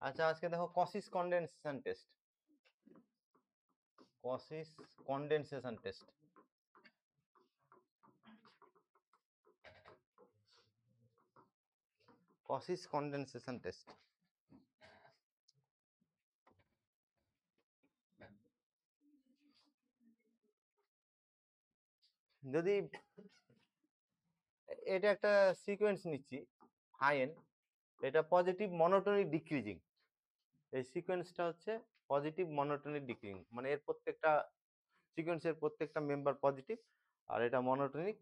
আচ্ছা আজকে দেখো Cauchy's condensation test. Cauchy's condensation test. Cauchy's condensation test. যদি এটা একটা সিকোয়েন্স নিচ্ছি হাই এন, এটা পজিটিভ মনোটোনিক ডিক্রিজিং। এই সিকোয়েন্সটা হচ্ছে পজিটিভ মনোটোনিক ডিক্রিজিং, মানে এর প্রত্যেকটা সিকোয়েন্সের প্রত্যেকটা মেম্বার পজিটিভ আর এটা মনোটোনিক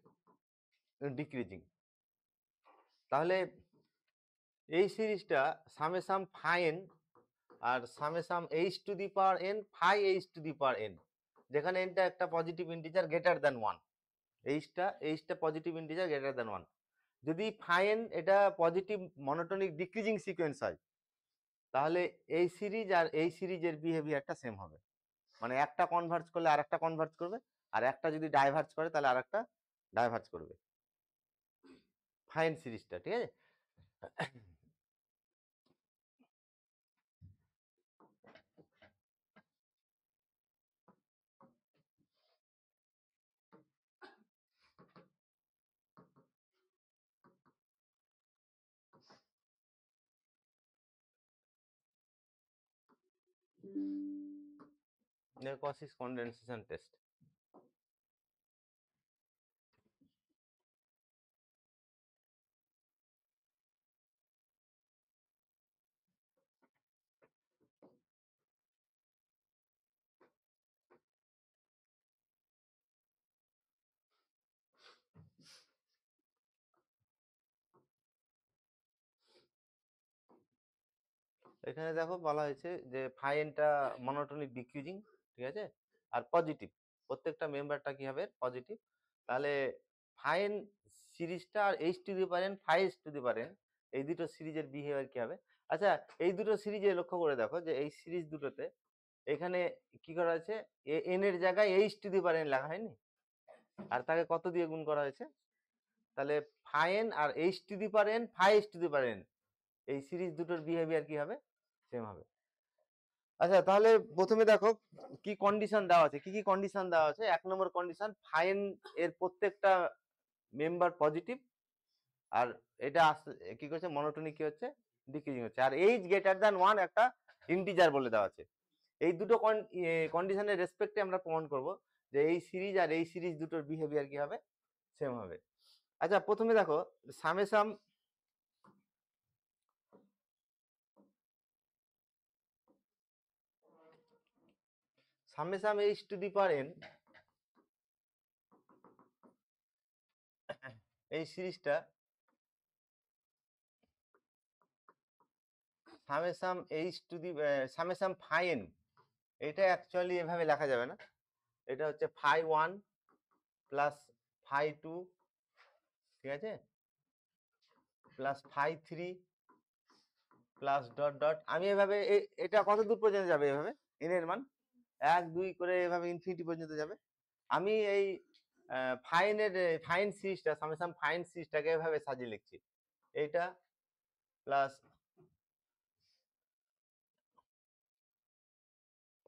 ডিক্রিজিং। তাহলে এই সিরিজটা সামেসাম ফাই এন আর summation H to the power N phi H to the power n, যেখানে এনটা একটা পজিটিভ ইন্টিজার গ্রেটার দ্যান 1, এইচটা পজিটিভ ইন্টিজার গ্রেটার দ্যান 1। যদি ফাইন এটা পজিটিভ মনোটোনিক ডিক্রিজিং সিকোয়েন্স হয় তাহলে এই সিরিজ আর এই সিরিজের বিহেভিয়ারটা সেম হবে, মানে একটা কনভার্জ করলে আরেকটা কনভার্জ করবে, আর একটা যদি ডাইভার্জ করে তাহলে আরেকটা ডাইভার্জ করবে। ফাইন সিরিজটা ঠিক আছে। Cauchy condensation test. এখানে দেখো বলা হয়েছে যে ফাইনটা মনোটোনিক ডিক্রিজিং, ঠিক আছে, আর পজিটিভ, প্রত্যেকটা মেম্বারটা কি হবে পজিটিভ। তাহলে ফাইন সিরিজটা আর H to the power n phi H to the পারেন, এই দুটো সিরিজের বিহেভিয়ার কি হবে। আচ্ছা এই দুটো সিরিজে লক্ষ্য করে দেখো যে এই সিরিজ দুটোতে এখানে কি করা হয়েছে, এন এর জায়গায় এইচ টু দি পারেন লেখা হয়নি, আর তাকে কত দিয়ে গুণ করা হয়েছে। তাহলে ফাইন আর H to the power n phi H to the পারেন, এই সিরিজ দুটোর বিহেভিয়ার কি হবে, সেম হবে। আচ্ছা তাহলে প্রথমে দেখো কি কন্ডিশন দেওয়া আছে, কি কি কন্ডিশন দেওয়া আছে। এক নম্বর কন্ডিশন, ফাইন এর প্রত্যেকটা মেম্বার পজিটিভ, আর এটা কি করছে মনোটোনিক কি হচ্ছে ডিক্রিজিং হচ্ছে, আর এইচ গ্রেটার দ্যান 1 একটা ইন্টিজার বলে দেওয়া আছে। এই দুটো কন্ডিশনের রেসপেক্টে আমরা প্রমাণ করব যে এই সিরিজ আর এই সিরিজ দুটোর বিহেভিয়ার কি হবে, সেম হবে। আচ্ছা প্রথমে দেখো summation summation H to the power N, এই সিরিজটা summation H to the summation phi N, এটা অ্যাকচুয়ালি এভাবে লেখা যাবে না, এটা হচ্ছে ফাই 1 প্লাস ফাই 2, ঠিক আছে, plus phi 3 plus dot dot. আমি এভাবে এটা কত দূর পর্যন্ত যাবে, এভাবে এন এর মান 1 2 করে এভাবে ইনফিনিটি পর্যন্ত যাবে। আমি এই ফাইন সিরিজটা সামেসাম ফাইন সিরিজটাকে এভাবে সাজিয়ে লিখছি, এইটা প্লাস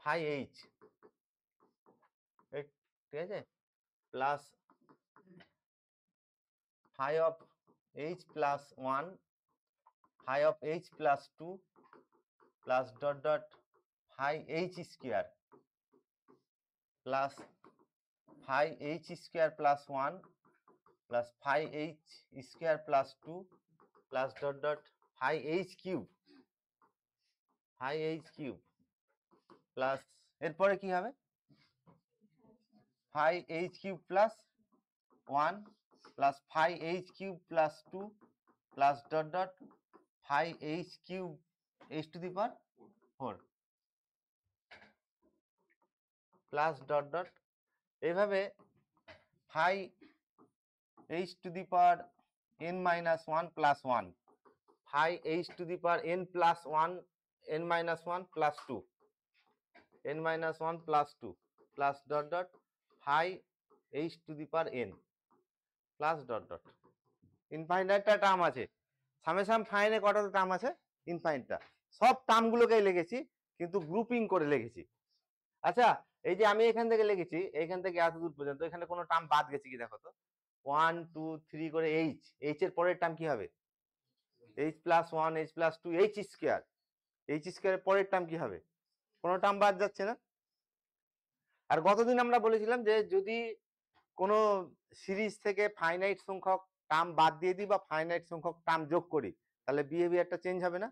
ফাই এইচ, ঠিক আছে, plus phi of H plus 1, phi of H plus 2 plus dot dot phi H square plus phi H square plus 1 plus phi H square plus 2 plus dot dot phi H cube, phi H cube plus এরপরে কি হবে phi H cube plus 1 plus phi H cube plus 2 plus dot dot phi H cube H to the power 4 plus dot dot এইভাবে phi H to the power n minus 1 plus 1, phi H to the power n plus 1 n minus 1 plus 2 n minus 1 plus 2 plus dot dot phi H to the power n plus dot dot. ইনফাইনাইটটা term আছে, summation ফাইনে কটা term আছে, ইনফাইনাইটটা। সব টার্মগুলোকে লিখেছি কিন্তু grouping করে লিখেছি। আচ্ছা, এই যে আমি এখান থেকে লিখেছি, এইখান থেকে এত দূর পর্যন্ত, এখানে কোনো টার্ম বাদ গেছে কি দেখো তো। 1 2 3 করে এইচ এর পরের টার্ম কি হবে? h+1 h+2 h square. h স্কয়ারের পরের টার্ম কি হবে? কোনো টার্ম বাদ যাচ্ছে না। আর গতদিন আমরা বলেছিলাম যে যদি কোনো সিরিজ থেকে ফাইনাইট সংখ্যক টার্ম বাদ দিয়ে দিই বা ফাইনাইট সংখ্যক টার্ম যোগ করি, তাহলে বিহেভিয়ারটা চেঞ্জ হবে না।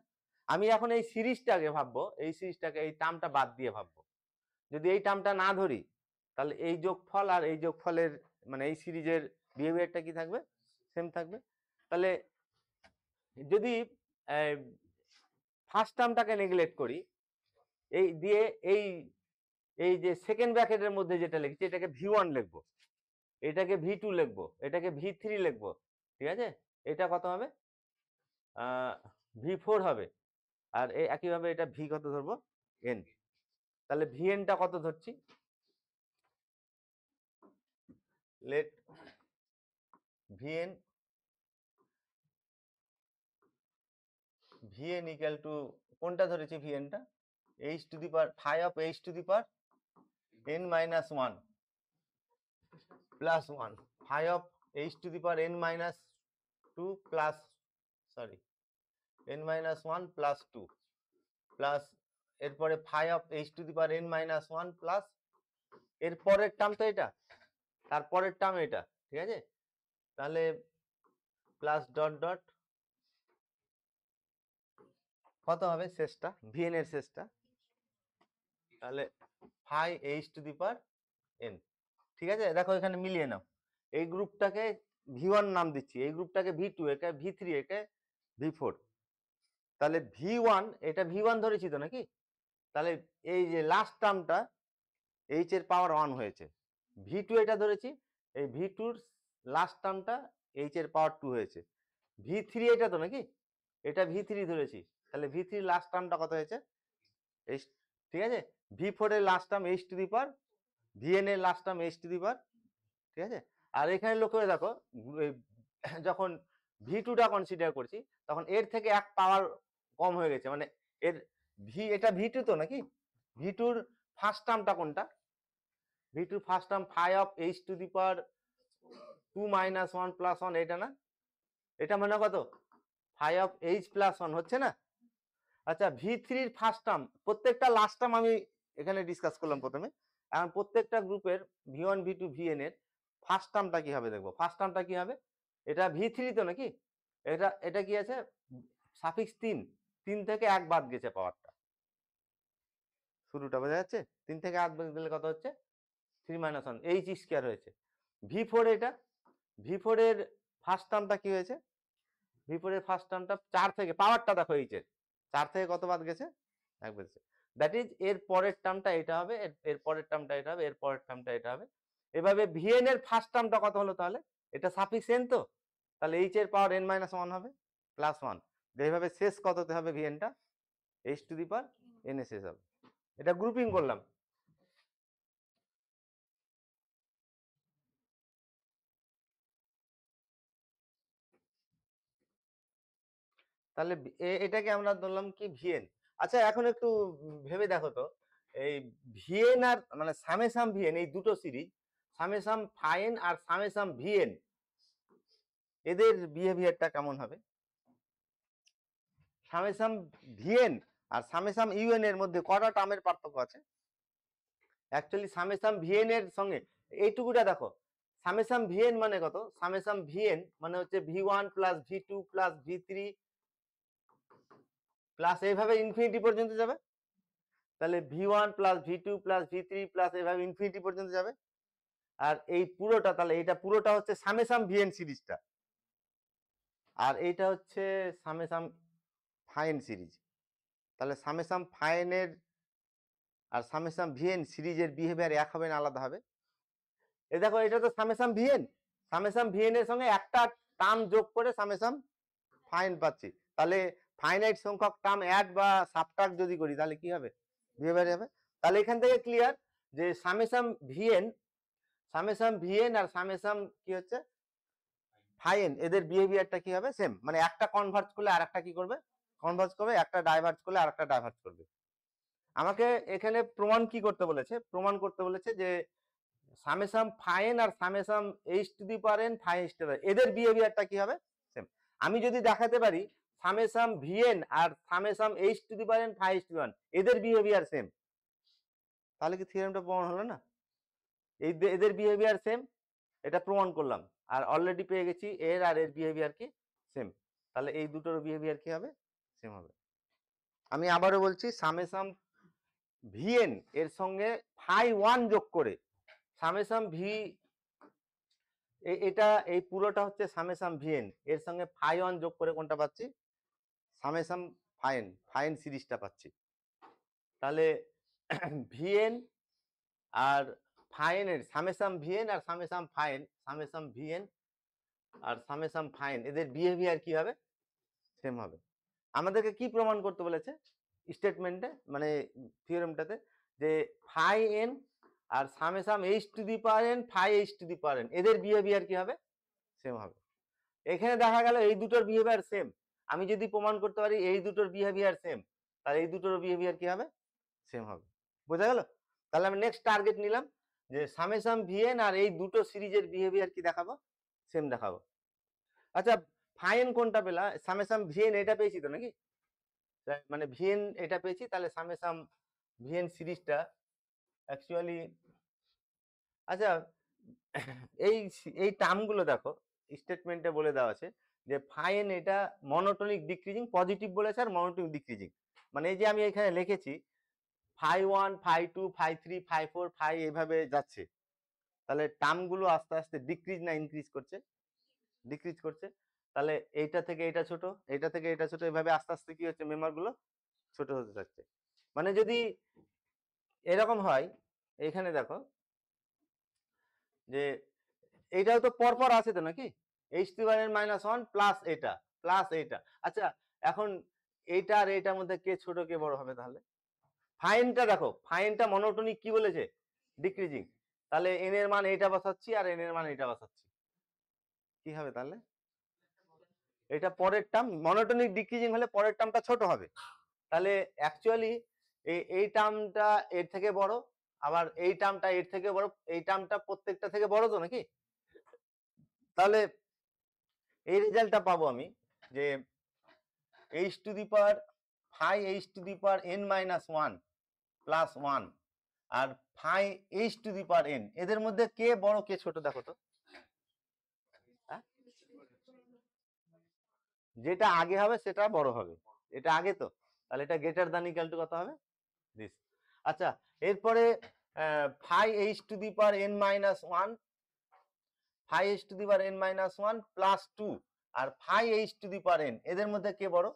আমি এখন এই সিরিজটাকে ভাববো, এই সিরিজটাকে এই টার্মটা বাদ দিয়ে ভাববো। যদি এই টার্মটা না ধরি, তাহলে এই যোগফল আর এই যোগফলের মানে এই সিরিজের বিহেভিয়ারটা কি থাকবে? সেম থাকবে। তাহলে যদি ফার্স্ট টার্মটাকে নেগলেক্ট করি, এই দিয়ে এই এই যে সেকেন্ড ব্র্যাকেটের মধ্যে যেটা লিখছি এটাকে v1 লিখবো, এটাকে v2 লিখবো, এটাকে v3 লিখবো, ঠিক আছে? এটা কত হবে? v4 হবে। আর একইভাবে এটা v কত ধরবো? n। তাহলে vn টা কত ধরছি? লেট vn ইকুয়াল টু কোনটা ধরেছি? vn টা h to the power 5 of h to the power n minus 1 plus 1, 5 of h to the power n minus 2 plus, sorry, n minus 1 plus 2 plus এরপরে 5 of h to the power n minus 1 plus এর পরের term তো এটা, তারপরের term এটা, ঠিক আছে? তাহলে প্লাস ডট ডট কত হবে শেষটা? vn এর শেষটা, তাহলে 5 h to the power n, ঠিক আছে? দেখো এখানে মিলিয়ে নাও, এই গ্রুপটাকে v1 নাম দিচ্ছি, এই গ্রুপটাকে v2, একে v3, একে v4। তাহলে v1, এটা v1 ধরেছি তো নাকি? তাহলে এই যে লাস্ট টার্মটা h এর পাওয়ার 1 হয়েছে। v2 এটা ধরেছি, এই v2 এর লাস্ট টার্মটা h এর পাওয়ার 2 হয়েছে। v3 এটা তো নাকি? এটা v3 ধরেছি, তাহলে v3 লাস্ট টার্মটা কত হয়েছে? h, ঠিক আছে? v4 এর last term h to the power, vn এর last term h to the power, ঠিক আছে? আর এখানে লক্ষ্য করে দেখো, যখন v2 টা কনসিডার করছি তখন এর থেকে এক পাওয়ার কম হয়ে গেছে, মানে এর এটা v2 তো নাকি? v2 এর ফার্স্ট টার্মটা কোনটা? v2 first term 5 of h to the power 2 minus 1 plus 1, এটা না? এটা মানে কত? 5 অফ h plus 1 হচ্ছে না? আচ্ছা, v3 এর ফার্স্ট টার্ম, প্রত্যেকটা লাস্ট টার্ম আমি এখানে ডিসকাস করলাম প্রথমে। এখন প্রত্যেকটা গ্রুপের v1 v2 vn এর ফার্স্ট টার্মটা কি হবে দেখবো। ফার্স্ট টার্মটা কি হবে? এটা v3 তো নাকি? এটা কি আছে? সাফিক্স 3, 3 থেকে 1 বাদ গেছে পাওয়ারটা, শুরুটা বোঝা যাচ্ছে? 3 থেকে 1 বাদ দিলে কত হচ্ছে? 3 minus 1 h স্কয়ার হয়েছে। v4 এটা, v4 এর ফার্স্ট টার্মটা কি হয়েছে? v4 এর ফার্স্ট টার্মটা 4 থেকে, পাওয়ারটা দেখো h এর 4 থেকে কত বাদ গেছে? 1 বেড়েছে। দ্যাট ইজ এর পরের টার্মটা এটা হবে, এর পরের টার্মটা এটা হবে, এর পরের টার্মটা এটা হবে। এভাবে vn এর ফার্স্ট টার্মটা কত হলো তাহলে? এটা সাফিক্স n তো, তাহলে h এর পাওয়ার n minus 1 হবে প্লাস 1। এইভাবে শেষ কততে হবে vn টা? h to the power n এ শেষ হবে। এটা গ্রুপিং করলাম। তাহলে এটাকে আমরা ধরলাম কি vn। আচ্ছা, এখন একটু ভেবে দেখো তো, এই vn আর মানে সামেসাম vn, এই দুটো সিরিজ সামেসাম ফাইন আর সামেসাম vn, এদের বিহেভিয়ারটা কেমন হবে? সামেসাম vn আর সামেসাম un এর মধ্যে কটা টার্মের পার্থক্য আছে? অ্যাকচুয়ালি সামেসাম vn এর সঙ্গে এইটুকুটা দেখো, সামেসাম vn মানে কত? সামেসাম vn মানে হচ্ছে v1 plus v2 plus v3 plus এইভাবে ইনফিনিটি পর্যন্ত যাবে। তাহলে v1 plus v2 plus v3 plus এইভাবে ইনফিনিটি পর্যন্ত যাবে। আর এই পুরোটা, তাহলে এটা পুরোটা হচ্ছে সামেসাম vn সিরিজটা, আর এইটা হচ্ছে সামেসাম ফাইন সিরিজ। তাহলে সামেসাম ফাইনের আর সামেসাম vn সিরিজের বিহেভিয়ার এক হবে না আলাদা হবে? এই দেখো, এটা তো সামেসাম vn, সামেসাম vn এর সঙ্গে একটা টার্ম যোগ করে সামেসাম ফাইন পাচ্ছি। তাহলে ফাইনাইট সংখ্যক টার্ম অ্যাড বা সাবট্রাক্ট যদি করি তাহলে কি হবে? বিহেভিয়ার হবে। তাহলে এখান থেকে ক্লিয়ার যে সামেসাম vn আর সামেসাম কি হচ্ছে ফাইন, এদের বিহেভিয়ারটা কি হবে? সেম, মানে একটা কনভার্জ করলে আর একটা কি করবে? কনভার্জ করবে, একটা ডাইভার্জ করলে আরেকটা ডাইভার্জ করবে। আমাকে এখানে প্রমাণ কি করতে বলেছে, প্রমাণ করতে বলেছে যে সামেসাম ফাইন আর summation H to the power N phi H to the, এদের বিহেভিয়ারটা কি হবে, সেম। আমি যদি দেখাতে পারি সামেসাম ভিএন আর summation H to the power N phi H to the one এদের বিহেভিয়ার সেম, তাহলে কি থিওরেমটা প্রমাণ হলো না? এদের বিহেভিয়ার সেম, এটা প্রমাণ করলাম, আর অলরেডি পেয়ে গেছি এর আর এর বিহেভিয়ার কি সেম, তাহলে এই দুটোর বিহেভিয়ার কি হবে, সেম হবে। আমি আবারও বলছি, সামেসাম ভিএন এর সঙ্গে ফাই ওয়ান যোগ করে সামেসাম ভি, এটা এই পুরোটা হচ্ছে সামেসাম ভিএন, এর সঙ্গে ফাই ওয়ান যোগ করে কোনটা পাচ্ছি, সামেসাম ফাইন, ফাইন সিরিজটা পাচ্ছি। তাহলে ভিএন আর ফাইনের সামেসাম ভিএন আর সামেসাম ফাইন, সামেসাম ভিএন আর সামেসাম ফাইন এদের বিহেভিয়ার কি হবে, সেম হবে। আমাদেরকে কি প্রমাণ করতে বলেছে স্টেটমেন্টে, মানে থিওরেমটাতে, যে ফাই এন আর summation H to the power N phi H to the power N এদের বিহেভিয়ার কি হবে, সেম হবে। এখানে দেখা গেল এই দুটোর বিহেভিয়ার সেম, আমি যদি প্রমাণ করতে পারি এই দুটোর বিহেভিয়ার সেম, তাহলে এই দুটোর বিহেভিয়ার কি হবে, সেম হবে। বোঝা গেল? তাহলে আমি নেক্সট টার্গেট নিলাম যে সামেসাম ভিএন আর এই দুটো সিরিজের বিহেভিয়ার কি দেখাবো, সেম দেখাবো। আচ্ছা, ফাইন কোনটা পেলা, সামেসাম ভিএন এটা পেয়েছি তো নাকি, মানে ভিএন এটা পেয়েছি, তাহলে সামেসাম ভিএন সিরিজটা অ্যাকচুয়ালি, আচ্ছা এই এই টার্মগুলো দেখো স্টেটমেন্টে বলে দেওয়া আছে যে ফাইন এটা মনোটোনিক ডিক্রিজিং, পজিটিভ বলেছে আর মনোটোনিক ডিক্রিজিং, মানে এই যে আমি এখানে লিখেছি phi one phi two phi three phi four phi এইভাবে যাচ্ছে, তাহলে টার্মগুলো আস্তে আস্তে ডিক্রিজ না ইনক্রিজ করছে, ডিক্রিজ করছে। তাহলে এইটা থেকে এটা ছোট, এটা থেকে এটা ছোট, এভাবে আস্তে আস্তে কি হচ্ছে, মেম্বারগুলো ছোট হতে থাকছে। মানে যদি এরকম হয়, এখানে দেখো যে এইটাও তো পরপর আছে তো নাকি, এইচ টু পাওয়ার এন মাইনাস ওয়ান প্লাস এটা প্লাস এটা। আচ্ছা, এখন এইটা আর এইটার মধ্যে কে ছোট কে বড় হবে, তাহলে ফাইনটা দেখো, ফাইনটা মনোটোনিক কি বলেছে, ডিক্রিজিং, তাহলে এন এর মান এইটা বসাচ্ছি আর এন এর মান এইটা বসাচ্ছি, কি হবে তাহলে, এটা পরের টার্ম, মনোটোনিক ডিক্রিজিং হলে পরের টার্মটা ছোট হবে, তাহলে অ্যাকচুয়ালি এই টার্মটা এর থেকে বড়, আবার এই টার্মটা এর থেকে বড়, এই টার্মটা প্রত্যেকটা থেকে বড় তো নাকি, তাহলে এই রেজাল্টটা পাবো আমি যে H to the power phi H to the power N minus one plus one আর phi H to the power N, এদের মধ্যে কে বড় কে ছোট দেখো তো, যেটা আগে হবে সেটা বড় হবে, এটা আগে তো, তাহলে এটা গ্রেটার দ্যান ইকুয়াল টু কত হবে, দিস। আচ্ছা, এরপরে phi H to the power N minus one, phi H to the power N minus one plus two আর phi H to the power N, এদের মধ্যে কে বড়,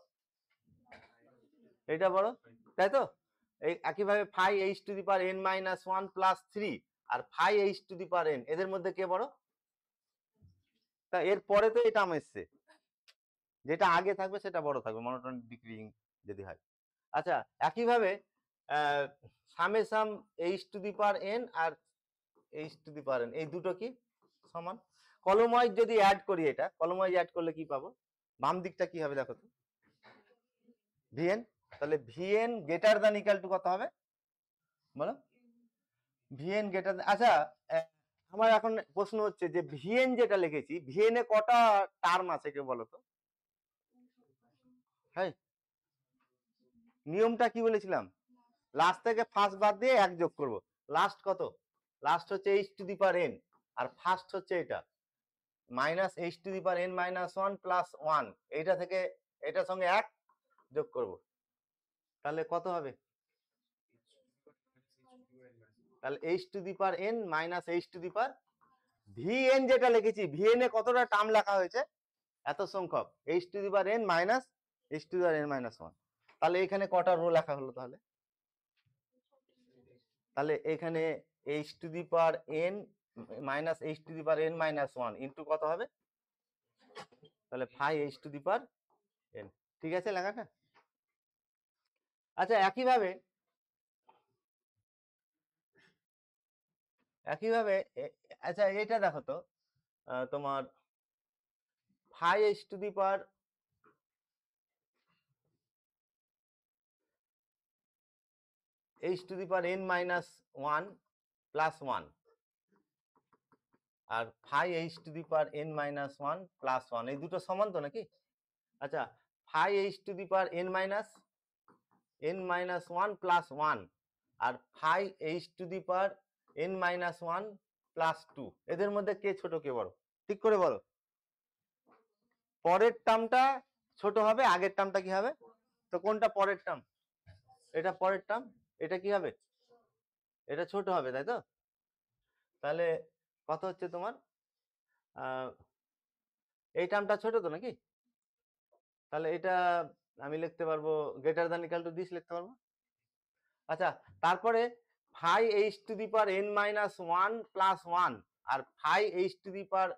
এটা বড়, তাই তো। এই একইভাবে phi H to the power N minus one plus three আর phi H to the power N, এদের মধ্যে কে বড়, তা এর পরে তো এটা এসছে, যেটা আগে থাকবে সেটা বড় থাকবে, মনোটোনিক ডিক্রিজিং যদি হয়। আচ্ছা, একইভাবে summation H to the power N আর H to the power N, এই দুটো কি সমান, কলম ওয়াইজ যদি অ্যাড করি, এটা কলম ওয়াইজ অ্যাড করলে কি পাবো, বাম দিকটা কি হবে দেখো তো, ভিএন, তাহলে VN greater than equal to কত হবে বলো, ভিএন গ্রেটার, আচ্ছা আমার এখন প্রশ্ন হচ্ছে যে ভিএন যেটা লিখেছি, ভিএন এ কটা টার্ম আছে কেউ বলো তো, হ্যাঁ নিয়মটা কি বলেছিলাম, লাস্ট থেকে ফার্স্ট বাদ দিয়ে এক যোগ করব, লাস্ট কত, লাস্ট হচ্ছে H to the power N আর ফার্স্ট হচ্ছে এটা minus H to the power N minus one plus one, এইটা থেকে এটার সঙ্গে এক যোগ করব, তাহলে কত হবে, তাহলে H to the power N minus H to the power VN, যেটা লিখেছি ভিএন এ কতটা টার্ম লেখা হয়েছে, এত সংখ্যক H to the power N minus H to the power N minus one, তাহলে এখানে কটা রো লেখা হলো, তাহলে তাহলে এখানে H to the power N minus H to the power N minus one into কত হবে, তাহলে phi H to the power N, ঠিক আছে লেখাটা। আচ্ছা, একইভাবে একইভাবে আচ্ছা এটা দেখো তো, তোমার phi H to the power h to the power n minus 1 plus 1 আর phi h to the power n minus 1 plus 1, এই দুটো সমান তো নাকি? আচ্ছা, phi h to the power n minus 1 plus 1 আর phi h to the power n minus 1 plus 2, এদের মধ্যে কে ছোট কে বড়? ঠিক করে বলো। পরের টার্মটা ছোট হবে, আগের টার্মটা কি হবে? তো কোনটা পরের টার্ম? এটা পরের টার্ম, এটা কি হবে? এটা ছোট হবে, তাই তো? তাহলে কত হচ্ছে তোমার? এই টার্মটা ছোট তো নাকি? তাহলে এটা আমি লিখতে পারবো greater than equal to this লিখতে পারবো। আচ্ছা, তারপরে phi h to the power n minus 1 plus 1 আর phi h to the power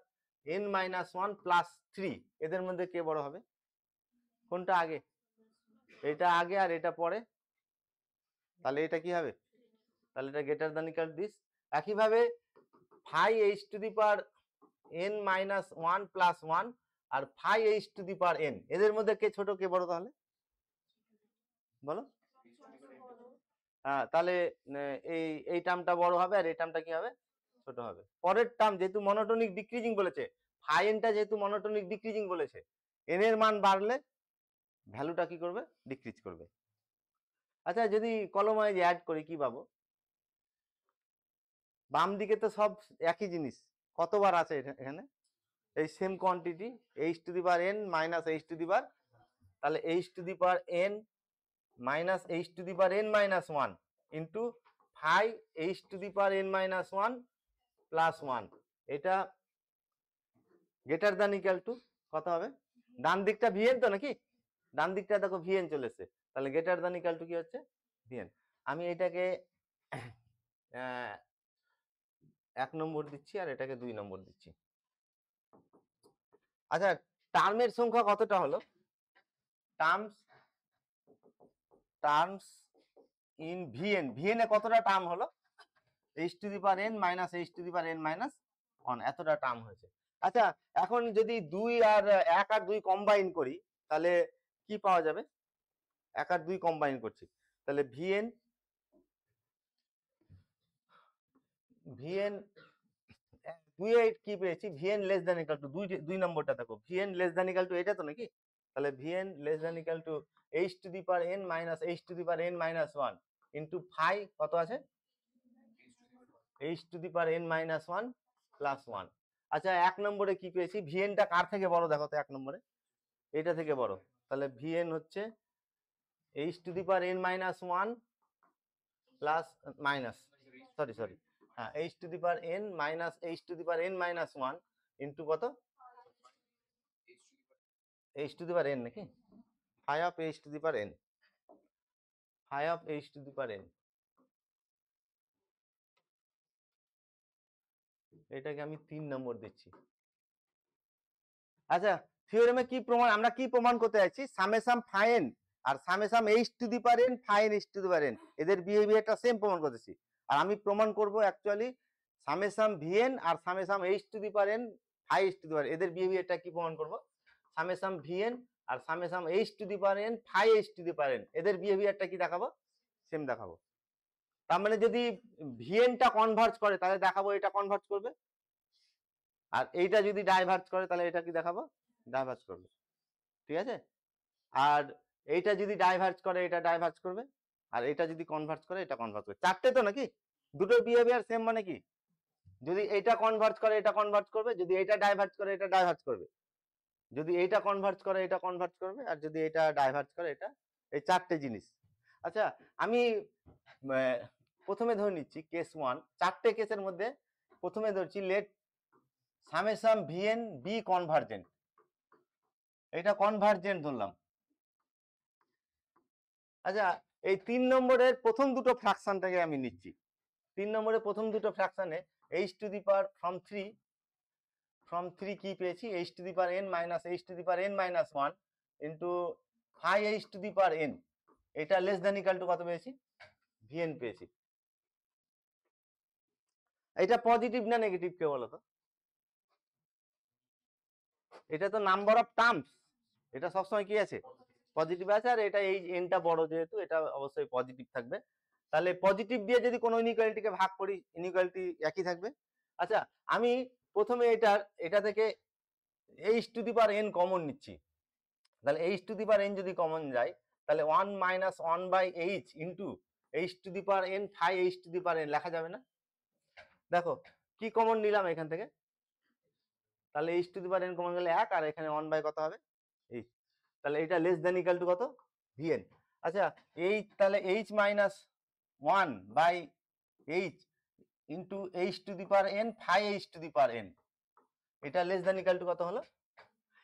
n minus 1 plus 3, এদের মধ্যে কে বড় হবে? কোনটা আগে? এটা আগে আর এটা পরে, তাহলে এটা কি হবে? তাহলে এটা greater than equal to this. একইভাবে phi h to the power n minus 1 plus 1 আর phi h to the power n, এদের মধ্যে কে ছোট কে বড় তাহলে বলো? হ্যাঁ, তাহলে এই টার্মটা বড় হবে আর এই টার্মটা কি হবে? ছোট হবে। পরের টার্ম যেহেতু মনোটোনিক ডিক্রিজিং বলেছে, ফাই এনটা যেহেতু মনোটোনিক ডিক্রিজিং বলেছে, এন এর মান বাড়লে ভ্যালুটা কি করবে? ডিক্রিজ করবে। আচ্ছা, যদি কলমে অ্যাড করি কি পাবো? বাম দিকে তো সব একই জিনিস, কতবার আছে এখানে? এই same quantity h to the power n minus h to the power, তাহলে h to the power n minus h to the power n minus 1 into phi h to the power n minus 1 plus 1, এটা greater than equal to কত হবে? ডান দিকটা vn তো নাকি? ডান দিকটা দেখো vn চলে এসেছে, তাহলে গ্রেটার দ্যান ইকুয়াল টু কি হচ্ছে? vn। আমি এটাকে 1 নম্বর দিচ্ছি আর এটাকে 2 নম্বর দিচ্ছি। আচ্ছা, টার্মের সংখ্যা কতটা হলো? টার্মস ইন vn, vn এ কতটা টার্ম হলো? h to the power n minus h to the power n minus 1, এতটা টার্ম হয়েছে। আচ্ছা, এখন যদি 2 আর 1 আর 2 কম্বাইন করি তাহলে কি পাওয়া যাবে? 1 আর 2 কম্বাইন করছি, তাহলে vn 2 এ কি পেয়েছি? vn less than equal to 2 নম্বরটা দেখো, vn less than equal to এটা তো নাকি? তাহলে vn less than equal to h to the power n minus h to the power n minus 1 into phi কত আছে? h to the power n minus 1 plus 1। আচ্ছা, 1 নম্বরে কি পেয়েছি? vn টা কার থেকে বড় দেখো তো? 1 নম্বরে এটা থেকে বড়, তাহলে vn হচ্ছে h to the power n minus 1 plus minus sorry হ্যাঁ, h to the power n minus h to the power n minus 1 into কত? h to the power n নাকি? Phi of h to the power n, phi of h to the power n, এটাকে আমি 3 নম্বর দিচ্ছি। আচ্ছা, থিওরেমে কি প্রমাণ, আমরা কি প্রমাণ করতে যাচ্ছি? সামেশন ফাইন আর summation h to the power n phi n h to the power n, এদের বিহেভিয়ারটা সেম প্রমাণ করতেছি। আর আমি প্রমাণ করব অ্যাকচুয়ালি সামেশন vn আর summation h to the power n phi h to the power, এদের বিহেভিয়ারটা কি প্রমাণ করব? সামেশন vn আর summation h to the power n phi h to the power n, এদের বিহেভিয়ারটা কি দেখাবো? সেম দেখাবো। তার মানে যদি vn টা কনভার্জ করে তাহলে দেখাবো এটা কনভার্জ করবে, আর এইটা যদি ডাইভার্জ করে তাহলে এটা কি দেখাবো? ডাইভার্জ করবে। ঠিক আছে? আর এইটা যদি ডাইভার্জ করে এটা ডাইভার্জ করবে, আর এটা যদি কনভার্জ করে এটা কনভার্জ করবে। চারটে তো নাকি? দুটো বিহেভিয়ার সেম মানে কি? যদি এটা কনভার্জ করে এটা কনভার্জ করবে, যদি এটা ডাইভার্জ করে এটা ডাইভার্জ করবে, যদি এইটা কনভার্জ করে এটা কনভার্জ করবে, আর যদি এটা ডাইভার্জ করে এটা, এই চারটে জিনিস। আচ্ছা, আমি প্রথমে ধরে নিচ্ছি কেস 1, চারটে কেসের মধ্যে প্রথমে ধরছি let summation vn be convergent, এটা কনভার্জেন্ট ধরলাম। আচ্ছা, এই 3 নম্বরের প্রথম দুটো ফ্র্যাকশনটাকে আমি নিচ্ছি। 3 নম্বরের প্রথম দুটো ফ্র্যাকশনে h to the power from 3 কি পেয়েছি? h to the power n minus h to the power n minus 1 into phi h to the power n, এটা লেস দ্যান ইকুয়াল টু কত পেয়েছি? vn পেয়েছি। এটা পজিটিভ না নেগেটিভ কে বলো তো? এটা তো নাম্বার অফ টার্মস, এটা সবসময় কি আছে? পজিটিভ আছে, আর এটা এই এনটা বড় যেহেতু এটা অবশ্যই পজিটিভ থাকবে। তাহলে পজিটিভ দিয়ে যদি কোনো ইনইকুয়ালিটিকে ভাগ করি ইনইকুয়ালিটি একই থাকবে। আচ্ছা আমি প্রথমে এটা থেকে H to the power N common নিচ্ছি, তাহলে H to the power N যদি কমন যায় তাহলে 1 minus 1 by H into H to the power N phi H to the power N লেখা যাবে না? দেখো কি কমন নিলাম এখান থেকে, তাহলে H to the power N common গেলে 1 আর এখানে 1 বাই কত হবে এইচ, তাহলে এটা লেস দেন ইকুয়াল টু কত ভিএন। আচ্ছা এইচ তাহলে H minus 1 by H into H to the power N phi H to the power N, এটা লেস দেন ইকুয়াল টু কত হলো?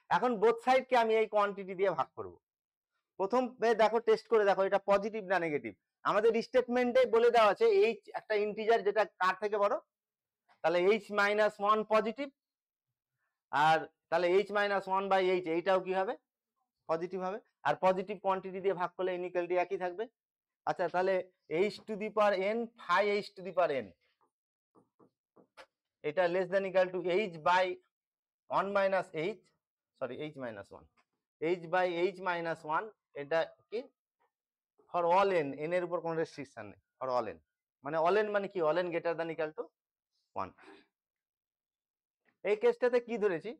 এখন বোথ সাইডকে আমি এই কোয়ান্টিটি দিয়ে ভাগ করব। প্রথম দেখো টেস্ট করে দেখো এটা পজিটিভ না নেগেটিভ। আমাদের স্টেটমেন্টে বলে দেওয়া আছে এইচ একটা ইন্টিজার যেটা কার থেকে বড়, তাহলে এইচ মাইনাস 1 পজিটিভ, আর তাহলে এইচ মাইনাস 1 বাই এইচ এইটাও কি হবে পজিটিভ হবে, আর পজিটিভ কোয়ান্টিটি দিয়ে ভাগ করলে ইনইকুয়ালিটি একই থাকবে। আচ্ছা তাহলে H to the power N phi H to the power N এটা less than equal to h by 1 minus h, sorry h minus 1, h by h minus 1, এটা কি ফর অল এন, এন এর উপর কোনো রেস্ট্রিকশন নেই, for all N মানে all N মানে কি all N greater than equal to 1। এই কেসটাতে কি ধরেছি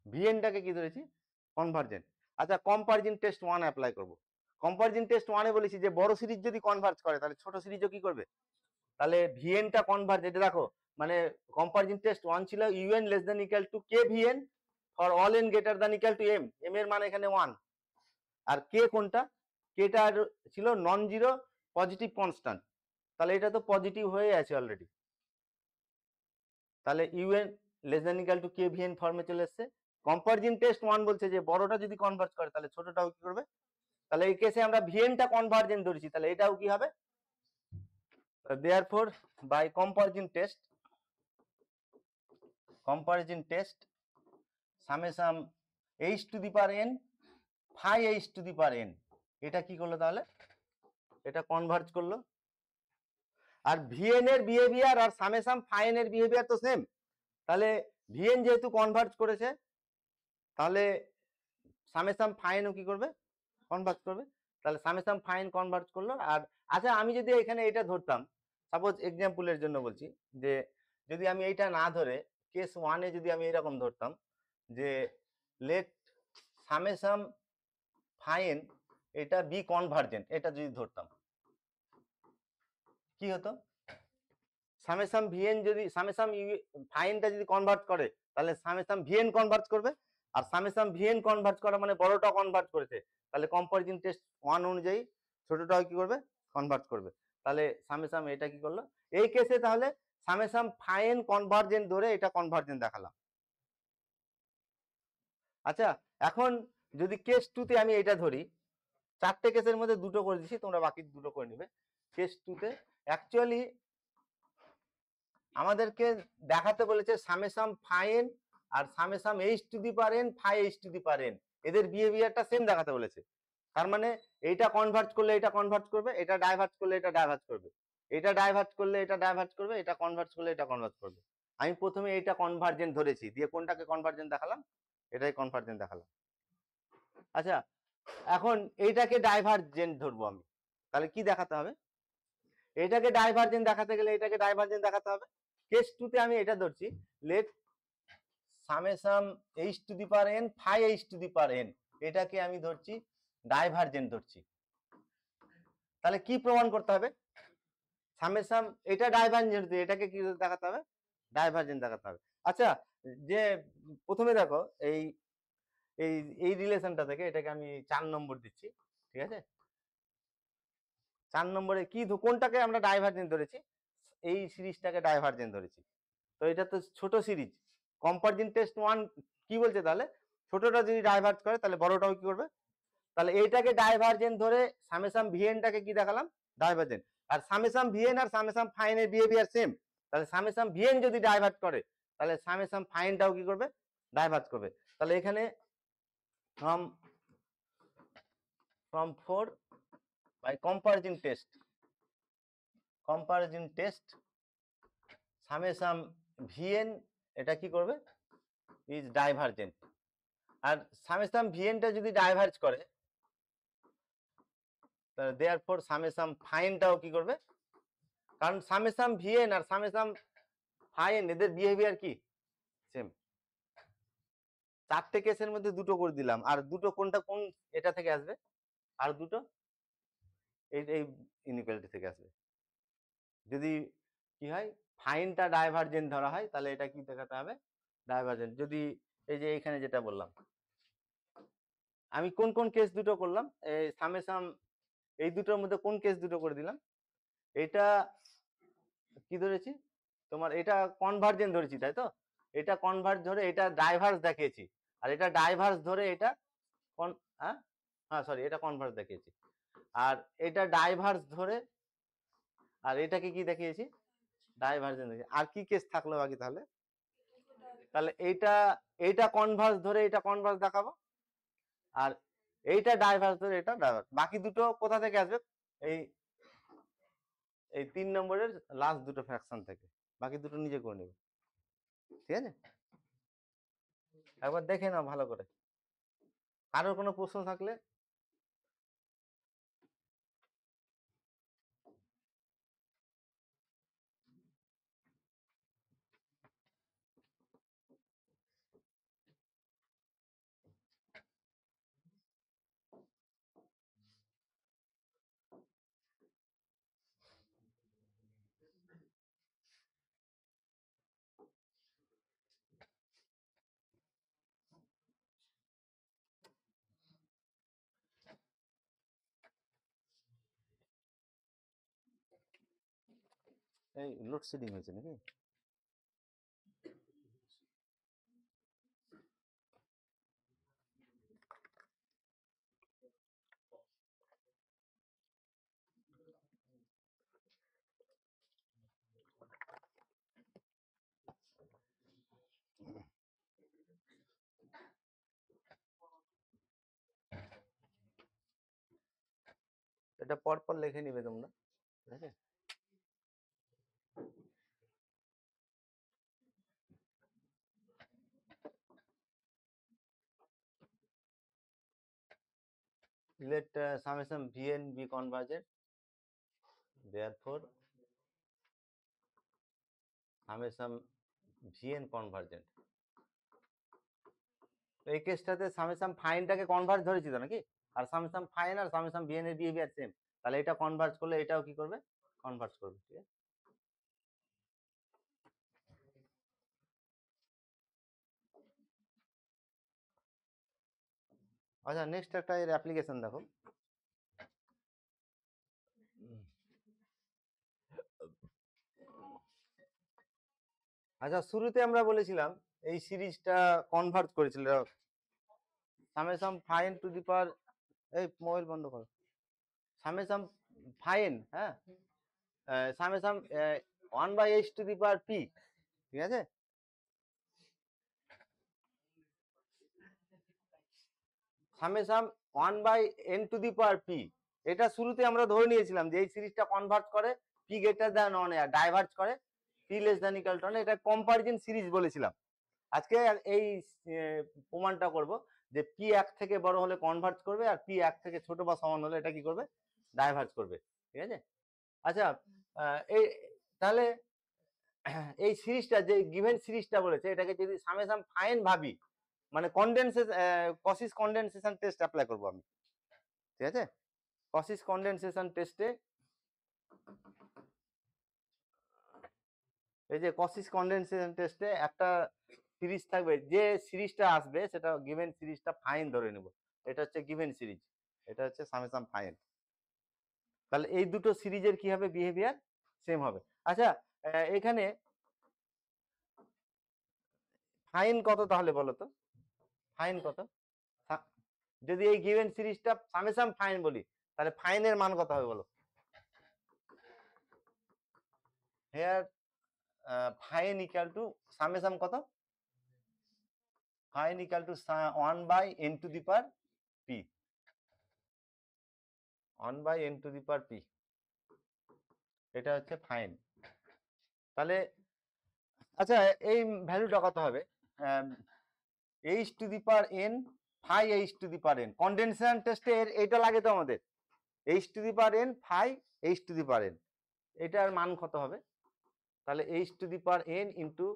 ভিএনটাকে কি ধরেছি কনভার্জেন্ট। আচ্ছা কম্পারিজন টেস্ট 1 অ্যাপ্লাই করব। কম্পারিজন টেস্ট 1 এ বলেছি যে বড় সিরিজ যদি কনভার্জ করে তাহলে ছোট সিরিজও কি করবে, তাহলে ভিএনটা কনভার্জ, এটা দেখো মানে কম্পারিজন টেস্ট 1 ছিল U N less than equal to K V N for all N greater than equal to M, M এর মান এখানে 1, আর কে কোনটা কেটা ছিল নন জিরো পজিটিভ কনস্ট্যান্ট, তাহলে এটা তো পজিটিভ হয়ে আছে অলরেডি, তাহলে UN less than equal to K VN ফর্মে চলে এসেছে। কম্পারিজন টেস্ট 1 বলছে যে বড়টা যদি কনভার্জ করে তাহলে ছোটটাও কি করবে, তাহলে এই কেসে আমরা ভিএনটা কনভার্জেন্ট ধরেছি, তাহলে এটাও কি হবে, therefore by comparison test summation h to the power n phi h to the power n এটা কি করলো, তাহলে এটা কনভার্জ করলো। আর ভিএন এর বিহেভিয়ার আর সামেশন ফাই এর বিহেভিয়ার তো সেম, তাহলে ভিএন যেহেতু কনভার্জ করেছে তাহলে সামেশন ফাইনও কি করবে কনভার্জ করবে, তাহলে সামেশন ফাইন কনভার্জ করলো। আর আচ্ছা আমি যদি এখানে এটা ধরতাম, সাপোজ এক্সাম্পলের জন্য বলছি, যে যদি আমি এইটা না ধরে কেস 1 এ যদি আমি এরকম ধরতাম যে লেট সামেশন ফাইন এটা বি কনভার্জেন্ট, এটা যদি ধরতাম কি হতো, সামেশন ভিএন যদি সামেশন ফাইনটা যদি কনভার্ট করে তাহলে সামেশন ভিএন কনভার্ট করবে, আর সামেশন ভিএন কনভার্ট করা মানে বড়টা কনভার্ট করেছে, তাহলে কম্পারিজন টেস্ট 1 অনুযায়ী ছোটটাও কি করবে কনভার্ট করবে, তাহলে সামেশন এটা কি করলো এই কেসে, তাহলে সামেশন ফাইন কনভার্জেন্ট ধরে এটা কনভার্জেন্ট দেখালাম। আচ্ছা এখন যদি কেস 2 তে আমি এটা ধরি, চারটে কেসের মধ্যে দুটো করে দিছি, তোমরা বাকি দুটো করে নেবে। কেস 2 তে অ্যাকচুয়ালি আমাদেরকে দেখাতে বলেছে সামেশন ফাইন আর summation h to the power N phi H to the power N এদের বিহেভিয়ারটা সেম দেখাতে বলেছে, তার মানে এইটা কনভার্ট করলে এটা কনভার্ট করবে, এটা ডাইভার্জ করলে এটা ডাইভার্জ করবে, এটা ডাইভার্জ করলে এটা ডাইভার্জ করবে, এটা কনভার্ট করলে এটা কনভার্ট করবে। আমি প্রথমে এইটা কনভার্জেন্ট ধরেছি, দিয়ে কোনটাকে কনভার্জেন্ট দেখালাম, এটাই কনভার্জেন্ট দেখালাম। আচ্ছা এখন এইটাকে ডাইভার্জেন্ট ধরবো আমি, তাহলে কি দেখাতে হবে, এটাকে ডাইভার্জেন্ট দেখাতে গেলে এটাকে ডাইভার্জেন্ট দেখাতে হবে। কেস 2 তে আমি এটা ধরছি let summation h to the power N phi H to the power n, এটাকে আমি ধরছি ডাইভার্জেন্ট ধরছি, তাহলে কি প্রমাণ করতে হবে, সামেশন এটা ডাইভার্জেন্ট, এটাকে কি দেখাতে হবে ডাইভার্জেন্ট দেখাতে হবে। আচ্ছা যে প্রথমে দেখো এই এই এই রিলেশনটা থেকে এটাকে আমি 4 নম্বর দিচ্ছি, ঠিক আছে, 4 নম্বরে কি কোনটাকে আমরা ডাইভার্জেন্ট ধরেছি, এই সিরিজটাকে ডাইভার্জেন্ট ধরেছি, তো এটা তো ছোট সিরিজ, কম্পারিজন টেস্ট 1 কি বলছে, তাহলে ছোটটা যদি ডাইভার্জ করে তাহলে বড়টাও কি করবে, তাহলে এইটাকে ডাইভার্জেন্ট ধরে সামেশন ভিএনটাকে কি দেখালাম ডাইভার্জেন্ট, আর সামেশন ভিএন আর সামেশন ফাইন এর বিহেভিয়ার সেম, তাহলে সামেশন ভিএন যদি ডাইভার্জ করে তাহলে সামেশন ফাইনটাও কি করবে ডাইভার্জ করবে, তাহলে এখানে from 4 by comparison test summation vn এটা কি করবে is divergent, R summation vn টা যদি ডাইভার্জ করে therefore summation find টাও কি করবে কারণ সামেসাম ভিএন আর সামেসাম ফাইন এদের বিহেভিয়ার কি সেম। 4টে কেসের মধ্যে 2টো করে দিলাম, আর 2টো কোনটা কোন এটা থেকে আসবে, আর 2টো এই ইনইকুয়ালিটি থেকে আসবে। যদি কি হয় ফাইনটা ডাইভারজেন্ট ধরা হয় তাহলে এটা কি দেখাতে হবে, ডাইভারজেন্ট। যদি এই যে এখানে যেটা বললাম, আমি কোন কোন কেস 2টো করলাম, এই সামেসাম এই দুটোর মধ্যে কোন কেস 2টো করে দিলাম, এটা কি ধরেছি তোমার, এটা কনভার্জেন্ট ধরেছি তাই তো, এটা কনভার্জ ধরে এটা ডাইভার্স দেখিয়েছি, আর এটা ডাইভার্স ধরে এটা হ্যাঁ সরি এটা কনভার্স দেখিয়েছি, আর এটা ডাইভার্স ধরে, আর এটাকে কি দেখিয়েছি, ডাইভার্জেন্ট দেখিয়েছি। আর কি কেস থাকলো বাকি তাহলে, তাহলে এইটা কনভার্স ধরে এটা কনভার্স দেখাবো, আর এইটা ডাইভার্স ধরে এটা ডাইভার্স। বাকি দুটো কোথা থেকে আসবে, এই 3 নম্বরের লাস্ট দুটো ফ্র্যাকশন থেকে, বাকি দুটো নিজে করে নেবে। ঠিক আছে, একবার দেখে নাও ভালো করে, কারোর কোনো প্রশ্ন থাকলে। এই লোডশেডিং হয়েছে নাকি, এটা পরপর লিখে নিবে তোমরা, ঠিক আছে। let summation vn be convergent, therefore summation vn convergent। এই কেসটাতে সামেসাম ফাইনটাকে কনভার্জ ধরেছি তো নাকি, আর সামেসাম ফাইন আর সামেসাম ভিএন এর বিহেভিয়ার সেম, তাহলে এটা কনভার্জ করলে এটাও কি করবে, কনভার্জ করবে। ঠিক আছে, আচ্ছা নেক্সট একটা এর অ্যাপ্লিকেশন দেখো। আচ্ছা শুরুতে আমরা বলেছিলাম এই সিরিজটা কনভার্জ করেছিল সামেসাম ফাইন টু দি পাওয়ার, এই মোবাইল বন্ধ করো, সামেসাম ফাইন, হ্যাঁ সামেসাম 1/h to the power P, ঠিক আছে, সামেসাম 1/n to the power p. এটা শুরুতে আমরা ধরে নিয়েছিলাম যে এই সিরিজটা কনভার্জ করে পি গ্রেটার দ্যান 1 আর ডাইভার্জ করে P less than equal to 1, এটা কম্পারিজন সিরিজ বলেছিলাম। আজকে এই প্রমাণটা করব যে পি 1 থেকে বড় হলে কনভার্জ করবে, আর পি 1 থেকে ছোট বা সমান হলে এটা কি করবে, ডাইভার্জ করবে। ঠিক আছে, আচ্ছা এই তাহলে এই সিরিজটা যে গিভেন সিরিজটা বলেছে এটাকে যদি সামেসাম ফাইন ভাবি, মানে কসিস কনডেনসেশন টেস্ট অ্যাপ্লাই করব আমি। ঠিক আছে, কসিস কনডেনসেশন টেস্টে এই যে কসিস কনডেনসেশন টেস্টে একটা সিরিজ থাকবে, যে সিরিজটা আসবে সেটা গিভেন সিরিজটা ফাইন ধরে নেব, এটা হচ্ছে গিভেন সিরিজ, এটা হচ্ছে সামেসাম ফাইন। তাহলে এই দুটো সিরিজের কি হবে, বিহেভিয়ার সেম হবে। আচ্ছা এখানে ফাইন কত তাহলে বলো তো, ফাইন কত, যদি এই গিভেন সিরিজটা সামেসাম ফাইন বলি তাহলে ফাইনের মান কত হবে বলো, here phi n equal to summation কত, phi n equal to 1/n to the power p, 1/n to the power p, এটা হচ্ছে ফাইন। তাহলে আচ্ছা এই ভ্যালুটা কত হবে, h to the power n phi h to the power n, condensation টেস্টে এটা লাগে তো আমাদের, h to the power n phi h to the power n। এটার মান কত হবে? তাহলে H to the power n into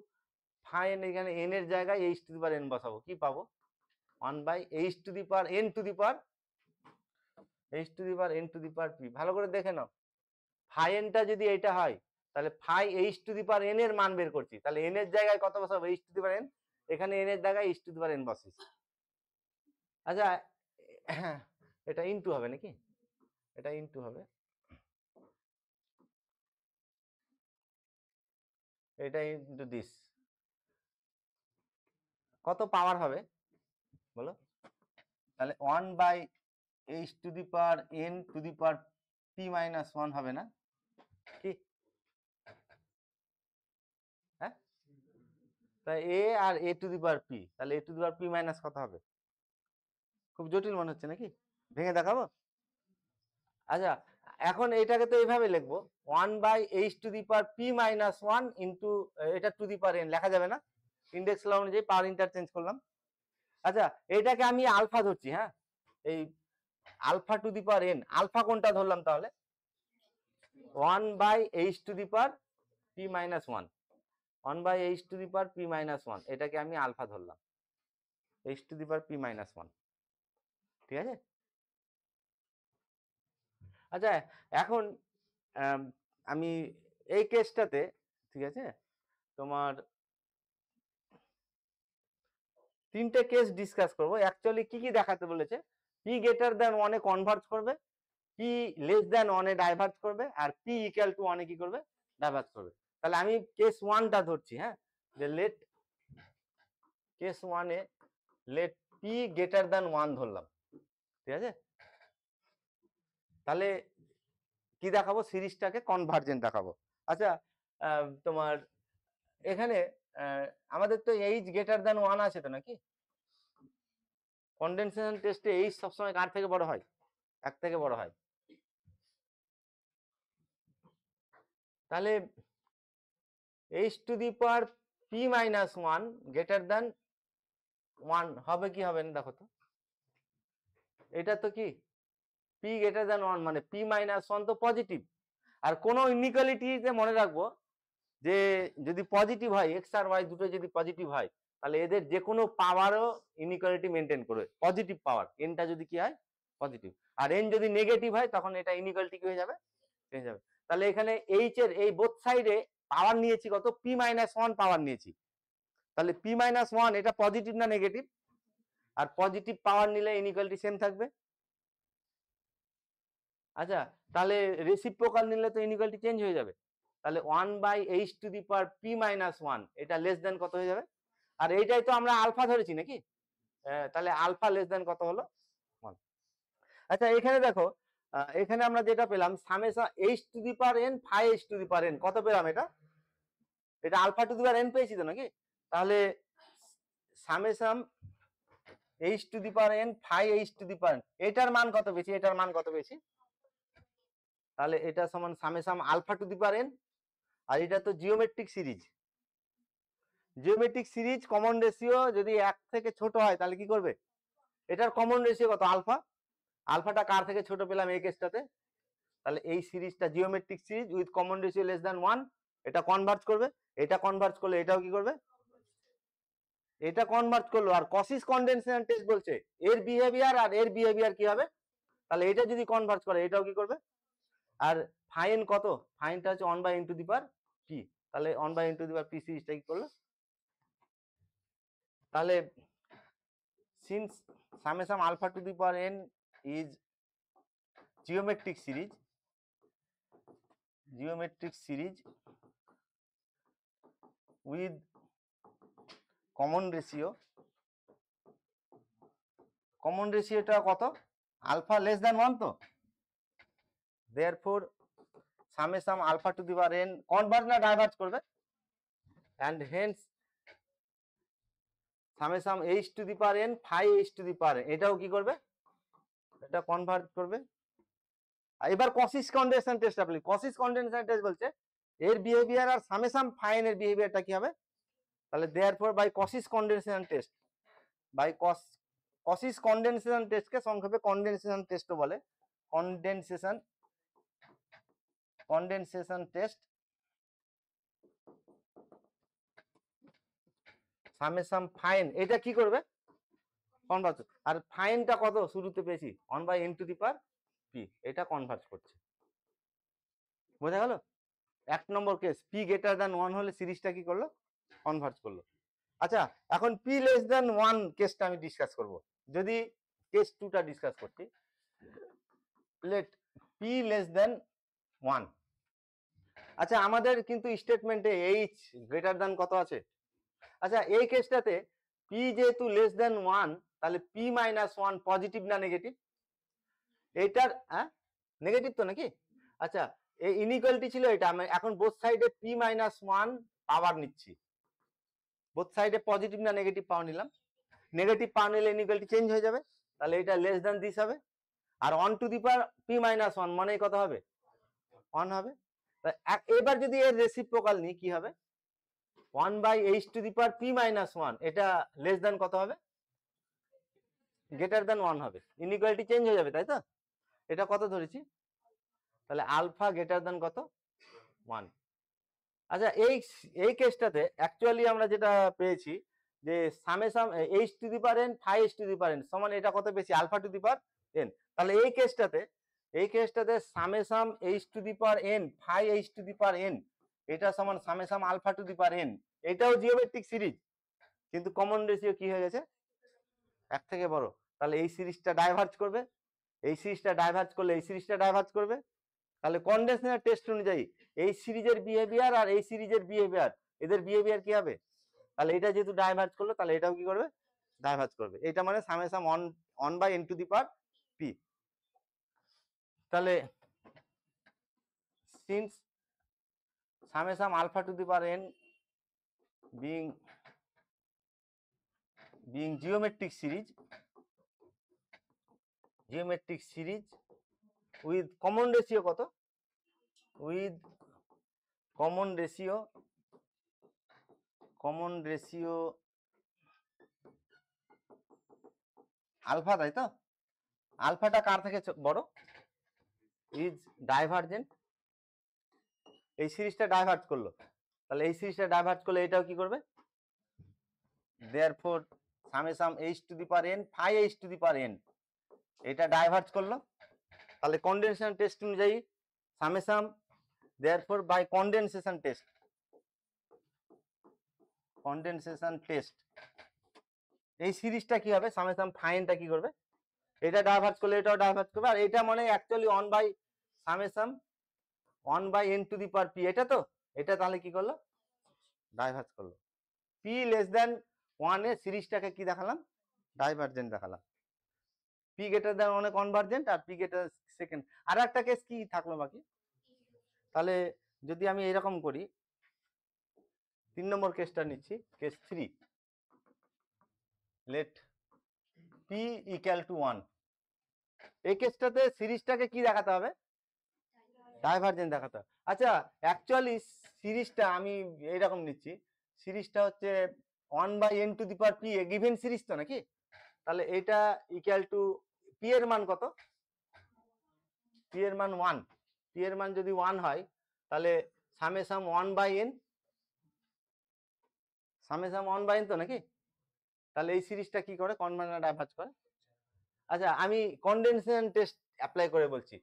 phi n, এখানে এন এর জায়গায় h to the power n বসাবো, কি পাবো? 1/h to the power n to the power h to the power n to the power p। ভালো করে দেখে নাও, ফাই এনটা যদি এটা হয় তাহলে phi h to the power n এর মান বের করছি, তাহলে n এর জায়গায় কত বসাবো? h to the power n, এখানে n এর জায়গায় h to the power n বসিয়েছি। আচ্ছা হ্যাঁ, এটা ইনটু হবে নাকি? এটা ইনটু হবে, এটা ইনটু দিস, কত পাওয়ার হবে বলো? তাহলে 1/h to the power n to the power p minus 1 হবে না কি? হ্যাঁ, তাই a আর a to the power p, তাহলে a to the power p minus কত হবে? খুব জটিল মনে হচ্ছে নাকি? ভেঙে দেখাবো? আচ্ছা, এখন এটাকে তো এইভাবে লিখবো, 1/h to the power p minus 1 into এটা টু দি পাওয়ার n, লেখা যাবে না? ইন্ডেক্স ল অনুযায়ী পাওয়ার ইন্টারচেঞ্জ করলাম। আচ্ছা, এটাকে আমি আলফা ধরছি, হ্যাঁ, এই alpha to the power n, alpha কোনটা ধরলাম তাহলে? 1/h to the power p minus 1, 1/h to the power p minus 1, এটাকে আমি আলফা ধরলাম, h to the power p minus 1, ঠিক আছে? আচ্ছা, এখন আমি এই কেসটাতে, ঠিক আছে, তোমার তিনটে কেস ডিসকাস করব। অ্যাকচুয়ালি কি কি দেখাতে বলেছে? p গ্রেটার দ্যান 1 এ কনভার্জ করবে, p লেস দ্যান 1 এ ডাইভার্জ করবে, আর p ইকুয়াল টু 1 এ কি করবে? ডাইভার্জ করবে। তাহলে আমি কেস 1টা ধরছি, হ্যাঁ, যে লেট কেস 1 এ লেট p গ্রেটার দ্যান 1 ধরলাম, ঠিক আছে? তাহলে কি দেখাবো? সিরিজটাকে কনভার্জেন্ট দেখাবো। আচ্ছা, তোমার এখানে আমাদের তো এইচ গ্রেটার দ্যান 1 আছে তো নাকি? কনডেনসেশন টেস্টে এইচ সবসময় কার থেকে বড় হয়? 1 থেকে বড় হয়। তাহলে H to the power p minus 1 greater than 1 হবে কি হবে না দেখো তো? এটা তো কি p গ্রেটার দ্যান 1 মানে p মাইনাস 1 তো পজিটিভ। আর কোনো ইনইকুয়ালিটিতে মনে রাখবো যে যদি পজিটিভ হয়, এক্স আর ওয়াই দুটো যদি পজিটিভ হয়, তাহলে এদের যে কোনো পাওয়ারও ইনইকুয়ালিটি মেনটেন করবে, পজিটিভ পাওয়ার, এনটা যদি কি হয়? পজিটিভ। আর এন যদি নেগেটিভ হয় তখন এটা ইনইকুয়ালিটি কি হয়ে যাবে? চেঞ্জ হবে। তাহলে এখানে এইচ এর এই বোথ সাইডে পাওয়ার নিয়েছি কত? p মাইনাস 1 পাওয়ার নিয়েছি। তাহলে p মাইনাস 1 এটা পজিটিভ না নেগেটিভ? আর পজিটিভ পাওয়ার নিলে ইনইকুয়ালিটি সেম থাকবে। আচ্ছা, তাহলে রেসিপ্রোকাল নিলে তো ইনইকুয়ালিটি চেঞ্জ হয়ে যাবে। তাহলে 1/h to the power p minus 1 এটা লেস দেন কত হয়ে যাবে? আর এইটাই তো আমরা আলফা ধরেছি নাকি? তাহলে আলফা লেস দেন কত হলো? 1। আচ্ছা, এখানে দেখো, এখানে আমরা যেটা পেলাম summation h to the power n phi h to the power n, কত পেলাম এটা? এটা alpha to the power n পেয়েছি তো নাকি? তাহলে summation h to the power n phi h to the power n, এটার মান কত পেয়েছি? এটার মান কত পেয়েছি? তাহলে এটা সমান summation alpha to the power n, আর এটা তো geometric series. Geometric series common ratio যদি 1 থেকে ছোট হয় তাহলে কি করবে? এটার কমন রেশিও কত? আলফা। আলফাটা কার থেকে ছোট পেলাম এই কেসটাতে? তাহলে এই সিরিজটা geometric series with common ratio less than 1, এটা কনভার্জ করবে, এটা কনভার্জ করলে এটাও কি করবে? এটা কনভার্জ করলো। আর কসিস কনডেনসেশন টেস্ট বলছে এর বিহেভিয়ার আর এর বিহেভিয়ার কি হবে? তাহলে এটা যদি কনভার্জ করে এটাও কি করবে? আর ফাইন কত? ফাইনটা হচ্ছে 1/n to the power p, তাহলে 1/n to the power p সিরিজটা কি করলো? তাহলে since summation alpha to the power n is geometric series with common রেশিওটা কত? আলফা লেস দ্যান 1 তো, therefore summation alpha to the power n converge না diverge করবে, and hence summation h to the power n phi h to the power n এটাও কি করবে? এটা converge করবে। এবার Cauchy's condensation test apply. Cauchy's condensation test বলছে এর বিহেভিয়ার আর সামেশন ফাইন এর বিহেভিয়ারটা কি হবে? তাহলে therefore by Cauchy's condensation test, by Cauchy's condensation টেস্টকে সংক্ষেপে কনডেনসেশন টেস্টও বলে। Condensation condensation test summation phi n, এটা কি করবে কনভার্ট, আর ফাইনটা কত শুরুতে পেয়েছি 1/n⁴ p, এটা কনভার্ট করছে। বোঝা গেল? 1 নম্বর কেস p গ্রেটার দ্যান 1 হলে সিরিজটা কি করলো কনভার্ট করলো। আচ্ছা এখন p লেস দ্যান 1 কেসটা আমি ডিসকাস করব। যদি কেস 2টা ডিসকাস করছি, লেট p লেস দ্যান 1। আচ্ছা আমাদের কিন্তু স্টেটমেন্টে h গ্রেটার দ্যান কত আছে? আচ্ছা এই কেসটাতে p যেহেতু লেস দ্যান 1, তাহলে p মাইনাস 1 পজিটিভ না নেগেটিভ? এইটার নেগেটিভ তো নাকি? আচ্ছা এই ইনইকুয়ালিটি ছিল এটা, আমি এখন বোথ সাইডে p মাইনাস 1 পাওয়ার নিচ্ছি। বোথ সাইডে পজিটিভ না নেগেটিভ পাওয়ার নিলাম, নেগেটিভ পাওয়ার নিলে ইনইকুয়ালিটি চেঞ্জ হয়ে যাবে, তাহলে এটা লেস দ্যান দিস হবে। আর 1 to the power p minus 1 মানে কত হবে 1 হবে। এবার যদি এর রেসিপ্রোকাল নিই কি হবে 1/h to the power p minus 1, এটা লেস দ্যান কত হবে গ্রেটার দ্যান 1 হবে, ইনইকুয়ালিটি চেঞ্জ হয়ে যাবে তাই তো। এটা কত ধরেছি, তাহলে আলফা গ্রেটার দ্যান কত 1। আচ্ছা এই কেসটাতে অ্যাকচুয়ালি আমরা যেটা পেয়েছি যে summation h to the power n phi h to the power n সমান এটা কত পেয়েছি alpha to the power n। তাহলে এই কেসটাতে summation h to the power n phi h to the power n এটা সমান summation alpha to the power n, এটাও জিওমেট্রিক সিরিজ কিন্তু কমন রেশিও কি হয়ে গেছে 1 থেকে বড়। তাহলে এই সিরিজটা ডাইভার্জ করবে, এই সিরিজটা ডাইভার্জ করলে এই সিরিজটা ডাইভার্জ করবে। তাহলে কনডেনসেশন টেস্ট অনুযায়ী এই সিরিজের বিহেভিয়ার আর এই সিরিজের বিহেভিয়ার, এদের বিহেভিয়ার কি হবে, তাহলে এটা যেহেতু ডাইভার্জ করলো তাহলে এটাও কি করবে ডাইভার্জ করবে। এটা মানে summation 1/n to the power p। তাহলে since summation alpha to the power n being geometric series with common ratio কত, with common ratio আলফা, তাই তো আলফাটা কার থেকে বড় ইজ ডাইভার্জেন্ট, এই সিরিজটা ডাইভার্জ করলো, তাহলে এই সিরিজটা ডাইভার্জ করলে এটাও কি করবে therefore summation h to the power n phi h to the power n এটা ডাইভার্জ করলো। তাহলে কনডেনসেশন টেস্ট অনুযায়ী summation therefore by condensation test এই সিরিজটা কি হবে সামেশন ফাইনটা কি করবে এটা ডাইভার্জ করলে এটাও ডাইভার্জ করবে, আর এটা মানে actually 1/n to the power p, এটা তো এটা তাহলে কি করলো ডাইভার্জ করলো। p লেস দ্যান 1 এ সিরিজটাকে কি দেখালাম ডাইভার্জেন্ট দেখালাম, p গ্রেটার দ্যান 1 এ কনভার্জেন্ট আর p গ্রেটার সেকেন্ড। আর একটা কেস কি থাকলো বাকি, তাহলে যদি আমি এরকম করি 3 নম্বর কেসটা নিচ্ছি, case 3 let p equal to 1। এই কেসটাতে সিরিজটাকে কি দেখাতে হবে ডাইভার্জেন্ট দেখাতে হবে। আচ্ছা অ্যাকচুয়ালি সিরিজটা আমি এইরকম নিচ্ছি, সিরিজটা হচ্ছে 1/n to the power p a given series তো নাকি, তাহলে এটা ইকুয়াল টু p এর মান কত, p এর মান 1, p এর মান যদি 1 হয় তাহলে সামেশন 1/n তো নাকি, তাহলে এই সিরিজটা কি করে কনভার্জেন্ট ডাইভার্জ করে। আচ্ছা আমি কনডেনসেশন টেস্ট অ্যাপ্লাই করে বলছি,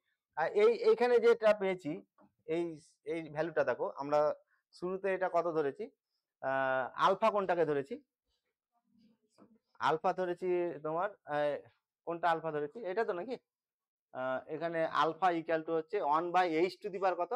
এইখানে যেটা পেয়েছি এই এই ভ্যালুটা দেখো, আমরা শুরুতে এটা কত ধরেছি আলফা, কোনটাকে ধরেছি আলফা ধরেছি তোমার কোনটা আলফা ধরেছি এটা তো নাকি, এখানে আলফা ইকুয়াল টু হচ্ছে 1/h টু দি পাওয়ার কত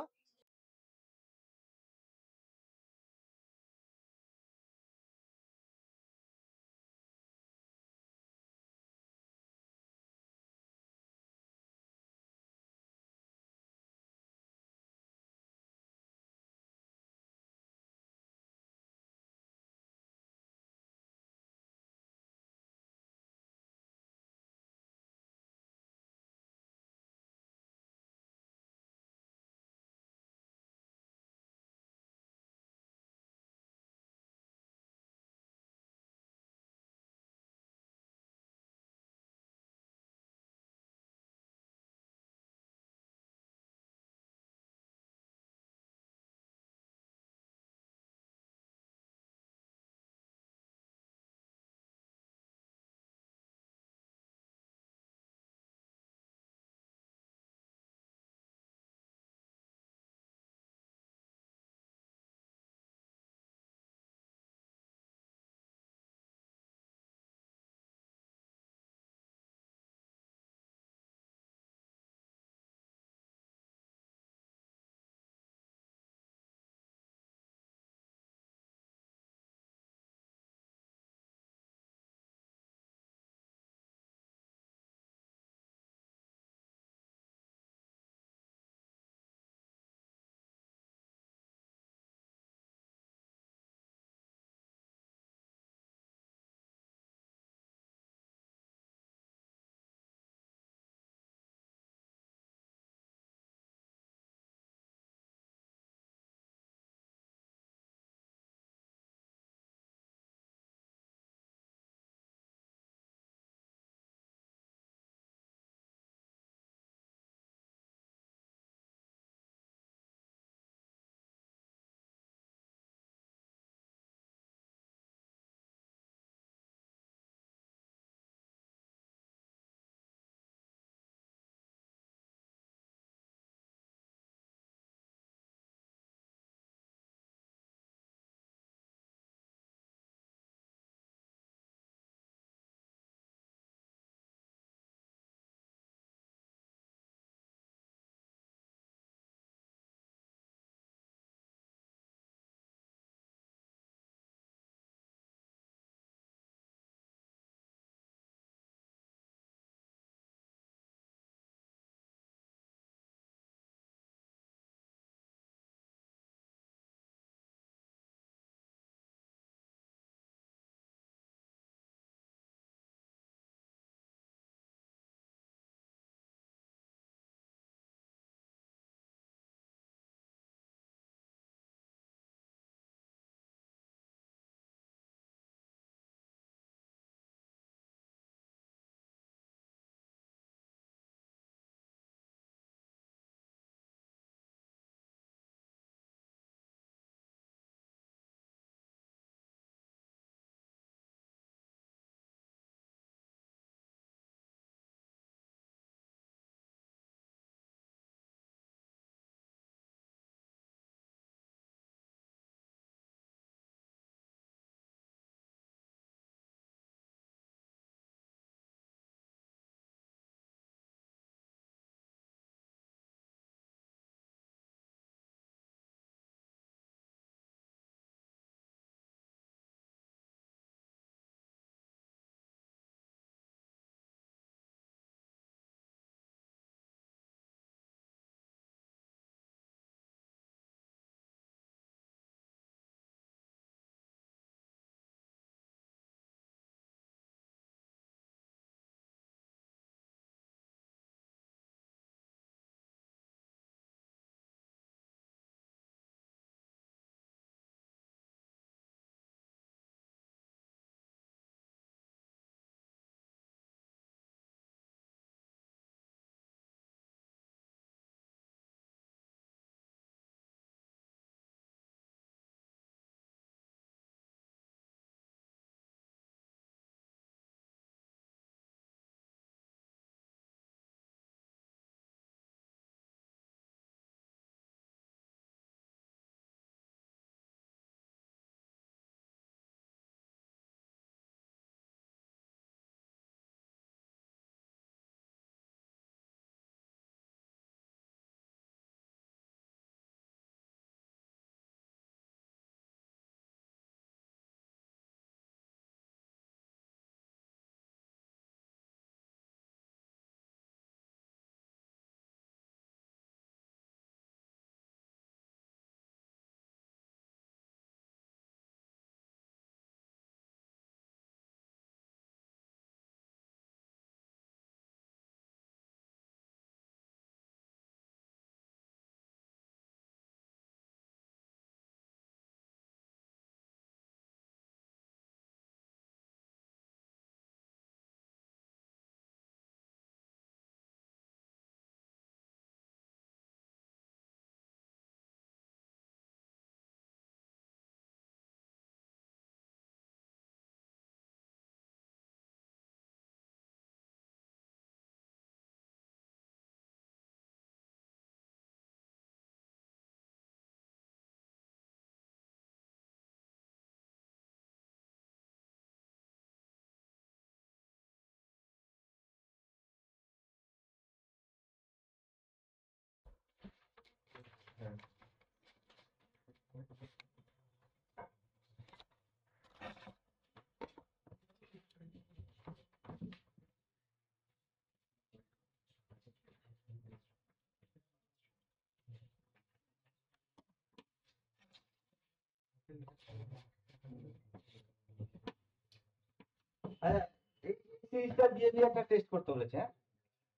এই সিরিজটা বিহেভিয়ারটা টেস্ট করতে বলেছে। হ্যাঁ,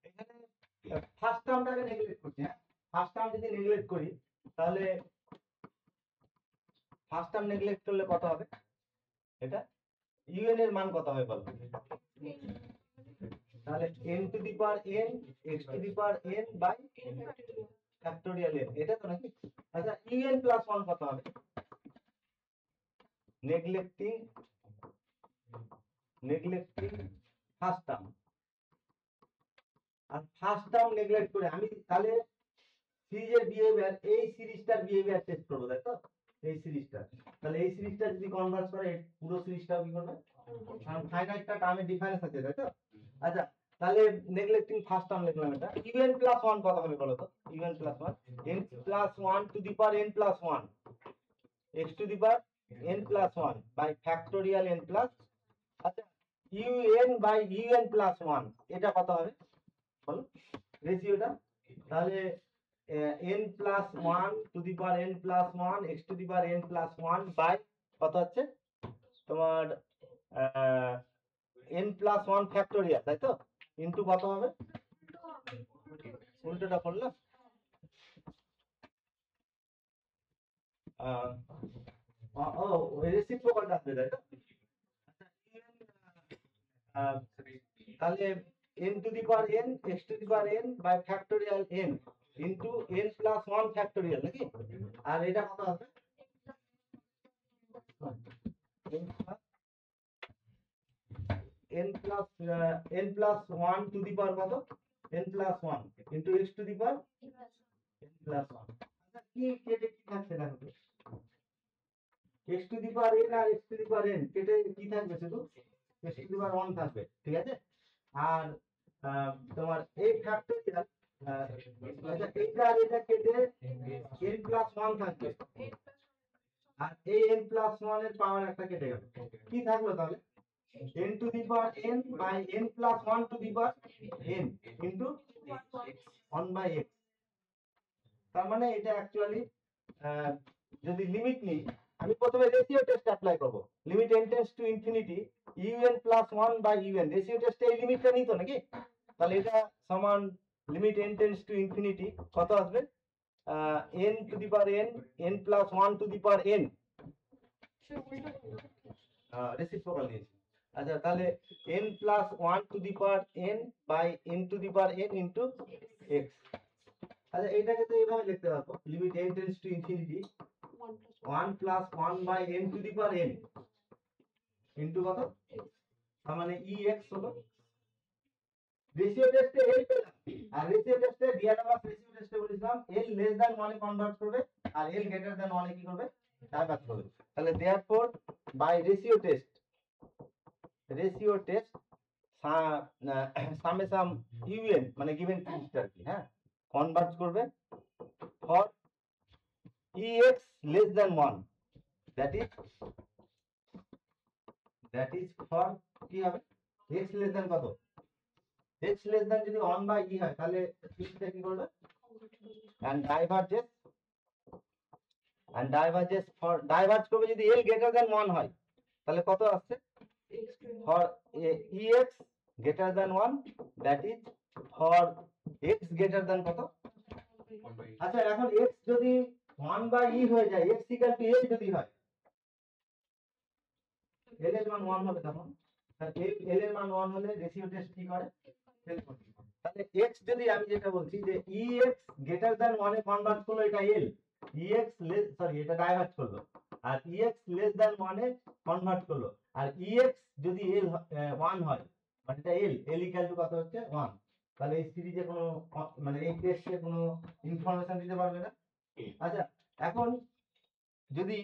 এখানে ফার্স্ট টার্মটাকে নেগলেক্ট করছি। হ্যাঁ, ফার্স্ট টার্ম যদি নেগলেক্ট করি তাহলে ফার্স্ট টার্ম নেগলেক্ট করলে কত হবে? এটা ইউএন এর মান কত হবে বলো? তাহলে n to the power n x to the power n by factorial n, এটা তো নাকি? আচ্ছা, ইউএন প্লাস 1 কত হবে? নেগলেক্টিং ফার্স্ট টার্ম, আর ফার্স্ট টার্ম নেগলেক্ট করে আমি তাহলে সিরিজের বিহেভিয়ার, এই সিরিজটার বিহেভিয়ার টেস্ট করবো, তাই তো? এই সিরিজটা, তাহলে এই সিরিজটা যদি কনভার্ট করে পুরো সিরিজটাও কি করবে? কারণ ফাইনাইটটা টার্মের ডিফারেন্স আছে, তাই তো? আচ্ছা, তাহলে নেগলেক্টিং ফার্স্ট টার্ম লিখলাম। এটা ইউএন প্লাস 1 কত হবে বলো তো? U n plus 1 n plus 1 to the power n plus 1 x to the power n plus 1 by factorial n plus, আচ্ছা ইউএন বাই ইউএন প্লাস 1, এটা কত হবে বলো রেশিওটা? তাহলে n plus 1 to the power n plus 1 x to the power n plus 1 by কত হচ্ছে তোমার n প্লাস 1 ফ্যাক্টোরিয়াল, তাই তো? ইনটু কত হবে? উল্টোটা করলাম। ও রেসিপ্রোকালটা আসবে, তাই তো? তাহলে n to the power n x to the power n by factorial n into n plus 1 factorial, নাকি? আর এটা কত হবে? n plus 1 to the power কত? n plus 1 into x to the power n plus 1। আচ্ছা, কি কেটে কি থাকছে দেখো তো? x to the power n আর x to the power n কেটে কি থাকবে? শুধু x টু দি পাওয়ার 1 থাকবে, ঠিক আছে? আর তোমার এই ফ্যাক্টোরিয়াল, আচ্ছা এইটা আর এটা কেটে n প্লাস 1 থাকবে, আর এই n প্লাস 1 এর পাওয়ার একটা কেটে গেল, কি থাকলো তাহলে? n to the power n by n plus 1 to the power n into 1 by x। তার মানে এটা অ্যাকচুয়ালি যদি লিমিট নিই, আমি প্রথমে রেশিও টেস্ট অ্যাপ্লাই করব। Limit n tends to infinity un plus 1 by un, ratio টেস্টে এই লিমিটটা নিত নাকি? তাহলে এটা সমান limit n tends to infinity কত আসবে? n to the power n plus 1 to the power n, reciprocal নিয়েছি। আচ্ছা, তাহলে n plus 1 to the power n by n to the power n into x। আচ্ছা, এটাকে তো এইভাবে লিখতে পারবো, limit n tends to infinity 1 plus 1 by n to the power n into কত? তার মানে ex হলো রেশিও টেস্টে l পেলাম, আর রেশিও টেস্টে ডিআরএমএস রেশিও টেস্টে বলেছিলাম l লেস দ্যান 1 এ কনভার্ট করবে আর l গ্রেটার দ্যান 1 এ কি করবে? ডাইভার্জ করবে। তাহলে therefore by ratio test summation un মানে গিভেন সিরিজটা কি, হ্যাঁ, কনভার্জ করবে for ex less than 1, that is for কি হবে? x লেস দ্যান কত? x লেস দ্যান যদি 1 বাই e হয় তাহলে সিরিজটা কি করবে? and diverges for ডাইভার্জ করবে যদি l গ্রেটার দ্যান 1 হয়, তাহলে কত আসছে? for ex greater than 1, that is for x greater than কত? আচ্ছা, এখন x যদি 1 বাই e হয়ে যায়, x equal to l যদি হয়, l এর মান 1 হবে তখন, তাহলে l এর মান 1 হলে রেশিও টেস্ট কি করে? ফেল করে। তাহলে x যদি আমি যেটা বলছি যে ex greater than 1 এ কনভার্ট করলো, এটা l, এটা ডাইভার্জ করলো, আর ex less than 1 এ কনভার্ট করলো, আর ex যদি l 1 হয় মানে এটা l ইকুয়াল টু কত হচ্ছে? 1। তাহলে এই সিরিজে কোনো মানে এই টেস্টে কোনো ইনফরমেশন দিতে পারবে না। আচ্ছা, এখন যদি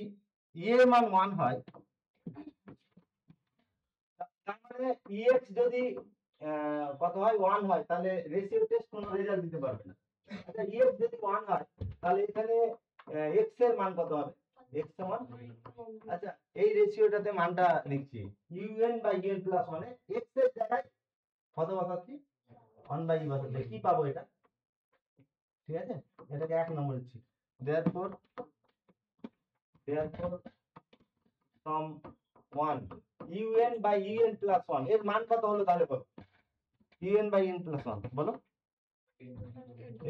e এর মান 1 হয়, তার মানে ex যদি কত হয়? 1 হয়, তাহলে রেশিও টেস্ট কোনো রেজাল্ট দিতে পারবে না। আচ্ছা, ex যদি 1 হয় তাহলে এখানে x এর মান কত হবে? x সমান, আচ্ছা এই রেশিওটাতে মানটা লিখছি un বাই un প্লাস 1 এ x এর জায়গায় কত বসাচ্ছি? 1 বাই e বসাচ্ছি, কি পাবো এটা? ঠিক আছে, এটাকে 1 নম্বর দিচ্ছি। therefore from 1 un by un plus 1 এর মান কত হলো তাহলে বলো un by n plus 1 বলো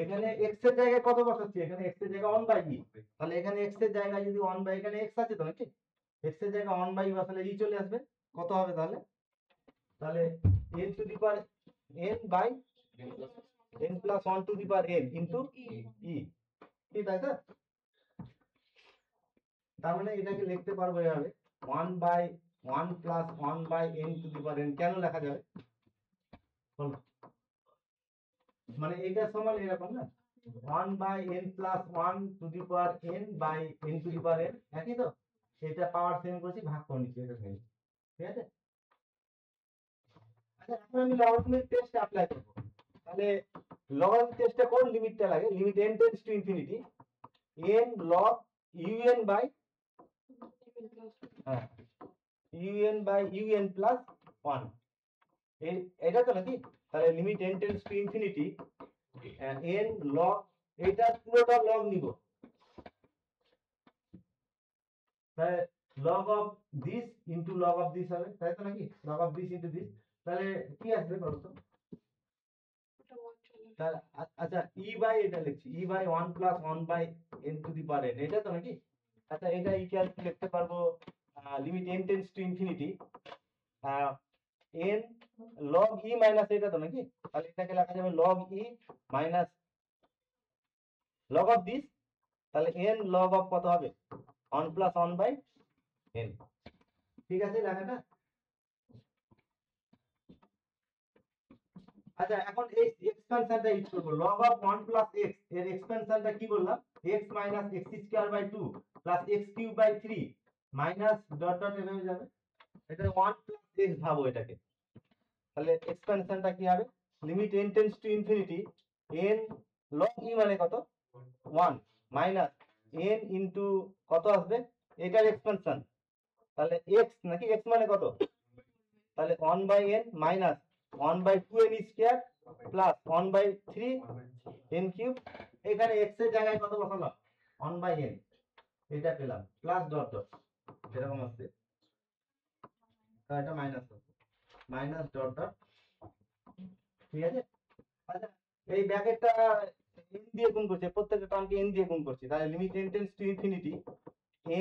এখানে x এর জায়গায় কত বসাচ্ছি এখানে x এর জায়গায় 1 by e তাহলে এখানে x এর জায়গায় যদি 1 by এখানে x আছে তো নাকি x এর জায়গায় 1 by বসালে e চলে আসবে কত হবে তাহলে তাহলে n to the power n by n plus 1 to the power n into e কি তাই তো তার মানে এটাকে লিখতে পারবো এভাবে 1 by 1 plus 1 by n to the power n কেন লেখা যাবে বলো মানে এটা সমান এরকম না 1 by n plus 1 to the power n by n to the power n একই তো এটা পাওয়ার সেম করছি ভাগ করে নিচ্ছি এটা সেম ঠিক আছে আচ্ছা এখন আমি লগারিদমিক টেস্ট অ্যাপ্লাই করব তাহলে লগারিদমিক টেস্টে কোন লিমিটটা লাগে limit n tends to infinity n log un by un by un plus 1 এটা তো নাকি তাহলে limit n tends to infinity n log এটা পুরোটা log নিব তাহলে log of this into log of this হবে তাই তো নাকি log of this into this তাহলে কি আসবে বলো তো তাহলে আচ্ছা e by এটা লিখছি e by 1 plus 1 by n to the power n এটা তো নাকি আচ্ছা এটা ইকুয়াল টু লিখতে পারবো limit n tends to infinity n log e minus এটা তো নাকি তাহলে এটাকে লেখা যাবে log e minus log of this তাহলে n log of কত হবে 1 plus 1 by n ঠিক আছে লেখাটা আচ্ছা এখন এই এক্সপেনশনটা ইউজ করব log of 1 plus x এর এক্সপেনশনটা কি বললাম x minus x square by 2 plus x cube by 3 minus dot dot এভাবে যাবে এটা 1 plus x ভাবো এটাকে তাহলে এক্সপেনশনটা কি হবে limit n tends to infinity n log e মানে কত 1 মাইনাস n ইনটু কত আসবে এটার এক্সপেনশন তাহলে x নাকি x মানে কত তাহলে 1 by n minus 1 by 2 n square plus 1 by 3 n cube এখানে x এর জায়গায় কত বসালাম 1 by n এটা পেলাম প্লাস ডট ডট এরকম আসছে তাহলে এটা মাইনাস হবে মাইনাস ডট ডট ঠিক আছে আচ্ছা এই ব্র্যাকেটটা n দিয়ে গুণ করছে প্রত্যেকটা টার্মকে n দিয়ে গুণ করছি তাহলে limit n tends to infinity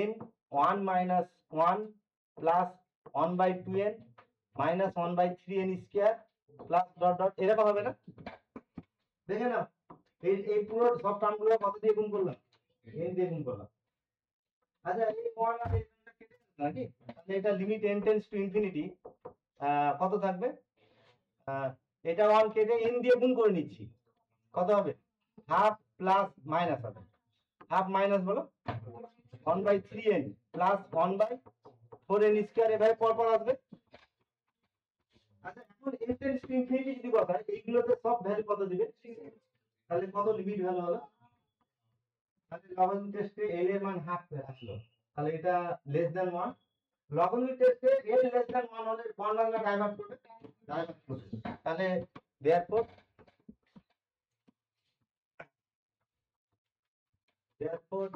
n 1 minus 1 plus 1 by 2n minus 1 by 3n square plus dot dot এরকম হবে না দেখে নাও এই পুরো সব টার্মগুলো কত দিয়ে গুণ করলাম n দিয়ে গুণ করলাম আচ্ছা এই 1 আর এই কেটে নাকি তাহলে এটা limit n tends to infinity কত থাকবে এটা 1 কেটে n দিয়ে গুণ করে নিচ্ছি কত হবে হাফ প্লাস মাইনাস হবে হাফ মাইনাস বলো 1 by 3n plus 1 by 4n square এভাবে পরপর আসবে আচ্ছা এখন n টেন্ডস টু ইনফিনিটি যদি বসাই এইগুলোতে সব ভ্যালু কত দিবে তাহলে কত লিমিট ভ্যালু হলো তাহলে লগারিদমিক টেস্টে l এর মান হাফ আসলো তাহলে এটা লেস দ্যান 1 লগারিদমিক টেস্টে l লেস দ্যান 1 হলে ফর্মুলা ডাইভার্ট করবে তাহলে therefore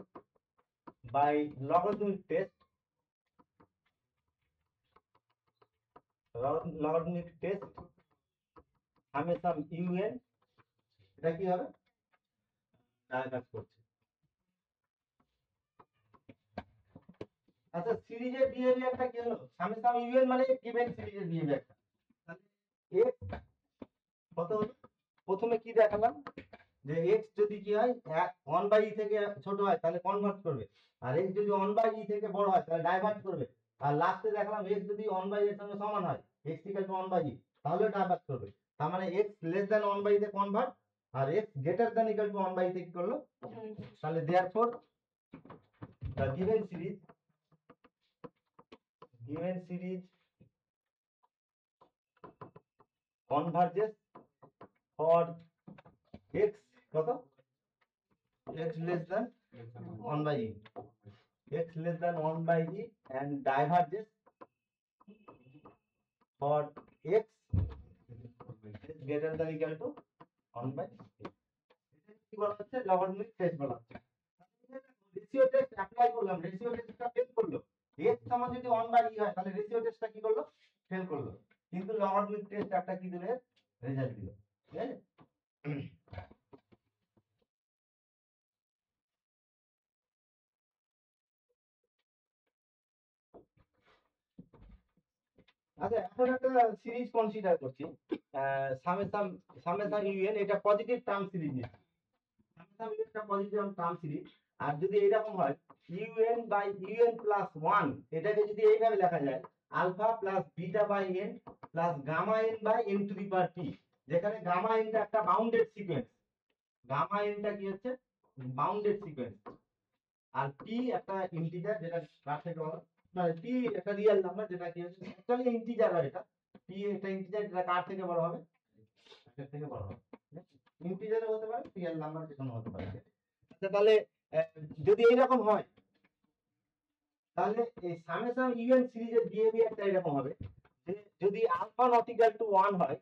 by logarithmic test হামেশা un এটা কি হবে ডাইভার্ট করছে আচ্ছা সিরিজের বিহেভিয়ারটা কি হলো হামেশা un মানে গিভেন সিরিজের বিহেভিয়ারটা তাহলে x কত হলো প্রথমে কি দেখালাম যে x যদি কি হয় 1 বাই e থেকে ছোট হয় তাহলে কনভার্ট করবে আর x যদি 1 বাই e থেকে বড় হয় তাহলে ডাইভার্ট করবে আর লাস্টে দেখালাম x যদি 1 বাই এর সঙ্গে সমান হয় x = 1 বাই e তাহলে ডাইভার্ট করবে তার মানে x লেস দ্যান 1 বাই তে কনভার্ট আর x greater than equal to 1 by তে কি করলো তাহলে therefore the given series converges for x কত x less than 1 by e x less than 1 by e and diverges for x is greater than equal to 1 by e কি বলা হচ্ছে logarithmic test বলা হচ্ছে রেশিও টেস্ট অ্যাপ্লাই করলাম ratio টেস্টটা fail করলো এর সমান যদি 1 বাই ই হয় তাহলে রেশিও টেস্টটা কি করলো, ফেল করলো, কিন্তু লগারিদমিক টেস্ট একটা কি দিলে রেজাল্ট দিল, ঠিক আছে। আচ্ছা এখন একটা সিরিজ কনসিডার করছি, সামেশন সামেশন ইউএন, এটা positive term series, summation UN একটা পজিটিভ টার্ম সিরিজ। আর যদি এরকম হয় ইউএন বাই ইউএন প্লাস 1, এটাকে যদি এইভাবে লেখা যায় alpha plus beta by n plus gamma n by n to the power t, যেখানে গামা এনটা একটা বাউন্ডেড সিকোয়েন্স, গামা এনটা কি হচ্ছে বাউন্ডেড সিকোয়েন্স, আর পি একটা ইন্টিজার যেটা কার থেকে বলো, মানে পি একটা রিয়েল নাম্বার যেটা কি হচ্ছে অ্যাকচুয়ালি ইন্টিজার হয়, এটা পি একটা ইন্টিজার যেটা কার থেকে বড় হবে, এর থেকে বড় হবে, ইন্টিজারও হতে পারে রিয়েল নাম্বার যে কোনো হতে পারে। আচ্ছা তাহলে যদি এইরকম হয় তাহলে এই সামেশন ইউএন সিরিজের বিহেভিয়ারটা এরকম হবে যে যদি আলফা নট ইকুয়াল টু 1 হয়,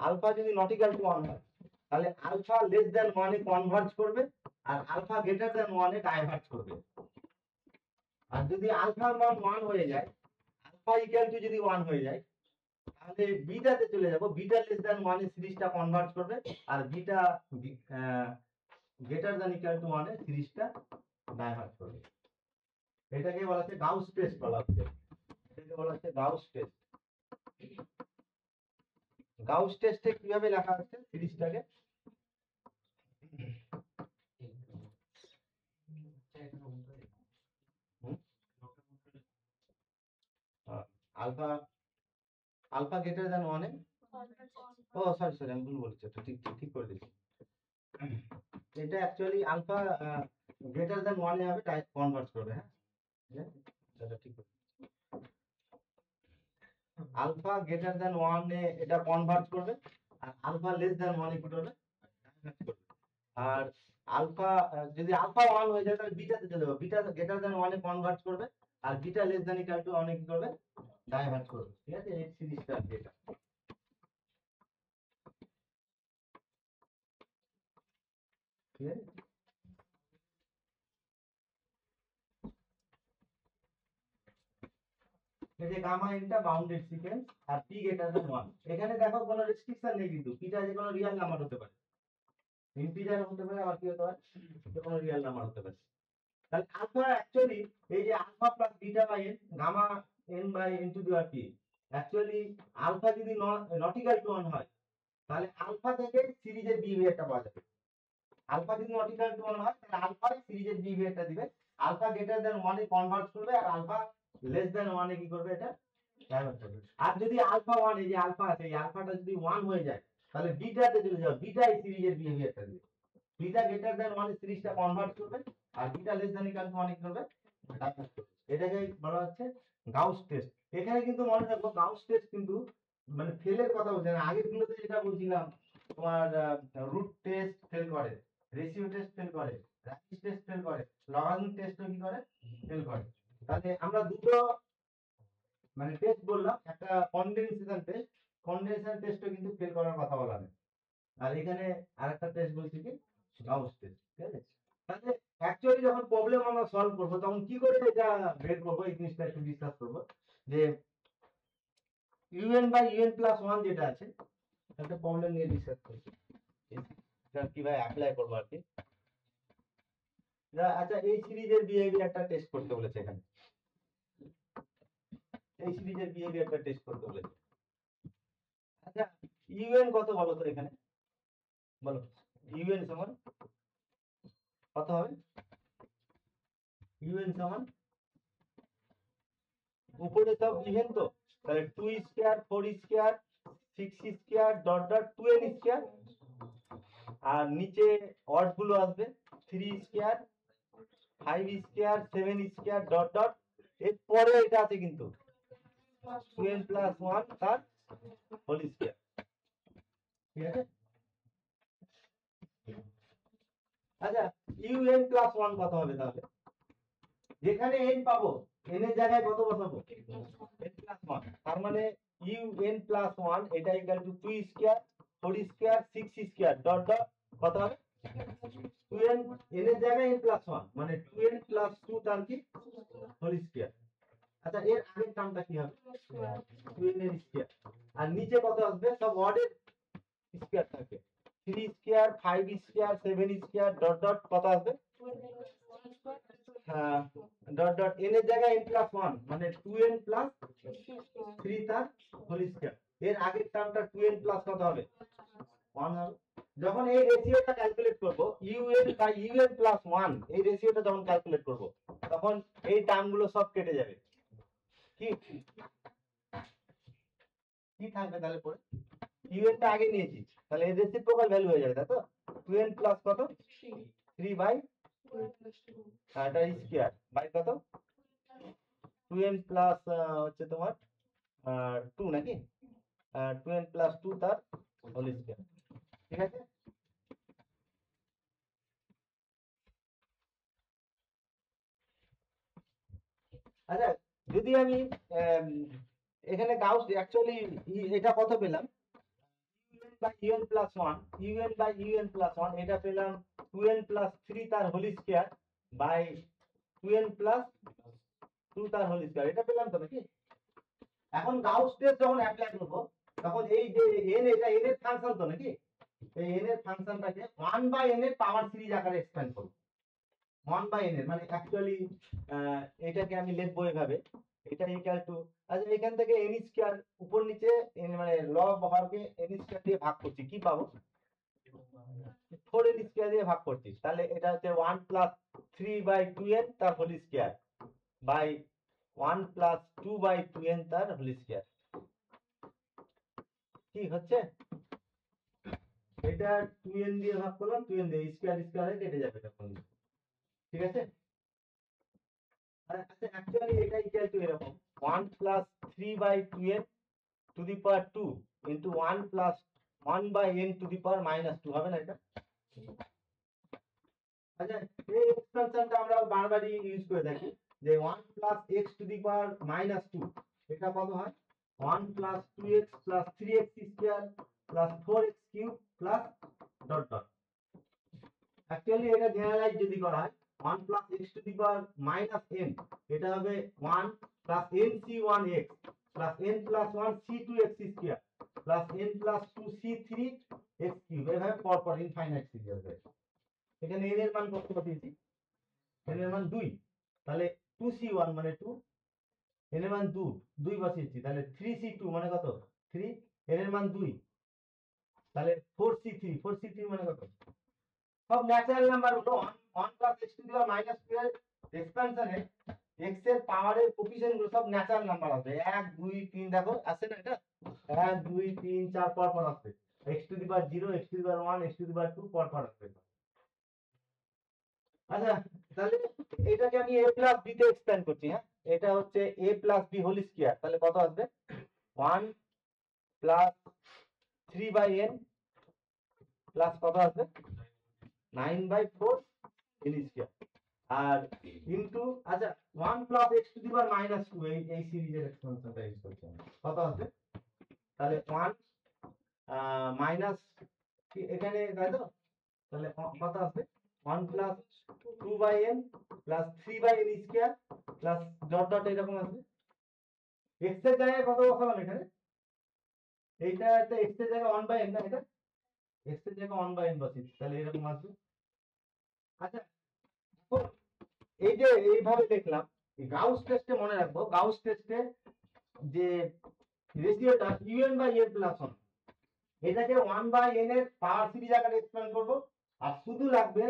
আলফা যদি নট ইকুয়াল টু 1 হয় তাহলে আলফা লেস দ্যান 1 এ কনভার্জ করবে আর আলফা গ্রেটার দ্যান 1 এ ডাইভার্জ করবে। আর যদি আলফার মান 1 হয়ে যায়, আলফা ইকুয়াল টু যদি 1 হয়ে যায় তাহলে বিটাতে চলে যাব, বিটা লেস দ্যান 1 এ সিরিজটা কনভার্জ করবে আর beta greater than equal to 1 এ সিরিজটা ডাইভার্জ করবে। এটাকে বলা হচ্ছে গাউস টেস্ট বলা হচ্ছে, এটাকে বলা হচ্ছে গাউস টেস্ট। গাউস টেস্টে কিভাবে লেখা আছে সিরিজটাকে, আলফা আলফা গ্রেটার দ্যান 1 এ, ও সরি সরি আমি ভুল বলেছি, তো ঠিক ঠিক ঠিক করে দিয়েছি, এটা অ্যাকচুয়ালি আলফা গ্রেটার দ্যান 1 এ হবে তাই কনভার্ট করবে, হ্যাঁ এটা ঠিক আছে, আলফা গ্রেটার দ্যান 1 এ এটা কনভার্ট করবে আর আলফা লেস দ্যান 1 এ কি করবে, আর আলফা যদি আলফা 1 হয়ে যায় তাহলে বিটাতে চলে যাবে, বিটা গ্রেটার দ্যান 1 এ কনভার্ট করবে আর beta less than equal to 1 এ কি করবে, ডাইভার্জ করবে, ঠিক আছে, এই সিরিজটা এটা, ঠিক আছে। এই যে গামা এনটা বাউন্ডেড সিকোয়েন্স আর পি গ্রেটার দ্যান 1, এখানে দেখো কোনো রেস্ট্রিকশন নেই, কিন্তু পিটা যে কোনো রিয়েল নাম্বার হতে পারে, ইন্টিজার হতে পারে আবার কি হতে পারে যে কোনো রিয়েল নাম্বার হতে পারে। তাহলে আলফা অ্যাকচুয়ালি এই যে alpha plus beta by n gamma n by n to the power p, actually alpha যদি নট ইকুয়াল টু 1 হয় তাহলে আলফা থেকে সিরিজের বিহেভিয়ারটা পাওয়া যাবে, আলফা যদি নট ইকুয়াল টু 1 হয় তাহলে আলফা সিরিজের বিহেভিয়ারটা দিবে, আলফা গ্রেটার দ্যান 1 এ কনভার্ট করবে আর আলফা লেস দ্যান 1 এ কি করবে, এটা ডাইভার্ট করবে। আর যদি আলফা 1 এই যে আলফা আছে এই আলফাটা যদি 1 হয়ে যায় তাহলে বিটাতে চলে যাবে, বিটা এই সিরিজের বিহেভিয়ারটা দিবে, বিটা গ্রেটার দ্যান 1 এ সিরিজটা কনভার্ট করবে আর beta less than equal to 1 এ কি করবে, ডাইভার্ট করবে। এটাকে বলা হচ্ছে গাউস টেস্ট। এখানে কিন্তু মনে রাখবো গাউস টেস্ট কিন্তু মানে ফেলের কথা বলছি না, আগের গুলোতে যেটা বলছিলাম তোমার রুট টেস্ট ফেল করে, রেশিও টেস্ট ফেল করে, রাইস টেস্ট ফেল করে, লগারিদম টেস্টও কি করে ফেল করে। তাহলে আমরা দুটো মানে টেস্ট বললাম, একটা কনডেনসেশন টেস্ট, কনডেনসেশন টেস্টও কিন্তু ফেল করার কথা বলা নেই, আর এখানে আরেকটা টেস্ট বলছি কি গাউস টেস্ট, ঠিক আছে। তাহলে অ্যাকচুয়ালি যখন প্রবলেম আমরা সলভ করবো তখন কি করে এটা বের করবো এই জিনিসটা একটু ডিসকাস করবো, যে ইউএন বাই ইউএন প্লাস 1 যেটা আছে একটা প্রবলেম নিয়ে ডিসকাস করছি, এটা কিভাবে অ্যাপ্লাই করবো আর কি। আচ্ছা এই সিরিজের বিহেভিয়ারটা টেস্ট করতে বলেছে এখানে, এই সিরিজের বিহেভিয়ারটা টেস্ট করতে বলেছে। আচ্ছা ইউএন কত বলো তো এখানে, বলো ইউএন সমান কত হবে, ইউএন সমান উপরে সব ইভেন তো, তাহলে 2 square 4 square 6 square dot dot 2n square, আর নিচে অড গুলো আসবে 3 square 5 square 7 square dot dot, এর পরে এটা আছে কিন্তু 2n প্লাস 1 তার হোল স্কয়ার, ঠিক আছে। আচ্ছা ইউএন প্লাস 1 কত হবে তাহলে, যেখানে n পাবো n এর জায়গায় কত বসাবো, n প্লাস 1, তার মানে un প্লাস 1 এটা equal to 2 square 4 square 6 square dot dot কত হবে 2n n এর জায়গায় n প্লাস 1 মানে 2n প্লাস 2 তার কি হোল স্কয়ার। আচ্ছা এর আগের টার্মটা কি হবে 2n এর স্কয়ার আর নিচে কত আসবে সব অডের স্কয়ার থাকে 3 square 5 square 7 square dot dot কত আসবে ডট ডট n এর জায়গায় n প্লাস 1 মানে 2n প্লাস 3 তার হোল স্কয়ার। এর আগের টার্মটা 2n প্লাস কত হবে 1 হবে। যখন এই রেশিওটা ক্যালকুলেট করব un বাই un প্লাস 1 এই রেশিওটা যখন ক্যালকুলেট করব তখন এই টার্মগুলো সব কেটে যাবে। কি কি থাকবে তাহলে পরে un টা আগে নিয়েছি তাহলে এর রেসিপ্রোকাল ভ্যালু হয়ে যাবে তাই তো 2n প্লাস কত 3 বাই এটা স্কয়ার বাই কত 2n প্লাস হচ্ছে তোমার 2 নাকি 2n প্লাস 2 তার হোল স্কয়ার। ঠিক আছে আচ্ছা যদি আমি এখানে গাউস অ্যাকচুয়ালি এটা কত পেলাম un plus 1 un by un plus 1 এটা পেলাম 2n প্লাস 3 তার whole square by 2n plus 2 তার হোল স্কয়ার এটা পেলাম তো নাকি। এখন গাউস টেস্ট যখন অ্যাপ্লাই করব তখন এই যে n এটা n এর ফাংশন তো নাকি এই n এর ফাংশনটাকে 1 বাই n এর পাওয়ার সিরিজ আকারে এক্সপ্যান্ড করব 1 বাই n এর মানে অ্যাকচুয়ালি এটাকে আমি লিখবো এভাবে এটা ইকুয়াল টু আচ্ছা এখান থেকে n স্কয়ার উপর নিচে মানে লব হরকে n স্কয়ার দিয়ে ভাগ করছি কি পাবো 4n স্কয়ার দিয়ে ভাগ করছি তাহলে এটা হচ্ছে 1 প্লাস 3 বাই 2n তার whole square by 1 plus 2 by 2n তার হোল স্কয়ার। কি হচ্ছে এটা 2n দিয়ে ভাগ করলাম 2n দিয়ে স্কয়ার স্কয়ারে কেটে যাবে তখন। ঠিক আছে আচ্ছা অ্যাকচুয়ালি এটা ইকুয়াল টু এরকম 1 plus 3 by 2n to the power 2 into 1 plus 1 by n to the power minus 2 হবে না এটা। আচ্ছা এই এক্সপ্রেশনটা আমরা বারবারই ইউজ করে থাকি যে 1 plus x to the power minus 2 এটা কত হয় 1 plus 2x plus 3x square plus 4x cube plus dot dot. Actually এটা জেনারেলাইজ যদি করা হয় 1 plus x to the power minus n এটা হবে 1 plus nc1x plus n plus 1 c2x square plus n plus 2 c3x cube এভাবে পরপর infinite series হবে। এখানে n এর মান কত বসিয়েছি n এর মান 2 তাহলে 2c1 মানে 2 n এর মান 2 2 বসিয়েছি তাহলে 3c2 মানে কত 3 n এর মান 2 তাহলে 4c3 মানে কত সব ন্যাচারাল নাম্বার হলো 1 plus x to the power minus 2 এর এক্সপ্যানশনে x এর পাওয়ারের কোফিশিয়েন্ট গুলো সব ন্যাচারাল নাম্বার আছে 1 2 3 দেখো আছে না এটা 1 2 3 4 পর পর আসছে x to the power 0 x to the power 1 x to the power 2 পর পর আসছে। আচ্ছা তাহলে এটাকে আমি a প্লাস b তে এক্সপ্যান্ড করছি হ্যাঁ এটা হচ্ছে a plus b whole square তাহলে কত আসবে 1 প্লাস 3 বাই n প্লাস কত আসবে 9 বাই 4 n স্কয়ার আর ইনটু আচ্ছা 1 plus x to the power minus 2 এই সিরিজের এক্সপেনশনটা ইউজ করছি কত আসবে তাহলে 1 মাইনাস এখানে তাই তো তাহলে কত আসবে 1 plus 2 by n plus 3 by n square plus dot dot এরকম আসবে x এর জায়গায় কত বসালাম এখানে এইটা একটা x এর জায়গায় 1 বাই n না এটা x এর জায়গায় 1 বাই n বসিয়েছি তাহলে এরকম আসবে। আচ্ছা এই যে এইভাবে দেখলাম গাউস টেস্টে মনে রাখবো গাউস টেস্টে যে রেশিওটা un বাই n প্লাস 1 এটাকে 1 বাই n এর পাওয়ার সিরিজ আকারে এক্সপ্যান্ড করব আর শুধু লাগবে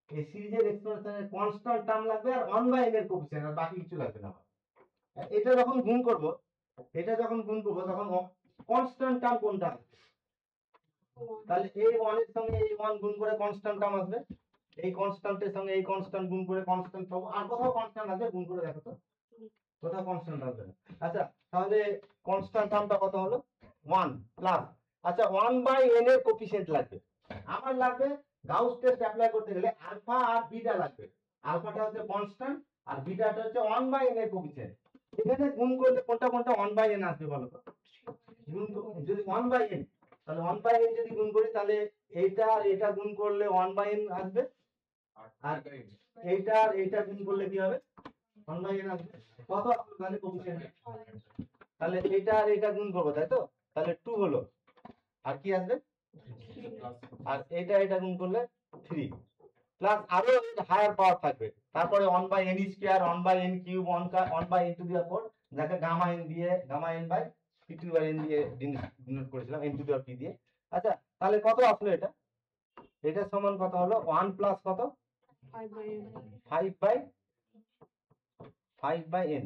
এই সিরিজের এক্সপ্রেশনের কনস্ট্যান্ট টার্ম লাগবে আর 1 বাই n এর কোএফিসিয়েন্ট আর বাকি কিছু লাগবে না। এটা যখন গুণ করব তখন কনস্ট্যান্ট টার্ম কোনটা আসবে তাহলে এই 1 এর সঙ্গে এই 1 গুণ করে কনস্ট্যান্ট টার্ম আসবে এই কনস্ট্যান্টের সঙ্গে এই কনস্ট্যান্ট গুণ করে কনস্ট্যান্ট পাবো আর কোথাও কনস্ট্যান্ট আসবে গুণ করে দেখো তো কোথাও কনস্ট্যান্ট আসবে না। আচ্ছা তাহলে কনস্ট্যান্ট টার্মটা কত হলো 1 প্লাস আচ্ছা 1 বাই n এর কোএফিসিয়েন্ট লাগবে আমার লাগবে গাউস টেস্ট অ্যাপ্লাই করতে গেলে আলফা আর বিটা লাগবে আলফাটা হচ্ছে কনস্ট্যান্ট আর বিটাটা হচ্ছে 1 বাই n এর কোএফিসিয়েন্ট এখানে গুণ করলে কোনটা 1 বাই n আসবে বলো তো গুণ যদি 1 বাই n তাহলে 1/n যদি গুণ করি তাহলে এইটা আর এটা গুণ করলে 1/n আসবে, আর এইটা আর এইটা গুণ করলে কি হবে 1/n আসবে। কত আসবে তাহলে কোফিশিয়েন্ট? তাহলে এইটা আর এইটা গুণ করবো তাই তো, তাহলে 2 হলো, আর কি আসবে, আর এটা গুণ করলে 3, প্লাস আরো হায়ার পাওয়ার থাকবে, তারপরে 1/n square 1/n cube 1/n to the power 4, যাকে গামা n দিয়ে গামা n বাই p2/n দিয়ে ডিনোট করেছিলাম n to the power p দিয়ে। আচ্ছা তাহলে কত আসলো এটা, এটা সমান কত হলো 1 প্লাস কত 5/n,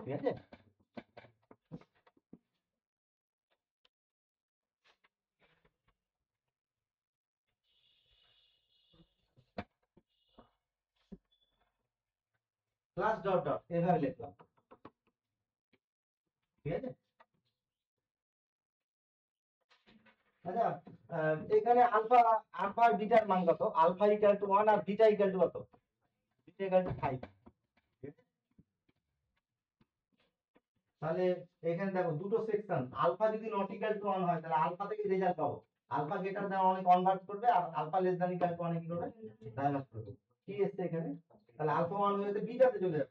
ঠিক আছে। প্লাস ডট ডট এভাবে লিখলাম, ঠিক আছে। আচ্ছা এখানে আলফা আলফা আর বিটার মান কত, আলফা ইকুয়াল টু 1 আর বিটা ইকুয়াল টু কত, বিটা ইকুয়াল টু 5। তাহলে এখানে দেখো দুটো সেকশন, আলফা যদি নট ইকুয়াল টু 1 হয় তাহলে আলফা থেকে রেজাল্ট পাবো, আলফা গ্রেটার দ্যান 1 কনভার্ট করবে, আর alpha less than equal to 1 কি করবে, ডাইভার্স করবে। কি এসছে এখানে, তাহলে আলফা 1 হয়ে যেতে বিটাতে চলে যাবে,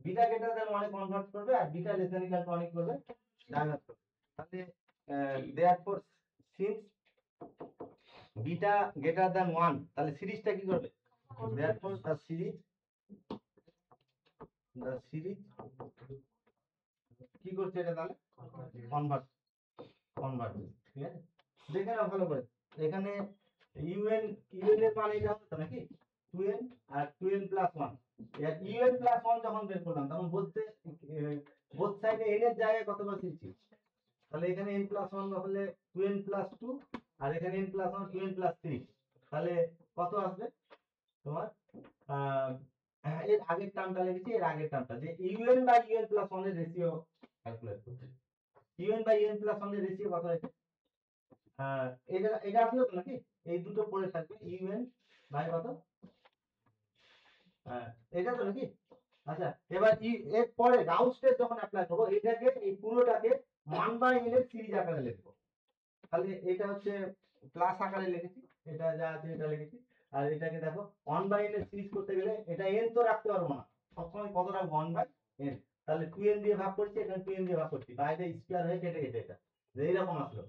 বিটা গ্রেটার দ্যান 1 কনভার্ট করবে, আর beta less than equal to 1 কি করবে, ডাইভার্স করবে। তাহলে therefore since beta greater than 1, তাহলে সিরিজটা কি করবে, দেয়ারফর দ্য সিরিজ কি করছে এটা, তাহলে কনভার্ট কনভার্ট, ঠিক আছে। দেখে নাও ভালো করে, এখানে un এর মান এটা হতো নাকি 2n, আর 2n প্লাস 1, এর un প্লাস 1 যখন বের করলাম তখন বলতে বোথ সাইডে n এর জায়গায় কত বসিয়েছি, তাহলে এখানে n প্লাস 1 হলে 2n প্লাস 2, আর এখানে n প্লাস 1 2n প্লাস 3, তাহলে কত আসবে তোমার, এর আগের টার্মটা লিখেছি, এর আগের টার্মটা যে un বাই un প্লাস 1 এর রেশিও ক্যালকুলেট করতে, un বাই un প্লাস 1 এর রেশিও কত হয়েছে, এটা এটা আসলে তো নাকি এই দুটো পড়ে থাকবে un বাই কত, এটা তো নাকি। আচ্ছা এবার এর পরে গাউস টেস্ট যখন অ্যাপ্লাই করব, এটাকে এই পুরোটাকে 1/n এর সিরিজ আকারে লিখবো, তাহলে এটা হচ্ছে প্লাস আকারে লিখেছি, এটা যা আছে এটা লিখেছি, আর এটাকে দেখো 1/n এর সিরিজ করতে গেলে এটা n তো রাখতে পারবো না, সবসময় কত রাখবো 1/n, তাহলে 2n দিয়ে ভাগ করছি, এখানে 2n দিয়ে ভাগ করছি, বাইরে স্কয়ার হয়ে কেটে গেছে, এটা এইরকম আসলো।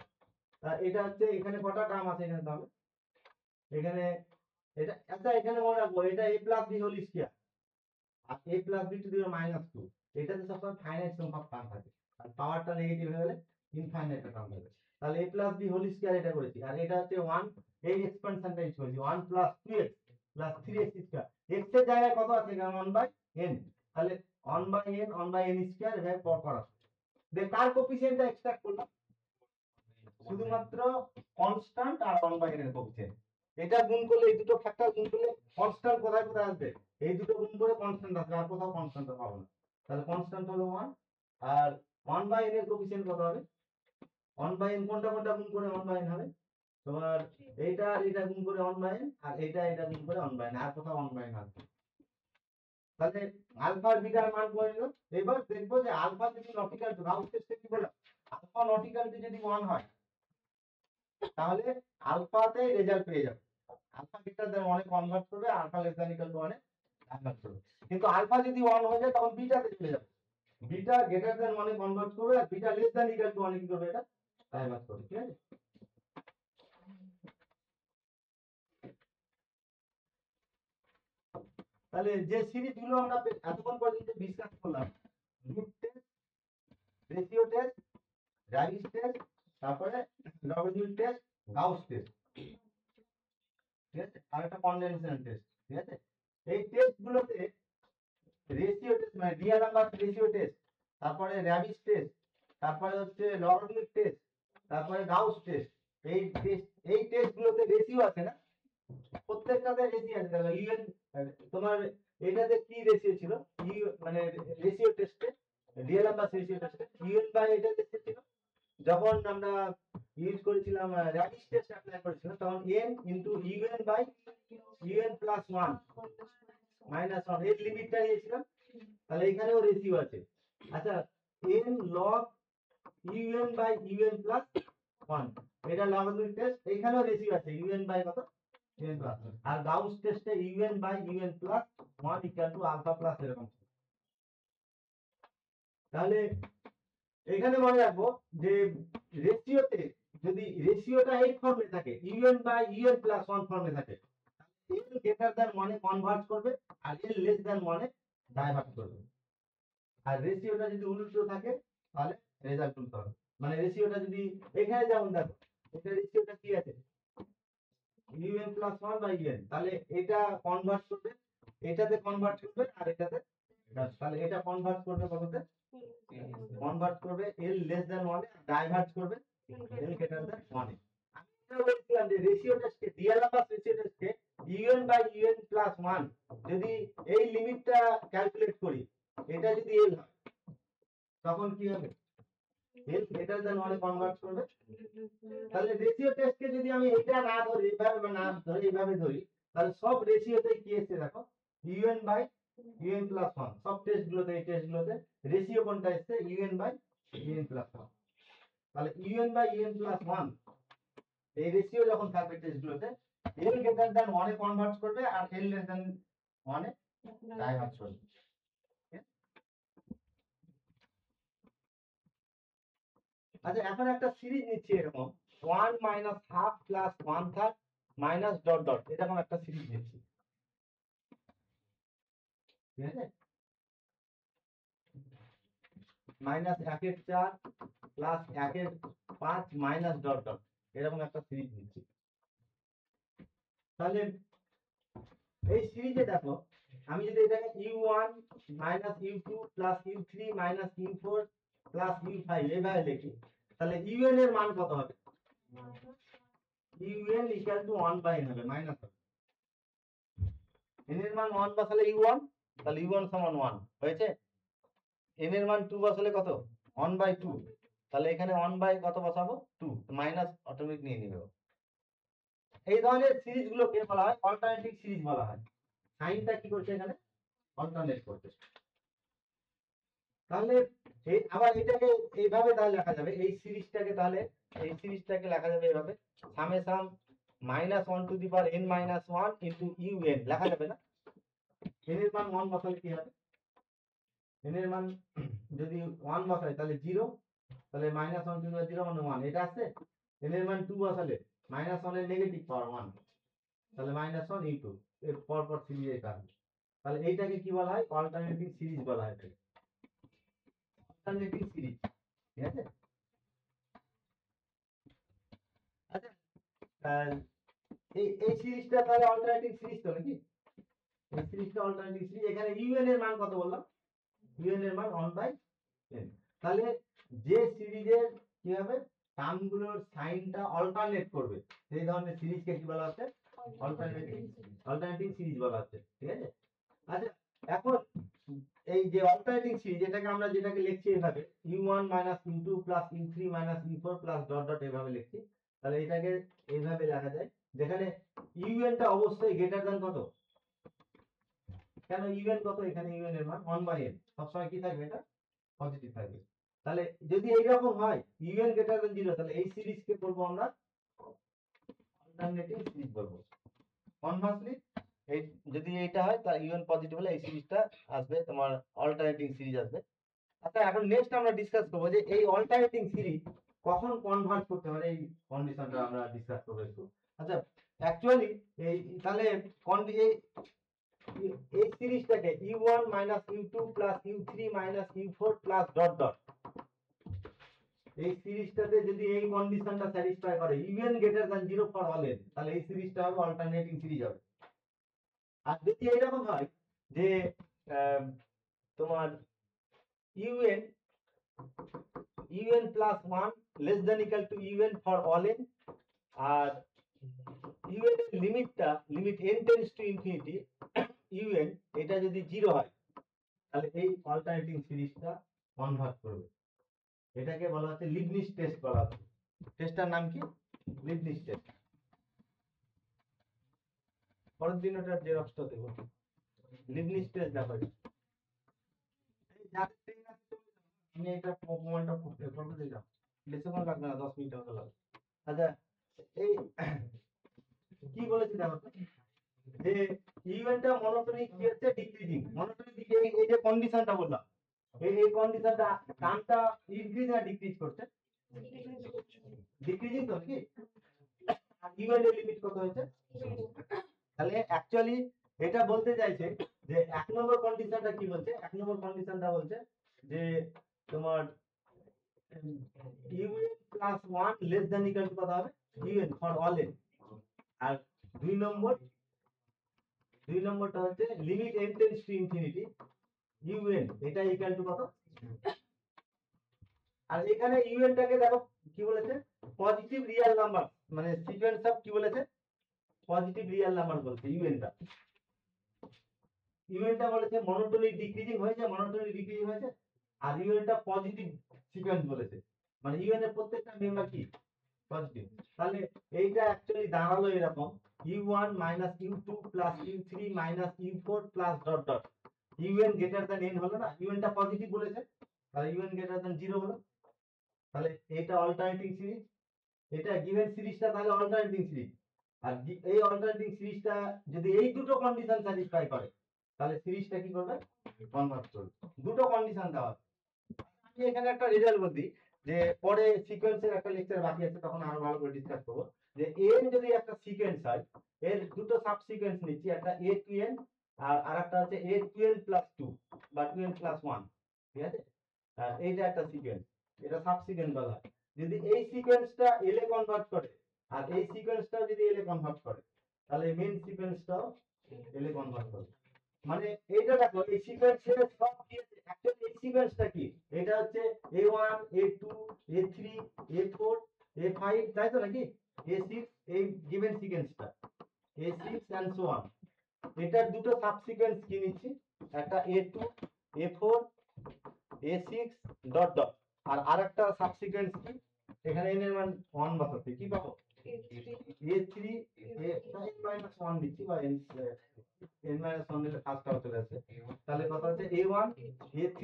এটা হচ্ছে এখানে কটা টার্ম আছে এখানে, তাহলে এখানে এটা, আচ্ছা এখানে মনে রাখবো এটা a plus b whole square, আর a plus b to the minus 2, এটাতে সবসময় ফাইনাইট সংখ্যক টার্ম থাকে, আর পাওয়ারটা নেগেটিভ হয়ে গেলে ইনফাইনাইট টার্ম হবে। তাহলে a plus b whole square এটা করেছি, আর এটা হচ্ছে 1, এই এক্সপানশনটা ইউজ করেছি 1 plus 2x plus 3x square, x এর জায়গায় কত আছে এখানে 1/n, তাহলে 1/n স্কয়ার এভাবে পর করা। দেখ কার কোফিশিয়েন্টটা এক্সট্রাক্ট করলাম, শুধুমাত্র কনস্ট্যান্ট আর 1/n এর কোফিশিয়েন্ট, এটা গুণ করলে এই দুটো ফ্যাক্টর গুণ করলে কনস্ট্যান্ট কোথায় কোথায় আসবে, এই দুটো গুণ করে কনস্ট্যান্ট আসবে, আর কোথাও কনস্ট্যান্ট পাবো না, তাহলে কনস্ট্যান্ট হলো 1, আর 1/n এর কোফিশিয়েন্ট কত হবে, 1/n কোনটা কোনটা গুণ করে 1/n হবে, তোমার এইটা আর এটা গুণ করে 1/n, আর এটা গুণ করে 1/n, আর কোথাও 1/n আসবে। তাহলে আলফা আর বিটার মান করে নিল, এবার দেখবো যে আলফা যদি নট ইকুয়াল টু, গাউস টেস্টে কি বললাম, আলফা নট ইকুয়াল টু যদি 1 হয় তাহলে আলফাতে রেজাল্ট পেয়ে যাবে, আলফা গ্রেটার দ্যান 1 এ কনভার্ট করবে, alpha less than equal to 1 এ কনভার্ট করবে। কিন্তু আলফা যদি 1 হয়ে যায় তখন বিটাতে চলে যাবে, বিটা গ্রেটার দ্যান 1 এ কনভার্ট করবে, আর beta less than equal to 1 এ কি করবে, এটা ডাইভার্স করবে, ঠিক আছে। তাহলে যে সিরিজ গুলো আমরা এতক্ষণ পর্যন্ত ডিসকাস করলাম, root test, ratio test, Raabe's test, তারপরে লগারিদমিক টেস্ট, গাউস টেস্ট, ঠিক আছে, আর একটা কনডেনসেশন টেস্ট, ঠিক আছে। এই টেস্ট গুলোতে রেশিও টেস্ট মানে রিয়েল নাম্বার রেশিও টেস্ট, তারপরে র‍্যাবিস টেস্ট, তারপরে হচ্ছে লগারিদমিক টেস্ট, তারপরে গাউস টেস্ট, এই টেস্ট গুলোতে রেশিও আছে না, প্রত্যেকটাতে রেশিও আছে। তাহলে ইউএন তোমার এটাতে কি রেশিও ছিল, ইউ মানে রেশিও টেস্টে রিয়েল নাম্বার রেশিও টেস্টে ইউএন বাই এটা রেশিও ছিল, যখন আমরা ইউজ করেছিলাম র‍্যাবিস টেস্ট অ্যাপ্লাই করেছিলাম তখন n into u n by u n plus 1 minus 1 এর লিমিটটা নিয়েছিলাম, তাহলে এখানেও রেশিও আছে। আচ্ছা n log un by un plus 1, এটা লগারিদমিক টেস্ট, এখানেও রেশিও আছে ইউএন বাই কত ইউএন প্লাস, আর গাউস টেস্টে u n by u n plus 1 equal to alpha plus এরকম। তাহলে এখানে মনে রাখবো যে রেশিওতে যদি রেশিওটা এই ফর্মে থাকে ইউএন বাই ইউএন প্লাস 1 ফর্মে থাকে, এল গ্রেটার দ্যান 1 এ কনভার্ট করবে আর এল লেস দ্যান 1 এ ডাইভার্ট করবে। আর রেশিওটা যদি উল্টো থাকে তাহলে রেজাল্ট উল্টো হবে। মানে রেশিওটা যদি এখানে যেমন দেখো এটা রেশিওটা কি আছে ইউএন প্লাস 1 বাই ইউএন, তাহলে এটা কনভার্ট করবে এটাতে কনভার্ট করবে আর এটাতে, তাহলে এটা কনভার্ট করবে কততে কনভার্ট করবে এল লেস দ্যান 1 এ, ডাইভার্ট করবে এল গ্রেটার দ্যান 1 এ। আমি এটা বলছিলাম যে রেশিও টেস্টে ডিএলএমএস রেশিও টেস্টে ইউএন বাই ইউএন প্লাস 1 যদি এই লিমিটটা ক্যালকুলেট করি, এটা যদি এল হয় তখন কি হবে এল গ্রেটার দ্যান 1 এ কনভার্ট করবে। তাহলে রেশিও টেস্টকে যদি আমি এটা না ধরি এইভাবে বা না ধরি এইভাবে ধরি, তাহলে সব রেশিওতে কি এসে দেখো ইউএন বাই ইউএন প্লাস 1, সব টেস্টগুলোতে এই টেস্টগুলোতে রেশিও কোনটা এসেছে ইউএন বাই ইউএন প্লাস 1। তাহলে ইউএন বাই ইউএন প্লাস 1 এই রেশিও যখন থাকবে টেস্টগুলোতে এল গ্রেটার দ্যান 1 এ কনভার্ট করবে আর এল লেস দ্যান 1 এ ডাইভার্ট করবে। আচ্ছা এখন একটা সিরিজ নিচ্ছি এরকম 1 minus half plus 1/3 minus dot dot এরকম একটা সিরিজ নিচ্ছি, ঠিক আছে, minus 1/4 plus 1/5 minus dot dot এরকম একটা সিরিজ নিচ্ছি। তাহলে এই সিরিজে দেখো আমি যদি এটাকে u1 minus u2 plus u3 minus u4 plus u5 এইভাবে লিখি, তাহলে un এর মান কত হবে un equal to 1 by n হবে মাইনাস হবে, n এর মান 1 বসালে u1, তাহলে u1 সমান 1 হয়েছে, n এর মান 2 বসালে কত 1 বাই 2, তাহলে এখানে 1 বাই কত বসাবো 2, মাইনাস অটোমেটিক নিয়ে নিবে। এই ধরনের সিরিজগুলোকে বলা হয় অল্টারনেটিং সিরিজ বলা হয়। সাইনটা কি করছে এখানে অল্টারনেট করছে। তাহলে আবার এটাকে এইভাবে তাহলে লেখা যাবে এই সিরিজটাকে, তাহলে এই সিরিজটাকে লেখা যাবে এইভাবে summation -1 to the power n - 1 into un লেখা যাবে না, n এর মান 1 বসালে কি হবে n এর মান যদি 1 বসাই তাহলে 0, তাহলে -1 টু দি পাওয়ার 0 মানে 1 এটা আছে, n এর মান 2 বসালে -1 এর নেগেটিভ পাওয়ার 1, তাহলে -1 ইনটু এর পর পর সিরিজ এটা হবে। তাহলে এইটাকে কি বলা হয় অল্টারনেটিং সিরিজ বলা হয়, অল্টারনেটিং সিরিজ, ঠিক আছে। আচ্ছা এই সিরিজটা তাহলে অল্টারনেটিং সিরিজ তো নাকি, এই সিরিজটা অল্টারনেটিং সিরিজ। এখানে ইউএন এর মান কত বললাম ইউএন এর মান 1/n। তাহলে যে সিরিজের কি হবে টার্মগুলোর সাইনটা অল্টারনেট করবে সেই ধরনের সিরিজকে কি বলা হচ্ছে অল্টারনেটিং সিরিজ বলা হচ্ছে, ঠিক আছে। আচ্ছা এখন এই যে অল্টারনেটিং সিরিজ এটাকে আমরা যেটাকে লিখছি এইভাবে u1 u2 u3 u4 dot dot এভাবে লিখছি, তাহলে এটাকে এইভাবে লেখা যায় যেখানে un টা অবশ্যই গ্রেটার দ্যান কত, কেন un কত এখানে un এর মান 1/n সবসময় কি থাকবে এটা পজিটিভ থাকবে। তাহলে যদি এইরকম হয় un গ্রেটার দ্যান 0 তাহলে এই সিরিজকে বলবো আমরা অল্টারনেটিং সিরিজ বলবো। কনভার্সলি এই যদি এইটা হয় তাহলে un পজিটিভ হলে এই সিরিজটা আসবে তোমার অল্টারনেটিং সিরিজ আসবে। আচ্ছা এখন নেক্সট আমরা ডিসকাস করব যে এই অল্টারনেটিং সিরিজ কখন কনভার্ট করতে পারে এই কন্ডিশনটা আমরা ডিসকাস করব একটু। আচ্ছা অ্যাকচুয়ালি এই তাহলে এই সিরিজটাকে u1 u2 u3 u4 dot dot এই সিরিজটাতে যদি এই কন্ডিশনটা স্যাটিসফাই করে un greater than 0 for all n, তাহলে এই সিরিজটা হবে অল্টারনেটিং সিরিজ হবে। আর যদি এইরকম হয় যে তোমার un plus 1 less than equal to un for all n, আর un এর লিমিটটা limit n tends to infinity un এটা যদি 0 হয় তাহলে এই অল্টারনেটিং সিরিজটা কনভার্ট করবে। এটাকে বলা হচ্ছে লিবনিজ টেস্ট বলা হচ্ছে। টেস্টটার নাম কি লিবনিজ টেস্ট। পরের দিন ওটার জেরক্সটা দেবো লিবনিজ টেস্ট দেখো। আমি এটা প্রমাণটা করতে দিলাম, বেশিক্ষণ লাগবে না 10 মিনিট মতো লাগবে। আচ্ছা এই কি বলেছি দেখো তো, যে ইভেন্টটা মনোটোনিক কি হচ্ছে ডিক্রিজিং, মনোটোনিক এই যে কন্ডিশনটা বললাম, এই কন্ডিশনটা টার্মটা ইনক্রিজ না ডিক্রিজ করছে, ডিক্রিজিং তো নাকি, আর ইভেন্টের লিমিট কত হয়েছে, তাহলে অ্যাকচুয়ালি এটা বলতে চাইছে যে এক নম্বর কন্ডিশনটা কি বলছে, এক নম্বর কন্ডিশনটা বলছে যে তোমার UN plus one less than equal to কত হবে, ইউএন ফর অল এন, আর দুই নম্বরটা হচ্ছে limit n tends to infinity UN এটা ইকুয়াল টু কত, আর এখানে ইউএনটাকে দেখো কি বলেছে, পজিটিভ রিয়েল নাম্বার, মানে সিকোয়েন্স অফ কি বলেছে, পজিটিভ রিয়েল নাম্বার বলছে ইউএনটা বলেছে মনোটোনিক ডিক্রিজিং হয়েছে, মনোটোনিক ডিক্রিজিং হয়েছে, আর ইউএনটা পজিটিভ সিকোয়েন্স বলেছে, মানে ইউএন এর প্রত্যেকটা মেম্বার কি পজিটিভ, তাহলে এইটা অ্যাকচুয়ালি দাঁড়ালো এরকম u1 minus u2 plus u3 minus u4 plus dot dot, UN greater than n হলো না, ইউএনটা পজিটিভ বলেছে, তাহলে ইউএন গ্রেটার দ্যান 0 হলো, তাহলে এটা অল্টারনেটিং সিরিজ, এটা গিভেন সিরিজটা তাহলে অল্টারনেটিং সিরিজ, আর এই অল্টারনেটিং সিরিজটা যদি এই দুটো কন্ডিশন স্যাটিসফাই করে তাহলে সিরিজটা কি করবে, কনভার্ট করবে, দুটো কন্ডিশন দেওয়া আছে। আমি এখানে একটা রেজাল্ট বলি, যে পরে সিকোয়েন্সের একটা লেকচার বাকি আছে তখন আরো ভালো করে ডিসকাস করব, যে এন যদি একটা সিকোয়েন্স হয়, এর দুটো সাব সিকোয়েন্স নিচ্ছি, একটা এ টু এন আর আরেকটা হচ্ছে এ টু এন প্লাস টু বা টু এন প্লাস ওয়ান, ঠিক আছে, এইটা একটা সিকোয়েন্স, এটা সাব সিকোয়েন্স বলা হয়, যদি এই সিকোয়েন্সটা এল এ কনভার্ট করে আর এই সিকোয়েন্সটাও যদি এল এ কনভার্ট করে তাহলে মেইন সিকোয়েন্সটাও এল এ কনভার্ট করবে, মানে এইটা দেখো এই সিকোয়েন্সের সব কি অ্যাকচুয়ালি এই সিকোয়েন্সটা কি, এটা হচ্ছে a1 a2 a3 a4 a5 তাই তো নাকি, a6 এই গিভেন সিকোয়েন্সটা a6 এন্ড সো অন, এটার দুটো সাব সিকোয়েন্স কি নিচ্ছি, একটা a2 a4 a6 dot dot, আর আরেকটা সাব সিকোয়েন্স কি, এখানে n এর মান 1 বসাতে কি পাবো, a3 n-1 দিচ্ছি বা n-1 দিলে ফার্স্টটাও চলে আসে, তাহলে কথা হচ্ছে a1 a3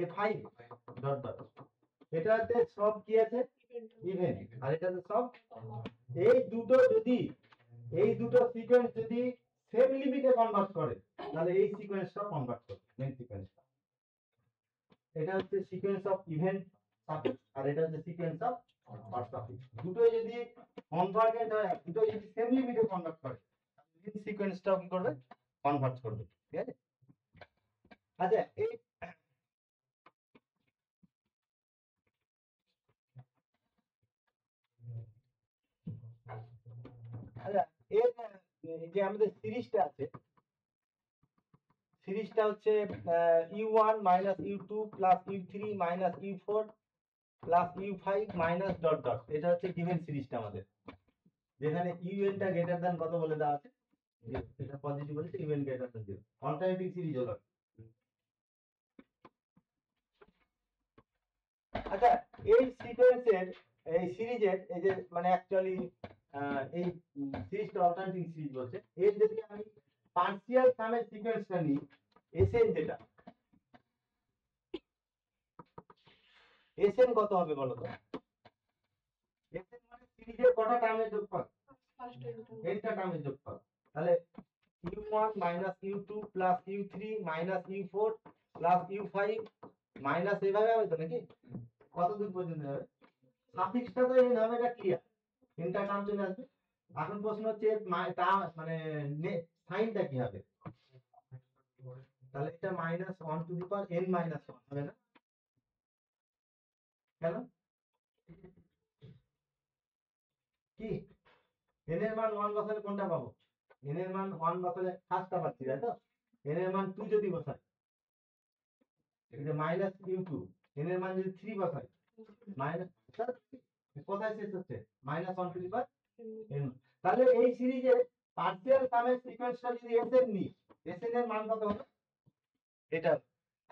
a5 dot dot, এটাতে সব কি আছে ইভেন, আর এটাতে সব, এই দুটো সিকোয়েন্স যদি সেম লিমিটে কনভার্ট করে তাহলে এই সিকোয়েন্সটা কনভার্ট করবে মেইন সিকোয়েন্সটা, এটা হচ্ছে সিকোয়েন্স অফ ইভেন্ট সাফিক্স আর এটা হচ্ছে সিকোয়েন্স অফ পার্ট সাফিক্স, দুটোই যদি কনভার্জেন্ট হয়, দুটোই যদি সেম লিমিটে কনভার্ট করে মেইন সিকোয়েন্সটাও কি করবে, কনভার্ট করবে, ঠিক আছে। আচ্ছা এই আচ্ছা এর যে আমাদের সিরিজটা আছে, সিরিজটা হচ্ছে u1 minus u2 plus u3 minus u4 plus u5 minus dot dot, এটা হচ্ছে গিভেন সিরিজটা আমাদের, যেখানে un টা গ্রেটার দ্যান কত বলে দেওয়া আছে, এটা পজিটিভ বলছে un greater than 0, alternating series হলো। আচ্ছা এই সিকোয়েন্সের এই সিরিজের এই যে মানে অ্যাকচুয়ালি এই সিরিজটা অল্টারনেটিং সিরিজ বলছে, এর যদি আমি পার্সিয়াল সামের সিকোয়েন্সটা নিই, এসএন যেটা, এসএন কত হবে বলো তো, এসএন মানে সিরিজের কটা টার্মের যোগফল, এইটা টার্মের যোগফল, তাহলে u1 minus u2 plus u3 minus u4 plus u5 minus এভাবে হবে তো নাকি, কত দূর পর্যন্ত হবে, সাফিক্সটা তো এই হবে, এটা ক্লিয়ার, তিনটা টার্ম চলে আসবে, এখন প্রশ্ন হচ্ছে মানে সাইনটা কি হবে, তাহলে এটা minus 1 to the power n minus 1 হবে না, কেন কি n এর মান 1 বসালে কোনটা পাবো, n এর মান 1 বসালে ফার্স্টটা পাচ্ছি তাই তো, n এর মান 2 যদি বসাই এটা মাইনাস u2, n এর মান যদি 3 বসাই মাইনাস, কোথায় শেষ হচ্ছে minus 1 to the power n, তাহলে এই সিরিজের পার্সিয়াল সামের সিকোয়েন্সটা যদি sn নিই, sn এর মান কত হবে এটা,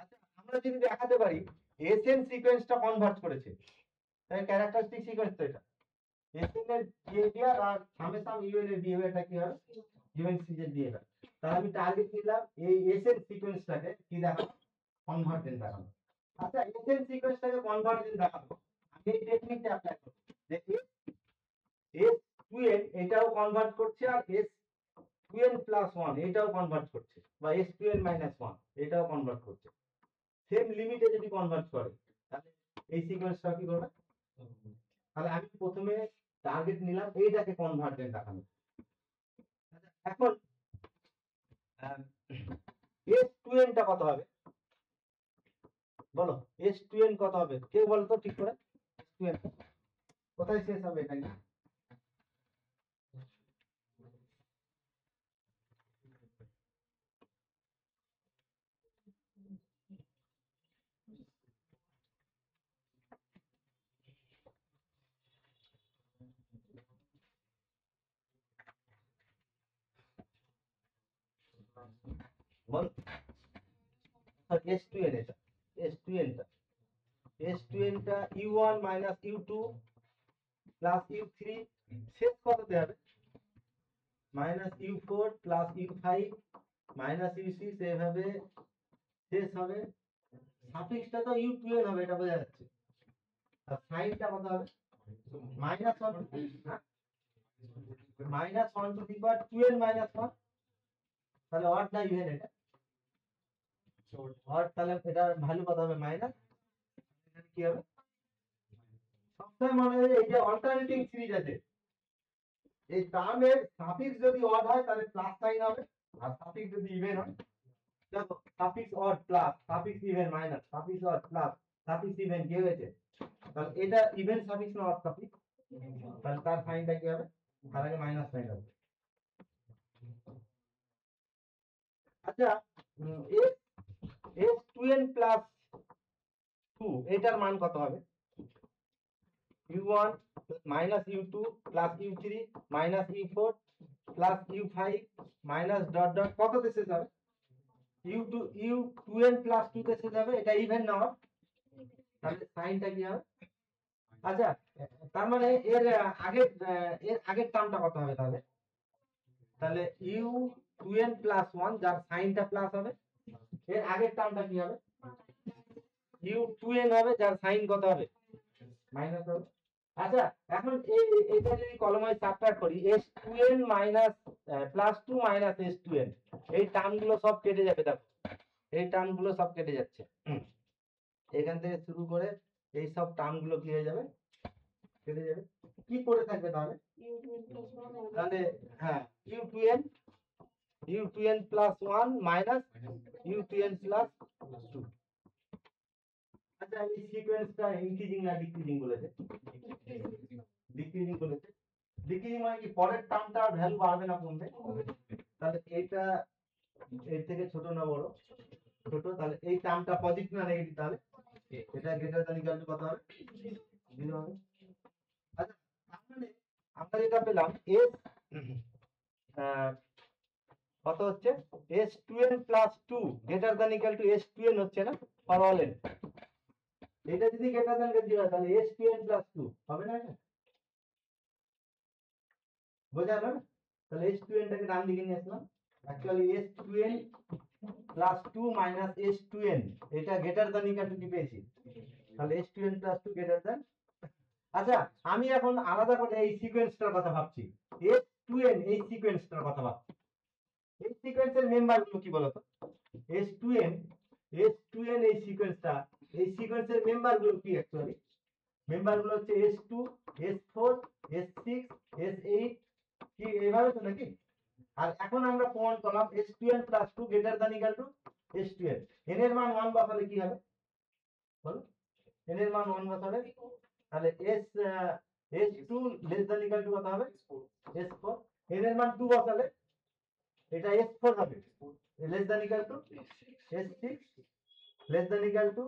আচ্ছা আমরা যদি দেখাতে পারি sn সিকোয়েন্সটা কনভার্ট করেছে, তাই ক্যারেক্টারিস্টিক সিকোয়েন্স তো এটা, sn এর বিহেভিয়ার আর সামেশন un এর বিহেভিয়ারটা কি হবে, গিভেন সিরিজের বিহেভিয়ার, তাহলে আমি টার্গেট নিলাম এই sn সিকোয়েন্সটাকে কি দেখাবো, কনভার্জেন্ট দেখাবো। আচ্ছা sn সিকোয়েন্সটাকে কনভার্জেন্ট দেখাবো, আমি এই টেকনিকটা অ্যাপ্লাই করব, যে এস টু এন এটাও কনভার্ট করছে, আর s two n plus one এটাও কনভার্ট করছে, বা s two n minus one এটাও কনভার্ট করছে। সেম লিমিটে যদি কনভার্ট করে তাহলে এই সিকোয়েন্সটা কি করবে? তাহলে আমি প্রথমে টার্গেট নিলাম এইটাকে কনভার্জেন্ট দেখানো। এখন এস টু এনটা কত হবে বলো? এস টু এন কত হবে কেউ বলো তো ঠিক করে? এস টু এন কোথায় শেষ হবে এটা? বল এস টু এন এটা, এস টু এনটা এস টু এনটা u one minus u two plus u three শেষ কততে হবে? Minus u four plus u five minus u six, এভাবে শেষ হবে। সাফিক্সটা তো ইউ টু এন হবে, এটা বোঝা যাচ্ছে। আর সাইনটা কত হবে? Minus one minus one to the power two n minus one. তাহলে অড না ইভেন এটা? অড। তাহলে এটার ভ্যালু কত হবে? মাইনাস। কি হবে? সবসময় মনে হয় এই যে অল্টারনেটিং সিরিজ আছে, এই টার্মের সাফিক্স যদি অড হয় তাহলে প্লাস সাইন হবে, আর সাফিক্স যদি ইভেন হয়, দেখো suffix odd plus, suffix even minus, suffix odd plus, suffix even কি হয়েছে? তাহলে এটা ইভেন সাফিক্স না অড সাফিক্স? তাহলে তার সাইনটা কি হবে? তার আগে মাইনাস সাইন হবে। আচ্ছা, S S two n plus two এটার মান কত হবে? U one minus u two plus u three minus u four plus u five minus dot dot কততে শেষ হবে? U two n plus two তে শেষ হবে। এটা ইভেন না অড? তাহলে সাইনটা কি হবে? আচ্ছা, তার মানে এর আগের টার্মটা কত হবে তাহলে? তাহলে u two n plus one যার সাইনটা প্লাস হবে, এর আগের টার্মটা কি হবে? ইউ টু এন হবে যার সাইন কত হবে? মাইনাস হবে। আচ্ছা, এখন এটা যদি কলমায় সাবট্রাক্ট করি, S two n minus plus two minus S two n, এই টার্মগুলো সব কেটে যাবে। দেখো এই টার্মগুলো সব কেটে যাচ্ছে। এখান থেকে শুরু করে এই সব টার্মগুলো কি হয়ে যাবে? কেটে যাবে। কি পড়ে থাকবে তাহলে? তাহলে হ্যাঁ, u two n plus one minus u two n plus two. আচ্ছা, এই সিকোয়েন্সটা ইনক্রিজিং না ডিক্রিজিং বলেছে? ডিক্রিজিং বলেছে। ডিক্রিজিং মানে কি পরের টার্মটা ভ্যালু বাড়বে না কমবে? তাহলে এটা এর থেকে ছোট না বড়? ছোট। তাহলে এই টার্মটা পজিটিভ না নেগেটিভ? তাহলে এটা গ্রেটার দ্যান ইকুয়াল টু কত হবে? 0 হবে। আচ্ছা, তার মানে আমরা যেটা পেলাম এস কত হচ্ছে? S two n plus two greater than equal to S two n হচ্ছে না ফর অল এন। এটা যদি গ্রেটার দ্যান ইকুয়াল টু হয় তাহলে S two n plus two হবে না? এটা বোঝা গেল না? তাহলে এস টু এনটাকে ডান দিকে নিয়ে আসলাম। Actually s two n plus two minus S two n, এটা গ্রেটার দ্যান ইকুয়াল টু কি পেয়েছি? তাহলে S two n plus two greater than. আচ্ছা, আমি এখন আলাদা করে এই সিকোয়েন্সটার কথা ভাবছি, এস টু এন এই সিকোয়েন্সটার কথা ভাবছি। এই সিকোয়েন্সের মেম্বার গুলো কি বলতো? এস টু এন এই সিকোয়েন্সটা, এই সিকোয়েন্সের মেম্বার গুলো কি? অ্যাকচুয়ালি মেম্বার গুলো হচ্ছে S two, S four, S six, S eight, কি এইভাবে তো নাকি? আর এখন আমরা প্রমাণ করলাম S two n plus two greater than equal to S two n. N এর মান 1 বসালে কি হবে বলো? এন এর মান 1 বসালে তাহলে S two less than equal to কত হবে? S four. এন এর মান 2 বসালে এটা এস ফোর হবে, less than equal to S six, less than equal two.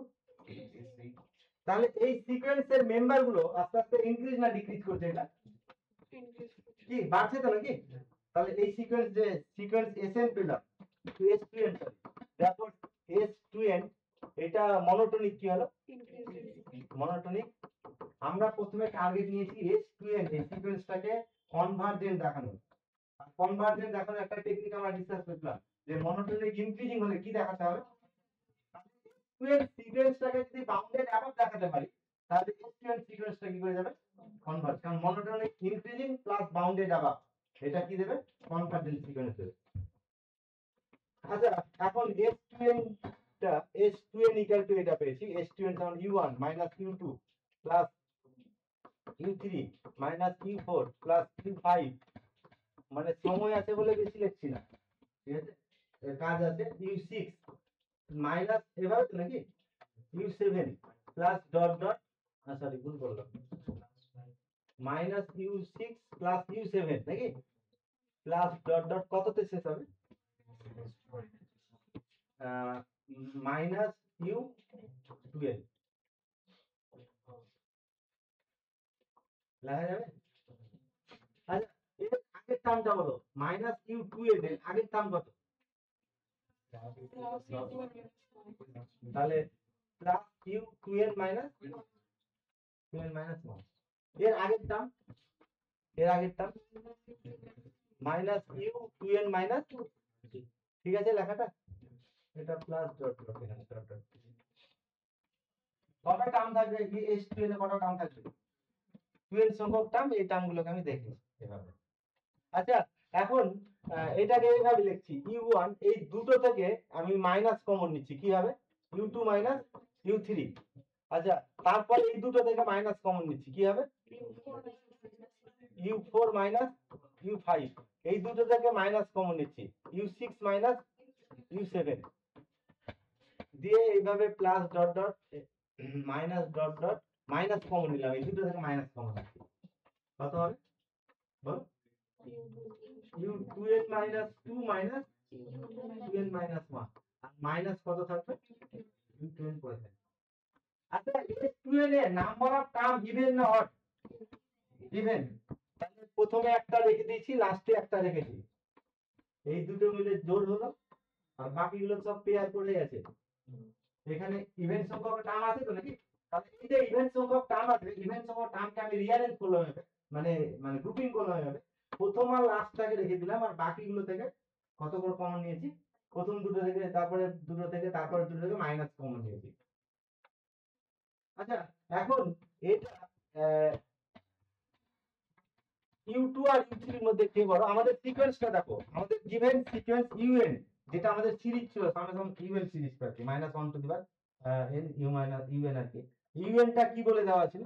তাহলে এই সিকোয়েন্সের মেম্বার গুলো আস্তে আস্তে ইনক্রিজ না ডিক্রিজ করছে? এটা কি বাড়ছে তো নাকি? তাহলে এই সিকোয়েন্স যে সিকোয়েন্স এসএন পেলাম টু এস টু এন, তারপর এস টু এন এটা মনোটোনিক কি হলো? মনোটোনিক। আমরা প্রথমে টার্গেট নিয়েছি এস টু এন এই সিকোয়েন্সটাকে কনভার্জেন্ট দেখানো। আর কনভার্জেন্ট দেখানোর একটা টেকনিক আমরা ডিসকাস করলাম যে মনোটোনিক ইনক্রিজিং হলে কি দেখাতে হবে? টু এন সিকোয়েন্সটাকে যদি বাউন্ডেড অ্যাবাভ দেখাতে পারি তাহলে এস টু এন সিকোয়েন্সটা কি করে যাবে? কনভার্জ, কারণ monotonic increasing plus bounded above এটা কি দেবে? কনভার্জেন্ট সিকোয়েন্স দেবে। আচ্ছা এখন S2n টা S2n ইকুয়াল টু এটা পেয়েছি, S2n সমান U1 minus U2 plus U3 minus U4 plus U5, মানে সময় আছে বলে বেশি লিখছি না, ঠিক আছে? এর কাজ আছে U6 মাইনাস এভাবে তো নাকি U7 plus dot dot, sorry ভুল করলাম, মাইনাস U6 প্লাস U7 নাকি প্লাস ডট ডট কততে শেষ হবে? মাইনাস U12 লেখা যাবে? আচ্ছা এর আগের টার্মটা বলো, মাইনাস U12 এর আগের টার্ম কত? তাহলে প্লাস U12 মাইনাস 12 মাইনাস 1, এর আগের টার্ম মাইনাস U12 মাইনাস, ঠিক আছে লেখাটা? এটা প্লাস ডট ডট এখানে ডট ডট, কটা টার্ম থাকবে কি S2 এ? কটা টার্ম থাকবে? 12 সংখ্যক টার্ম, এই টার্মগুলোকে আমি দেখি এভাবে। আচ্ছা এখন এটাকে এইভাবে লিখছি, U1 এই দুটো থেকে আমি মাইনাস কমন নিচ্ছি, কি হবে? U2 minus U3। আচ্ছা তারপর এই দুটো থেকে মাইনাস কমন নিচ্ছি, কি হবে? U4 মাইনাস U5, এই দুটো থেকে মাইনাস কমন নিচ্ছি, U6 মাইনাস U7, দিয়ে এইভাবে plus dot dot minus dot dot minus common নিলাম, এই দুটো থেকে মাইনাস কমন নিচ্ছি, কত হবে বলো? U12 মাইনাস 2 মাইনাস 12 মাইনাস 1, আর মাইনাস কত থাকবে? U12 করে দেন। আচ্ছা S12 এর নাম্বার অফ টার্ম ইভেন না অড? ইভেন, তাহলে প্রথমে একটা রেখে দিয়েছি, লাস্টে একটা রেখেছি, এই দুটো মিলে জোড় হলো, আর বাকিগুলো সব পেয়ার করে গেছে। এখানে ইভেন্ট সংখ্যক টার্ম আছে তো নাকি? তাহলে এই যে ইভেন্ট সংখ্যক টার্ম আছে, ইভেন্ট সংখ্যক টার্মকে আমি রিঅ্যারেঞ্জ করলাম হবে, মানে মানে গ্রুপিং করলাম হবে, প্রথম আর লাস্টটাকে রেখে দিলাম, আর বাকিগুলো থেকে কত করে কমন নিয়েছি? প্রথম দুটো থেকে, তারপরে দুটো থেকে, তারপরে দুটো থেকে মাইনাস কমন নিয়েছি। আচ্ছা এখন এটা U2 আর U3 এর মধ্যে কে বড়? আমাদের সিকোয়েন্সটা দেখো, আমাদের গিভেন সিকোয়েন্স UN, যেটা আমাদের সিরিজ ছিল সামেশন UN সিরিজ আর কি, -1 to the power n u minus UN আর কি, UN টা কি বলে দেওয়া ছিল?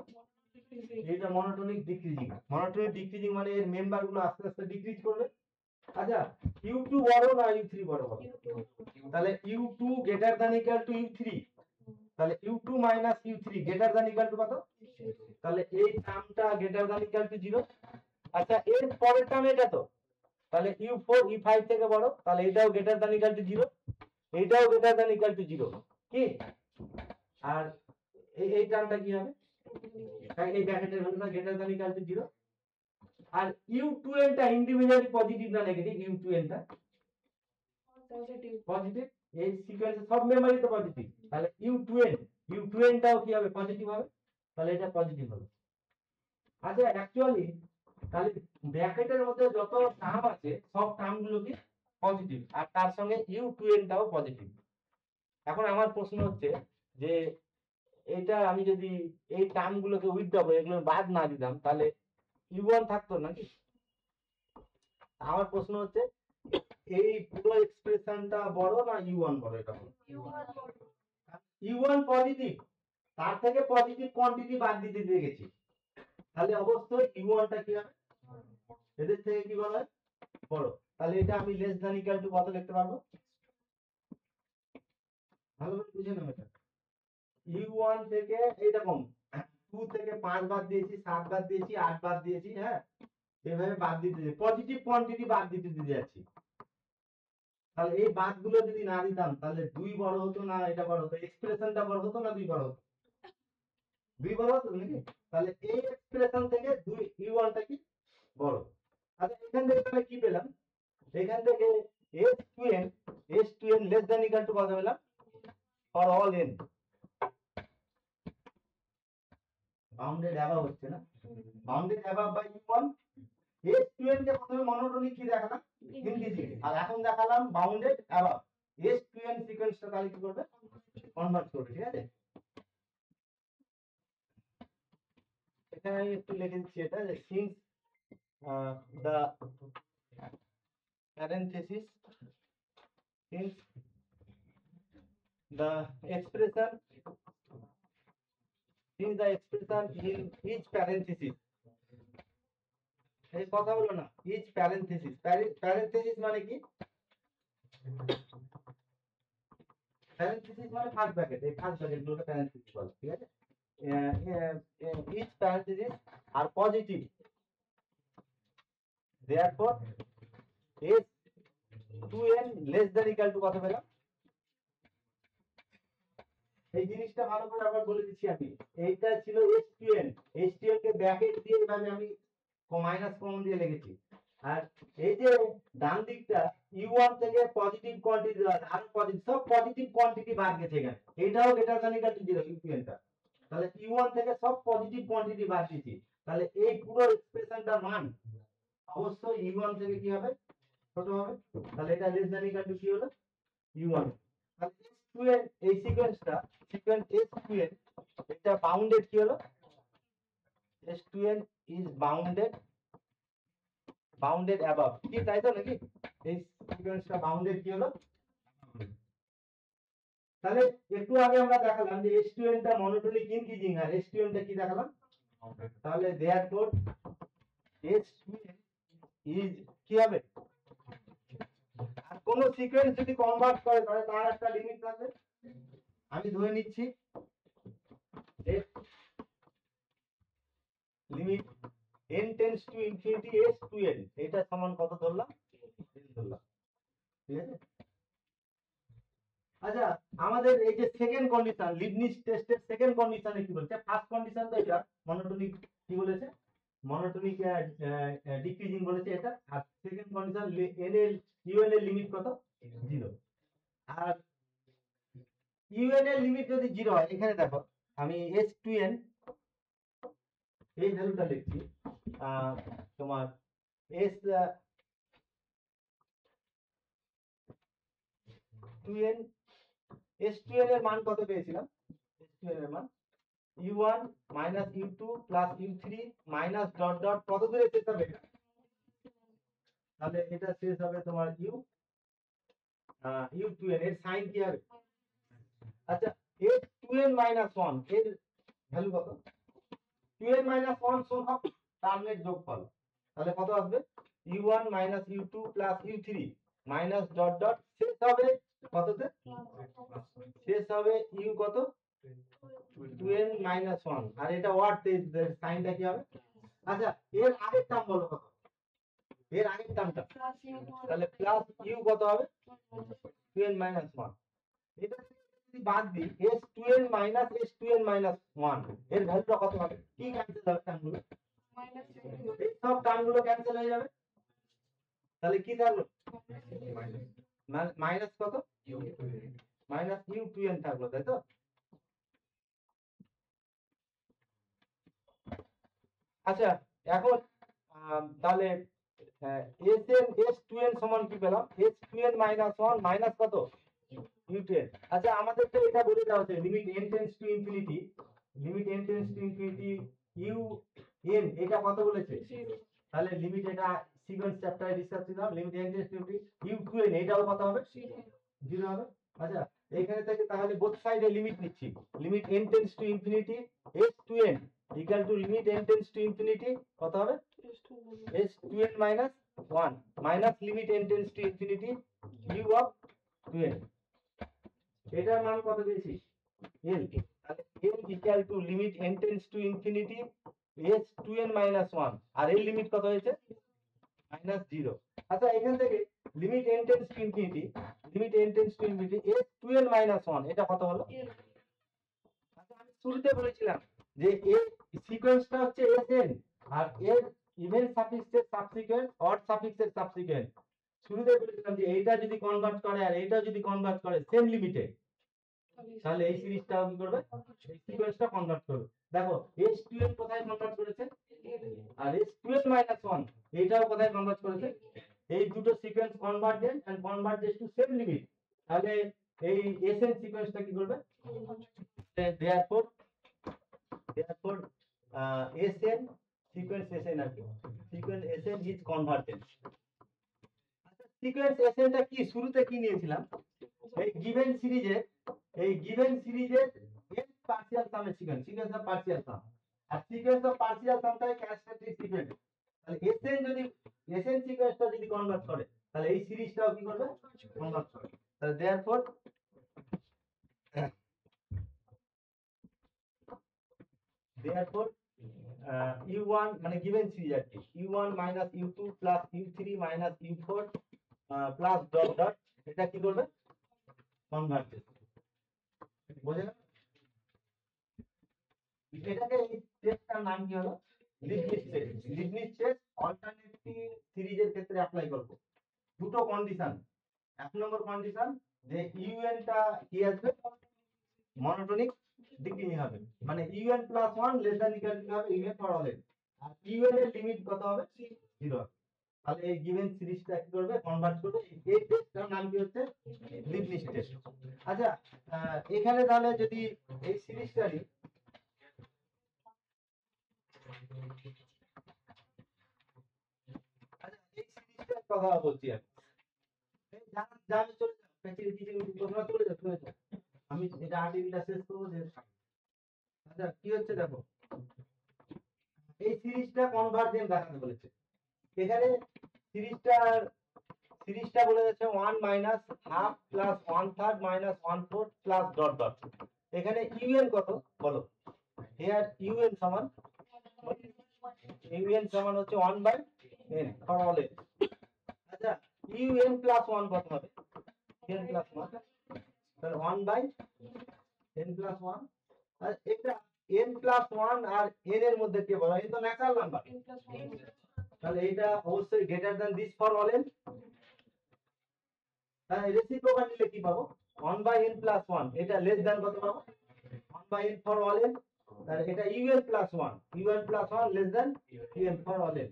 এটা মনোটোনিক ডিক্রিজিং, মনোটোনিক ডিক্রিজিং মানে এর মেম্বার গুলো আস্তে আস্তে ডিক্রিজ করবে। আচ্ছা U2 বড় না U3 বড় হবে? তাহলে U2 greater than equal two U3, তাহলে U2 minus U3 greater than equal to কত? তাহলে এই টার্মটা গ্রেটার দ্যান ইকুয়াল টু 0। আচ্ছা এর পরের টার্ম এটা তো, তাহলে U4 E5 থেকে বড়, তাহলে এটাও গ্রেটার দ্যান ইকুয়াল টু 0, এইটাও গ্রেটার দ্যান ইকুয়াল টু 0 কি? আর এই টার্মটা কি হবে? তাই এই ব্র্যাকেটের ভ্যালুটা গ্রেটার দ্যান ইকুয়াল টু 0। আর U2n টা ইন্ডিভিজুয়ালি পজিটিভ না নেগেটিভ? U2n টা পজিটিভ, এই সিকোয়েন্সে সব মেম্বারই তো পজিটিভ, তাহলে U2n টাও কি হবে? পজিটিভ হবে, তাহলে এটা পজিটিভ হলো। আচ্ছা অ্যাকচুয়ালি তাহলে ব্র্যাকেটের মধ্যে যত টার্ম আছে সব টার্মগুলো কি পজিটিভ, আর তার সঙ্গে U2n টাও পজিটিভ। এখন আমার প্রশ্ন হচ্ছে যে এটা আমি যদি এই টার্মগুলোকে উইথড্র এগুলো বাদ না দিতাম, তাহলে U1 থাকতো নাকি? আমার প্রশ্ন হচ্ছে এই পুরো এক্সপ্রেশনটা বড় না U1 বড়? এটা U1 পজিটিভ, তার থেকে পজিটিভ কোয়ান্টিটি বাদ দিতে দিয়ে গেছি, তাহলে অবশ্যই U1 টা কি হবে? এদের থেকে কি বলা হয়? বড়। তাহলে এটা আমি লেস দ্যান ইকুয়াল টু কত লিখতে পারবো? ভালো করে বুঝে নাও এটা। U1 থেকে এইরকম 2 থেকে 5 বাদ দিয়েছি, 7 বাদ দিয়েছি, 8 বাদ দিয়েছি, হ্যাঁ এইভাবে বাদ দিতে পজিটিভ কোয়ান্টিটি বাদ দিতে দিয়ে যাচ্ছি। তাহলে এই বাদগুলো যদি না দিতাম তাহলে 2 বড় হতো না এটা বড় হতো? এক্সপ্রেশনটা বড় হতো না 2 বড় হতো? 2 বড় হতো নাকি? তাহলে এই এক্সপ্রেশন থেকে 2 U1 টা কি বড়। আচ্ছা এখান থেকে তাহলে কি পেলাম? এখান থেকে S2n less than equal to কত পেলাম? For all n bounded above হচ্ছে না, bounded above by U1। S2n কে প্রথমে মনোটোনিক কি দেখালাম? ইনক্রিজিং, আর এখন দেখালাম বাউন্ডেড অ্যাবাভ। S2n সিকোয়েন্সটা তাহলে কি করবে? কনভার্ট করবে, ঠিক আছে? এখানে আমি একটু লিখে দিচ্ছি এটা যে since the parenthesis since the expression in each parenthesis এই কথা হলো না each parenthesis parenthesis মানে কি parenthesis মানে ফার্স্ট ব্র্যাকেট এই ফার্স্ট ব্র্যাকেট গুলোকে parenthesis বলে ঠিক আছে each parenthesis are positive therefore s2n less than equal to কত পেলাম এই জিনিসটা ভালো করে আবার বলে দিচ্ছি আমি এইটা ছিল s2n s2n কে ব্র্যাকেট দিয়ে এভাবে আমি মাইনাস কমন দিয়ে লিখেছি আর এই যে ডান দিকটা u1 থেকে পজিটিভ কোয়ান্টিটি আছে আর পজিটিভ সব পজিটিভ কোয়ান্টিটি বাদ গেছে এখানে এটাও greater than equal to 0 u2n টা তাহলে u1 থেকে সব পজিটিভ কোয়ান্টিটি বাদ দিয়েছি তাহলে এই পুরো এক্সপ্রেশনটার মান অবশ্যই u1 থেকে কি হবে ছোট হবে তাহলে এটা লেস দ্যান ইকুয়াল টু কি হলো u1 তাহলে s2n এই সিকোয়েন্সটা সিকোয়েন্স s2n এটা বাউন্ডেড কি হলো s2n is bounded above কি তাই তো নাকি এই সিকোয়েন্সটা বাউন্ডেড কি হলো তাহলে একটু আগে আমরা দেখালাম যে s2n টা মনোটোনিক ইনক্রিজিং আর s2n টা কি দেখালাম তাহলে therefore s2n is কি হবে আর কোন সিকোয়েন্স যদি কনভার্ট করে তাহলে তার একটা লিমিট থাকবে আমি ধরে নিচ্ছি limit n tends to infinity s2n এটা সমান কত ধরলাম ধরলাম ঠিক আছে আচ্ছা আমাদের এই যে সেকেন্ড কন্ডিশন লিবনিজ টেস্টের সেকেন্ড কন্ডিশনে কি বলছে ফার্স্ট কন্ডিশন তো এটা মনোটোনিক কি বলেছে মনোটোনিক ডিক্রিজিং বলেছে এটা আর সেকেন্ড কন্ডিশন n এর un এর লিমিট কত 0 আর un এর লিমিট যদি 0 হয় এখানে দেখো আমি s2n এই ভ্যালুটা লিখছি তোমার s2n s2n এর মান কত পেয়েছিলাম s2n এর মান u1 minus u2 plus u3 minus dot dot কত দূরে শেষ হবে তাহলে এটা শেষ হবে তোমার u2n এর সাইন কি হবে আচ্ছা s2n minus 1 এর ভ্যালু কত 2n minus 1 সমান টার্মের যোগফল তাহলে কত আসবে u1 minus u2 plus u3 minus dot dot শেষ হবে কততে শেষ হবে u কত 2n minus 1 আর এটা ওয়াট সাইনটা কি হবে আচ্ছা এর আগের টার্ম বলো কত এর আগের টার্মটা তাহলে প্লাস u কত হবে 2n minus 1 এটা যদি বাদ দিই s2n minus s2n minus 1 এর ভ্যালুটা কত হবে কি ক্যান্সেল হবে টার্মগুলো এই সব টার্মগুলো ক্যান্সেল হয়ে যাবে তাহলে কি থাকলো মাইনাস কত মাইনাস u2n থাকলো তাই তো আচ্ছা এখন তাহলে s2n সমান কি পেলাম s2n minus 1 মাইনাস কত u2n আচ্ছা আমাদের তো এটা বলে দেওয়া আছে limit n tends to infinity un এটা কত বলেছে তাহলে লিমিট এটা সিকোয়েন্স চ্যাপ্টারে ডিসকাস করলাম limit n tends to infinity u2n এটাও কত হবে 0 হবে আচ্ছা এইখানে থেকে তাহলে বোথ সাইডে লিমিট নিচ্ছি limit n tends to infinity s2n equal to limit n tends to infinity কত হবে s2n minus 1 minus limit n tends to infinity u of 2n এটার মান কত পেয়েছি l তাহলে l equal to limit n tends to infinity s2n minus 1 আর এর limit কত হয়েছে -0 আচ্ছা এখান থেকে limit n tends to infinity s2n minus 1 এটা কত হলো আচ্ছা আমি শুরুতে বলেছিলাম যে এর সিকোয়েন্সটা হচ্ছে sn আর এর ইভেন সাফিক্সের সাবসিকুয়েন্ট অড সাফিক্সের সাবসিকুয়েন্ট শুরুতে বলেছিলাম যে এইটা যদি কনভার্ট করে আর এইটা যদি কনভার্ট করে সেম লিমিটে তাহলে এই সিরিজটাও কি করবে এই সিকোয়েন্সটা কনভার্ট করবে দেখো s2n কোথায় কনভার্ট করেছে আর s2n minus 1 এইটাও কোথায় কনভার্ট করেছে এই দুটো sequence convergent and convergence to same limit তাহলে এই sn সিকোয়েন্সটা কি করবে therefore এসএন সিকোয়েন্স এসএন আর কি, সিকোয়েন্স এসএন ইজ কনভার্জেন্ট। আচ্ছা সিকোয়েন্স এসএনটা কি শুরুতে কি নিয়েছিলাম, এই গিভেন সিরিজের এন পার্শিয়াল সামের সিকোয়েন্স অফ পার্শিয়াল সাম, আর সিকোয়েন্স অফ পার্শিয়াল সামটাই ক্যারেক্টারিস্টিক সিকোয়েন্স। তাহলে এসএন সিকোয়েন্সটা যদি কনভার্ট করে তাহলে এই সিরিজটাও কি করবে, কনভার্ট করবে। তাহলে দেয়ারফর u1 মানে গিভেন সিরিজ আর কি, u1 minus u2 plus u3 minus u4 plus dot dot, এটা কি করবে, কনভার্জেন্স। বোঝা গেল? এটাকে এই টেস্টটার নাম কি হলো, Leibniz test. Leibniz test alternative সিরিজের ক্ষেত্রে অ্যাপ্লাই করব। দুটো কন্ডিশন, এক নম্বর কন্ডিশন যে ইউএন টা কি আসবে, মনোটোনিক ডিক্লিনিং হবে, মানে U N plus 1 less than equal to হবে ইউএন ফর অল এন, আর ইউএন এর লিমিট কত হবে, 0। তাহলে এই গিভেন সিরিজটা কি করবে, কনভার্ট করবে। এই টেস্টটার নাম কি হচ্ছে, লিবনিজ টেস্ট। আচ্ছা এখানে তাহলে যদি এই সিরিজটা নিই, আচ্ছা এই সিরিজটার কথা বলছি আমি, এই যাবে চলে যাও, ফ্যাসিলিটি তোমরা চলে যাও, চলে যাও, আমি এটা আর্টিকেলটা শেষ করবো যে। আচ্ছা কি হচ্ছে দেখো, এই সিরিজটা কনভার্জেন্ট দেখাতে বলেছে। এখানে সিরিজটা বলে যাচ্ছে 1 minus half plus 1/3 minus 1/4 plus dot dot. এখানে ইউএন কত বলো, হিয়ার ইউএন সমান হচ্ছে 1/n ফর অল এন। আচ্ছা ইউএন প্লাস 1 কত হবে, n প্লাস 1, তাহলে 1/n প্লাস 1। আর এটা n প্লাস 1 আর n এর মধ্যে কি বলা, এটা তো ন্যাচারাল নাম্বার, তাহলে এটা অবশ্যই greater than this for all N. তাহলে রেসিপ্রোকাল নিলে কি পাবো, 1/n প্লাস 1, এটা লেস দ্যান কত পাবো, 1/n ফর অল এন। তাহলে এটা un plus 1, less than un for all N.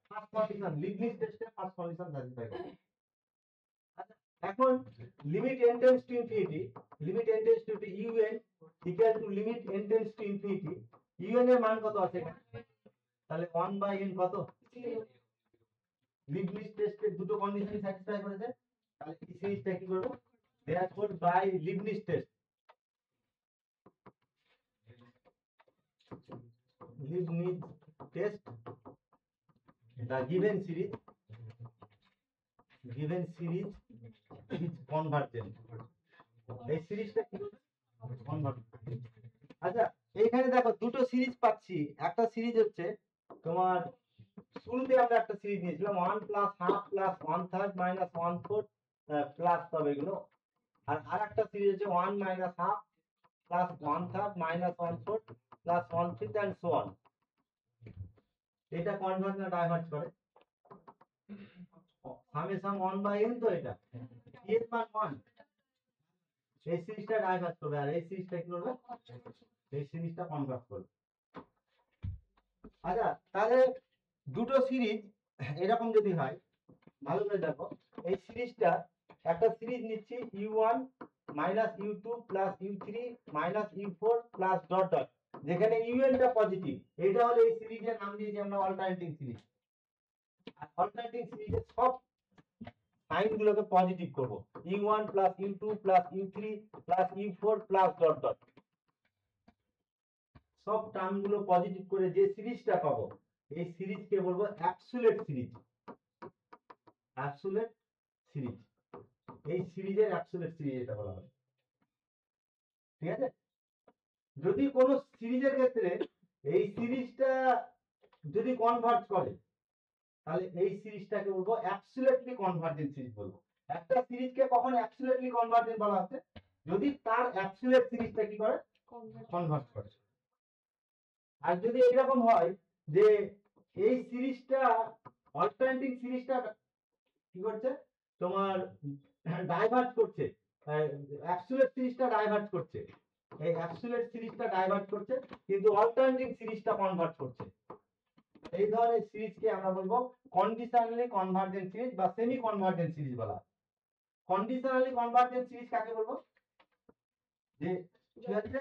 First condition, Leibniz টেস্টে ফার্স্ট কন্ডিশন স্যাটিসফাই করে। আচ্ছা এখন limit n tends to infinity, un equal to limit n tends to infinity, un এর মান কত আছে এখানে, তাহলে 1/n কত, লিবনিজ টেস্টের দুটো কন্ডিশন স্যাটিসফাই করেছে। তাহলে এই সিরিজটা কি করব, therefore by Leibniz test, the given series is convergent। এই সিরিজটা কি কনভার্জেন্ট। আচ্ছা এইখানে দেখো দুটো সিরিজ পাচ্ছি, একটা সিরিজ হচ্ছে তোমার শুরুতে আমরা একটা সিরিজ নিয়েছিলাম 1 plus half plus 1/3 minus 1/4 plus তবে এগুলো, আর আরেকটা সিরিজ হচ্ছে 1 minus half plus 1/3 minus 1/4 plus 1/5 and so on. এটা কনভার্জ না ডাইভার্জ করে, সামেশন 1/n, তো এটা এর মান 1, এই সিরিজটা ডাইভার্জ করবে, আর এই সিরিজটা কি করবে, এই সিরিজটা কনভার্ট করবে। আচ্ছা তাহলে দুটো সিরিজ এরকম যদি হয়, ভালো করে দেখো, এই সিরিজটা একটা সিরিজ নিচ্ছি u1 minus u2 plus u3 minus u4 plus dot dot, যেখানে un টা পজিটিভ, এটা হলো এই সিরিজের নাম দিয়েছি আমরা অল্টারনেটিং সিরিজ। আর অল্টারনেটিং সিরিজের সব সাইন গুলোকে পজিটিভ করব, u1 plus u2 plus u3 plus u4 plus dot dot, সব টার্ম গুলো পজিটিভ করে যে সিরিজটা পাবো এই সিরিজকে বলবো অ্যাবসোলিউট সিরিজ। অ্যাবসোলিউট সিরিজ, এই সিরিজের অ্যাবসোলিউট সিরিজ এটা বলা হয়, ঠিক আছে। যদি কোনো সিরিজের ক্ষেত্রে এই সিরিজটা যদি কনভার্জ করে তাহলে এই সিরিজটাকে বলবো অ্যাবসোলিউটলি কনভার্জেন্ট সিরিজ বলবো। একটা সিরিজকে কখন অ্যাবসোলিউটলি কনভার্জেন্ট বলা হচ্ছে, যদি তার অ্যাবসোলিউট সিরিজটা কি করে, কনভার্জ করে। আর যদি এরকম হয় যে এই সিরিজটা অল্টারনেটিং সিরিজটা কি করছে, তোমার ডাইভার্জ করছে, অ্যাবসোলিউট সিরিজটা ডাইভার্জ করছে, এই অ্যাবসোলিউট সিরিজটা ডাইভার্জ করছে কিন্তু অল্টারনেটিং সিরিজটা কনভার্জ করছে, এই ধরনের সিরিজকে আমরা বলবো কন্ডিশনালি কনভার্জেন্ট সিরিজ বা সেমি কনভার্জেন্ট সিরিজ বলা হয়। কন্ডিশনালি কনভার্জেন্ট সিরিজ কাকে বলবো, যে ঠিক আছে,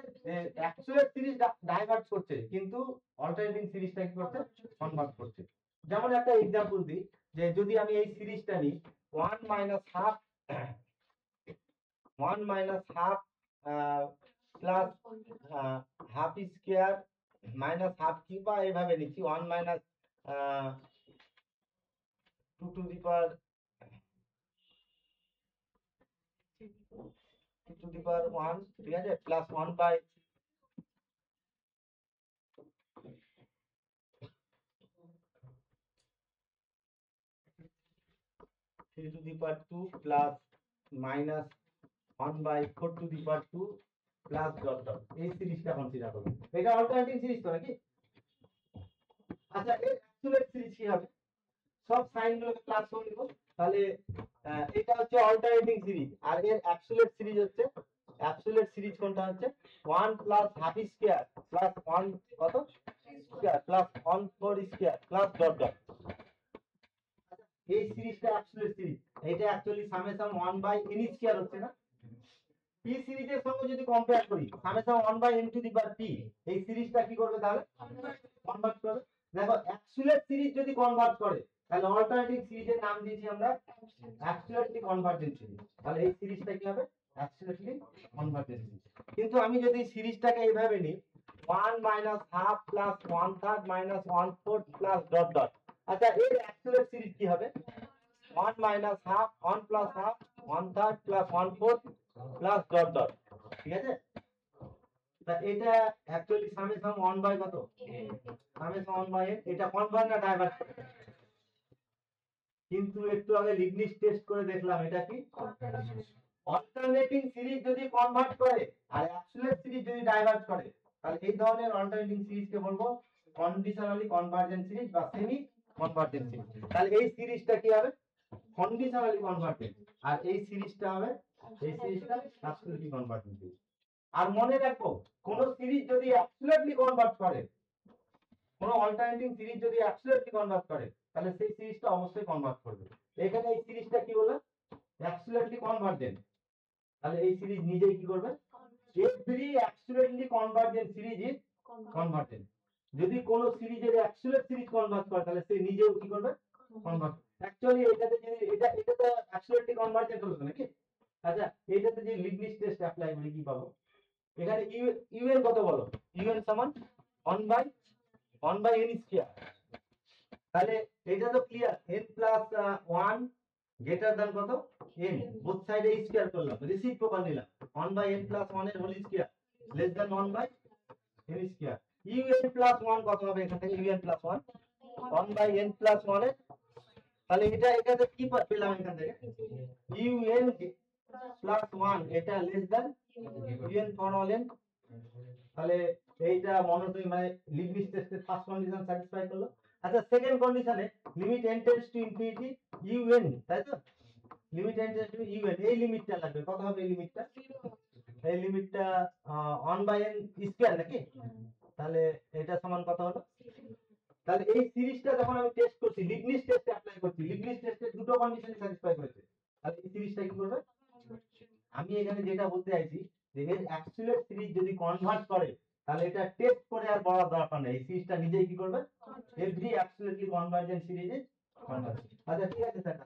অ্যাবসলিউট সিরিজ ডাইভার্জ করছে কিন্তু অল্টারনেটিং সিরিজটা কি করছে, কনভার্ট করছে। যেমন একটা एग्जांपल দিই, যে যদি আমি এই সিরিজটা নিই 1 minus half 1 minus half plus half square minus half cube, বা এইভাবে নিচ্ছি 1 মাইনাস 2 টু দি পাওয়ার 1, ঠিক আছে, plus 1 by 3 to the power 2 plus minus 1 by 4 to the power 2 plus dot dot, এই সিরিজটা কনসিডার করুন। এটা অল্টারনেটিং সিরিজ তো নাকি? আচ্ছা, এর অ্যাবসলিউট সিরিজ কি হবে? সব সাইন গুলোকে প্লাস করে নিব, তাহলে এটা হচ্ছে অল্টারনেটিং সিরিজ। আর এর অ্যাবসলিউট সিরিজ হচ্ছে, অ্যাবসলিউট সিরিজ কোনটা হচ্ছে 1 প্লাস হাফ স্কয়ার প্লাস 1 কত square plus 1 4 square plus dot dot. এই সিরিজটা অ্যাবসলিউট সিরিজ। এটা actually summation 1 by n square হচ্ছে না? পি সিরিজের সঙ্গে যদি কম্পেয়ার করি summation 1 by n to the power p, এই সিরিজটা কি করবে তাহলে? কনভার্ট করবে। দেখো অ্যাবসলিউট সিরিজ যদি কনভার্ট করে তাহলে অল্টারনেটিং সিরিজের নাম দিয়েছি আমরা অ্যাবসলিউটলি কনভার্জেন্ট সিরিজ। তাহলে এই সিরিজটা কি হবে? Absolutely convergent series. কিন্তু আমি যদি সিরিজটাকে এইভাবে নিই 1 minus half plus 1/3 minus 1/4 plus dot dot, আচ্ছা এর অ্যাবসলিউট সিরিজ কি হবে? 1 minus half 1 plus half 1/3 plus 1/4 plus dot dot, ঠিক আছে। তা এটা অ্যাকচুয়ালি সামেশন 1 বাই কত? Summation 1 by n। এটা কনভার্ট না ডাইভার্ট? কিন্তু একটু আগে লিবনিজ টেস্ট করে দেখলাম এটা কি অল্টারনেটিং সিরিজ যদি কনভার্ট করে আর অ্যাবসলিউট সিরিজ যদি ডাইভার্জ করে, তাহলে এই ধরনের অল্টারনেটিং সিরিজকে বলবো কন্ডিশনালি কনভার্জেন্ট সিরিজ বা সেমি কনভার্জেন্ট সিরিজ। তাহলে এই সিরিজটা কি হবে? Conditionally convergent. আর এই সিরিজটা হবে, এই সিরিজটা অ্যাবসলিউটলি কনভার্জেন্ট সিরিজ। আর মনে রাখো কোন সিরিজ যদি অ্যাবসলিউটলি কনভার্ট করে, কোন অল্টারনেটিং সিরিজ যদি অ্যাবসলিউটলি কনভার্ট করে, তাহলে সেই সিরিজটা অবশ্যই কনভার্ট করবে। এখানে এই সিরিজটা কি বলে? Absolutely convergent. তাহলে এই সিরিজ নিজেই কি করবে? Every absolutely convergent series is convergent. যদি কোন সিরিজের অ্যাবসলিউট সিরিজ কনভার্ট করে তাহলে সে নিজেও কি করবে? কনভার্ট। অ্যাকচুয়ালি এটাতে যদি এটা তো অ্যাবসলিউটলি কনভার্জেন্ট হলো নাকি? আচ্ছা, এটাতে যে লিবনিজ টেস্ট অ্যাপ্লাই করি কি পাবো? এখানে ইউএন কত বলো? ইউএন সমান 1 বাই n স্কয়ার। তাহলে এটা তো clear, n plus 1 greater than কত? n। বোথ সাইডে স্কয়ার করলাম, রেসিপ্রোকাল নিলাম। 1 বাই n প্লাস 1 এর whole square less than 1 by n square. un plus 1 কত হবে এখান থেকে? un plus 1 1 by n plus 1 এর, তাহলে এটাতে কি পেলাম এখান থেকে? un প্লাস 1 এটা less than un for all n। তাহলে এইটা মনোটনি মানে লিবনিজ টেস্টের ফার্স্ট কন্ডিশন স্যাটিসফাই করলো। আচ্ছা, সেকেন্ড কন্ডিশনে limit n tends to infinity un, তাই তো? Limit n tends two un, এই লিমিটটা লাগবে। কত হবে এই লিমিটটা? এই লিমিটটা 1 বাই n স্কয়ার নাকি? তাহলে এটা সমান কত হলো? তাহলে এই সিরিজটা যখন আমি টেস্ট করছি, লিবনিজ টেস্টে অ্যাপ্লাই করছি, লিবনিজ টেস্টে দুটো কন্ডিশন স্যাটিসফাই করেছে, তাহলে এই সিরিজটা কি করবে? আমি এখানে যেটা বলতে চাইছি যে এর অ্যাবসলিউট সিরিজ যদি কনভার্ট করে তাহলে এটা টেস্ট করে আর বলার দরকার নেই, এই সিরিজটা নিজেই কি করবে? Every absolutely convergent series is convergent. আচ্ছা ঠিক আছে স্যার।